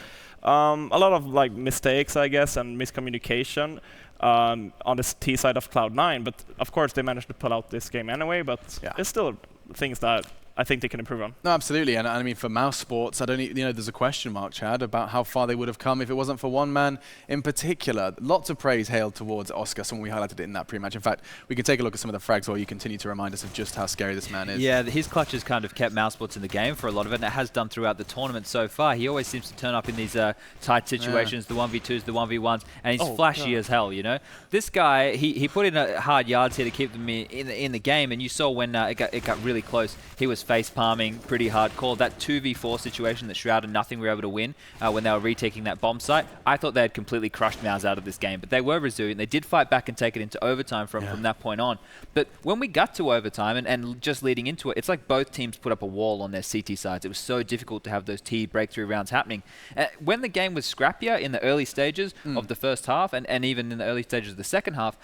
S7: a lot of like mistakes, I guess, and miscommunication on the T side of Cloud9. But of course they managed to pull out this game anyway, but it's still things that I think they can improve on.
S5: No, absolutely. And I mean, for Mousesports, I don't, there's a question mark, Chad, about how far they would have come if it wasn't for one man in particular. Lots of praise hailed towards Oscar, someone we highlighted it in that pre-match. In fact, we can take a look at some of the frags while you continue to remind us of just how scary this man is.
S6: Yeah, his clutch has kind of kept Mousesports in the game for a lot of it, and it has done throughout the tournament so far. He always seems to turn up in these tight situations, the 1v2s, the 1v1s, and he's flashy as hell, you know? This guy, he put in a hard yards here to keep them in the game, and you saw when it got really close, he was face-palming pretty hardcore. That 2v4 situation that Shroud and Nothing were able to win when they were retaking that bomb site, I thought they had completely crushed Mouse out of this game, but they were resilient. They did fight back and take it into overtime from that point on. But when we got to overtime and just leading into it, it's like both teams put up a wall on their CT sides. It was so difficult to have those T breakthrough rounds happening. When the game was scrappier in the early stages of the first half and even in the early stages of the second half,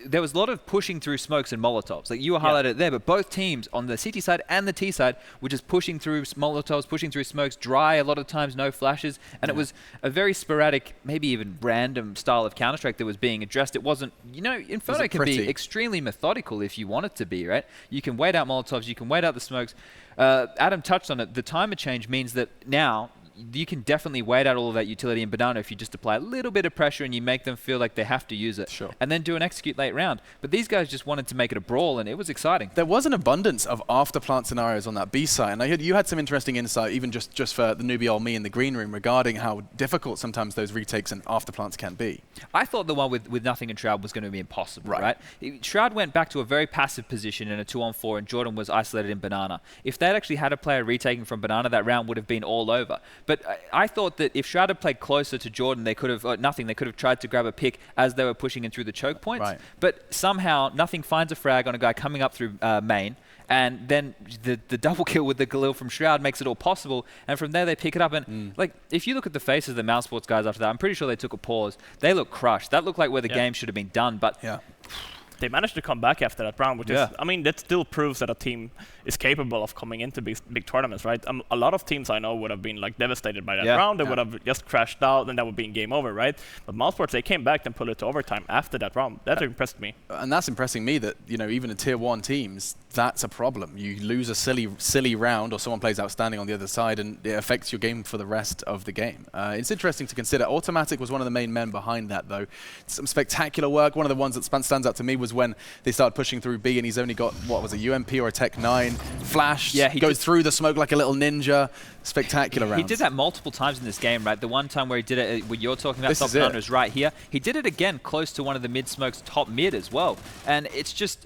S6: there was a lot of pushing through smokes and Molotovs. Like you were highlighted it there, but both teams on the CT side and the T side were just pushing through Molotovs, pushing through smokes, dry a lot of times, no flashes, and it was a very sporadic, maybe even random style of Counter-Strike that was being addressed. It wasn't, Inferno can be extremely methodical if you want it to be, right? You can wait out Molotovs, you can wait out the smokes. Adam touched on it. The timer change means that now you can definitely wait out all of that utility in Banana if you just apply a little bit of pressure and you make them feel like they have to use it.
S5: Sure.
S6: And then do an execute late round. But these guys just wanted to make it a brawl, and it was exciting.
S5: There was an abundance of after-plant scenarios on that B side, and I heard you had some interesting insight, even just for the newbie old me in the green room, regarding how difficult sometimes those retakes and after-plants can be.
S6: I thought the one with Nothing and Shroud was going to be impossible, right? Shroud went back to a very passive position in a 2-on-4, and Jordan was isolated in Banana. If they'd actually had a player retaking from Banana, that round would have been all over. But I thought that if Shroud had played closer to Jordan, they could have Nothing. They could have tried to grab a pick as they were pushing in through the choke points.
S5: Right.
S6: But somehow Nothing finds a frag on a guy coming up through main, and then the double kill with the Galil from Shroud makes it all possible. And from there they pick it up. And like if you look at the faces of the Mousesports guys after that, I'm pretty sure they took a pause. They look crushed. That looked like where the game should have been done. But
S7: they managed to come back after that round, which is, I mean, that still proves that a team is capable of coming into big tournaments, right? A lot of teams I know would have been like devastated by that round. They would have just crashed out, and that would be game over, right? But Mousesports, they came back and pulled it to overtime after that round. That impressed me.
S5: And that's impressing me that, even in Tier 1 teams, that's a problem. You lose a silly round, or someone plays outstanding on the other side, and it affects your game for the rest of the game. It's interesting to consider. Automatic was one of the main men behind that, though. Some spectacular work. One of the ones that stands out to me was when they started pushing through B, and he's only got, what was it, UMP or a Tech 9, flash, he goes through the smoke like a little ninja. Spectacular rounds.
S6: He did that multiple times in this game, right? The one time where he did it, what you're talking about, top nine was right here. He did it again close to one of the mid-smokes top mid as well. And it's just,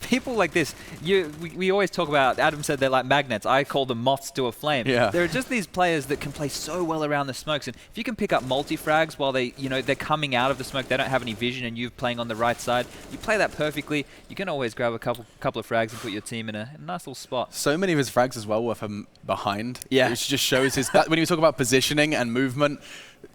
S6: people like this, we always talk about, Adam said they're like magnets. I call them moths to a flame.
S5: Yeah.
S6: There are just these players that can play so well around the smokes. And if you can pick up multi-frags while they're coming out of the smoke, they don't have any vision, and you're playing on the right side, you play that perfectly, you can always grab a couple of frags and put your team in a nice little spot.
S5: So many of his frags as well were from behind.
S6: Yeah.
S5: Which just shows when you talk about positioning and movement,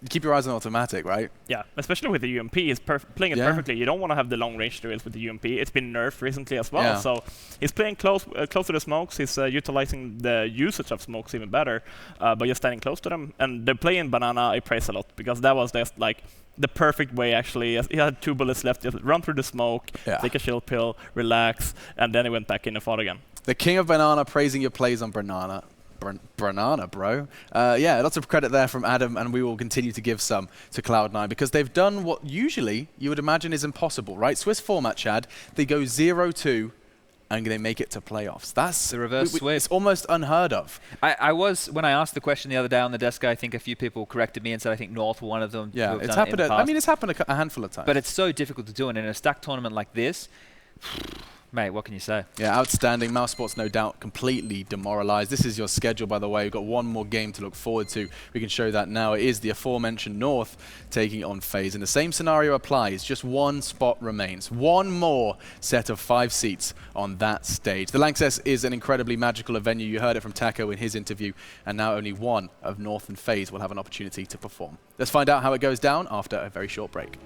S5: keep your eyes on automatic, right?
S7: Yeah, especially with the UMP, he's playing it perfectly. You don't want to have the long range duels with the UMP. It's been nerfed recently as well, so he's playing close to the smokes. He's utilizing the usage of smokes even better by just standing close to them. And the play in Banana I praise a lot, because that was just like the perfect way, actually. He had 2 bullets left, just run through the smoke, take a chill pill, relax, and then he went back in and fought again.
S5: The king of Banana praising your plays on Banana. Banana, bro. Yeah, lots of credit there from Adam, and we will continue to give some to Cloud9 because they've done what usually you would imagine is impossible, right? Swiss format, Chad. They go 0-2 and they make it to playoffs. That's
S6: the reverse sweep.
S5: It's almost unheard of.
S6: I was, when I asked the question the other day on the desk, I think a few people corrected me and said I think North were one of them.
S5: Yeah, it's happened. I mean, it's happened a handful of times.
S6: But it's so difficult to do, and in a stacked tournament like this, mate, what can you say?
S5: Yeah, outstanding. Mousesports, no doubt, completely demoralized. This is your schedule, by the way. We've got one more game to look forward to. We can show that now. It is the aforementioned North taking on FaZe. And the same scenario applies. Just one spot remains. One more set of 5 seats on that stage. The Lanxess is an incredibly magical venue. You heard it from Taco in his interview. And now only one of North and FaZe will have an opportunity to perform. Let's find out how it goes down after a very short break.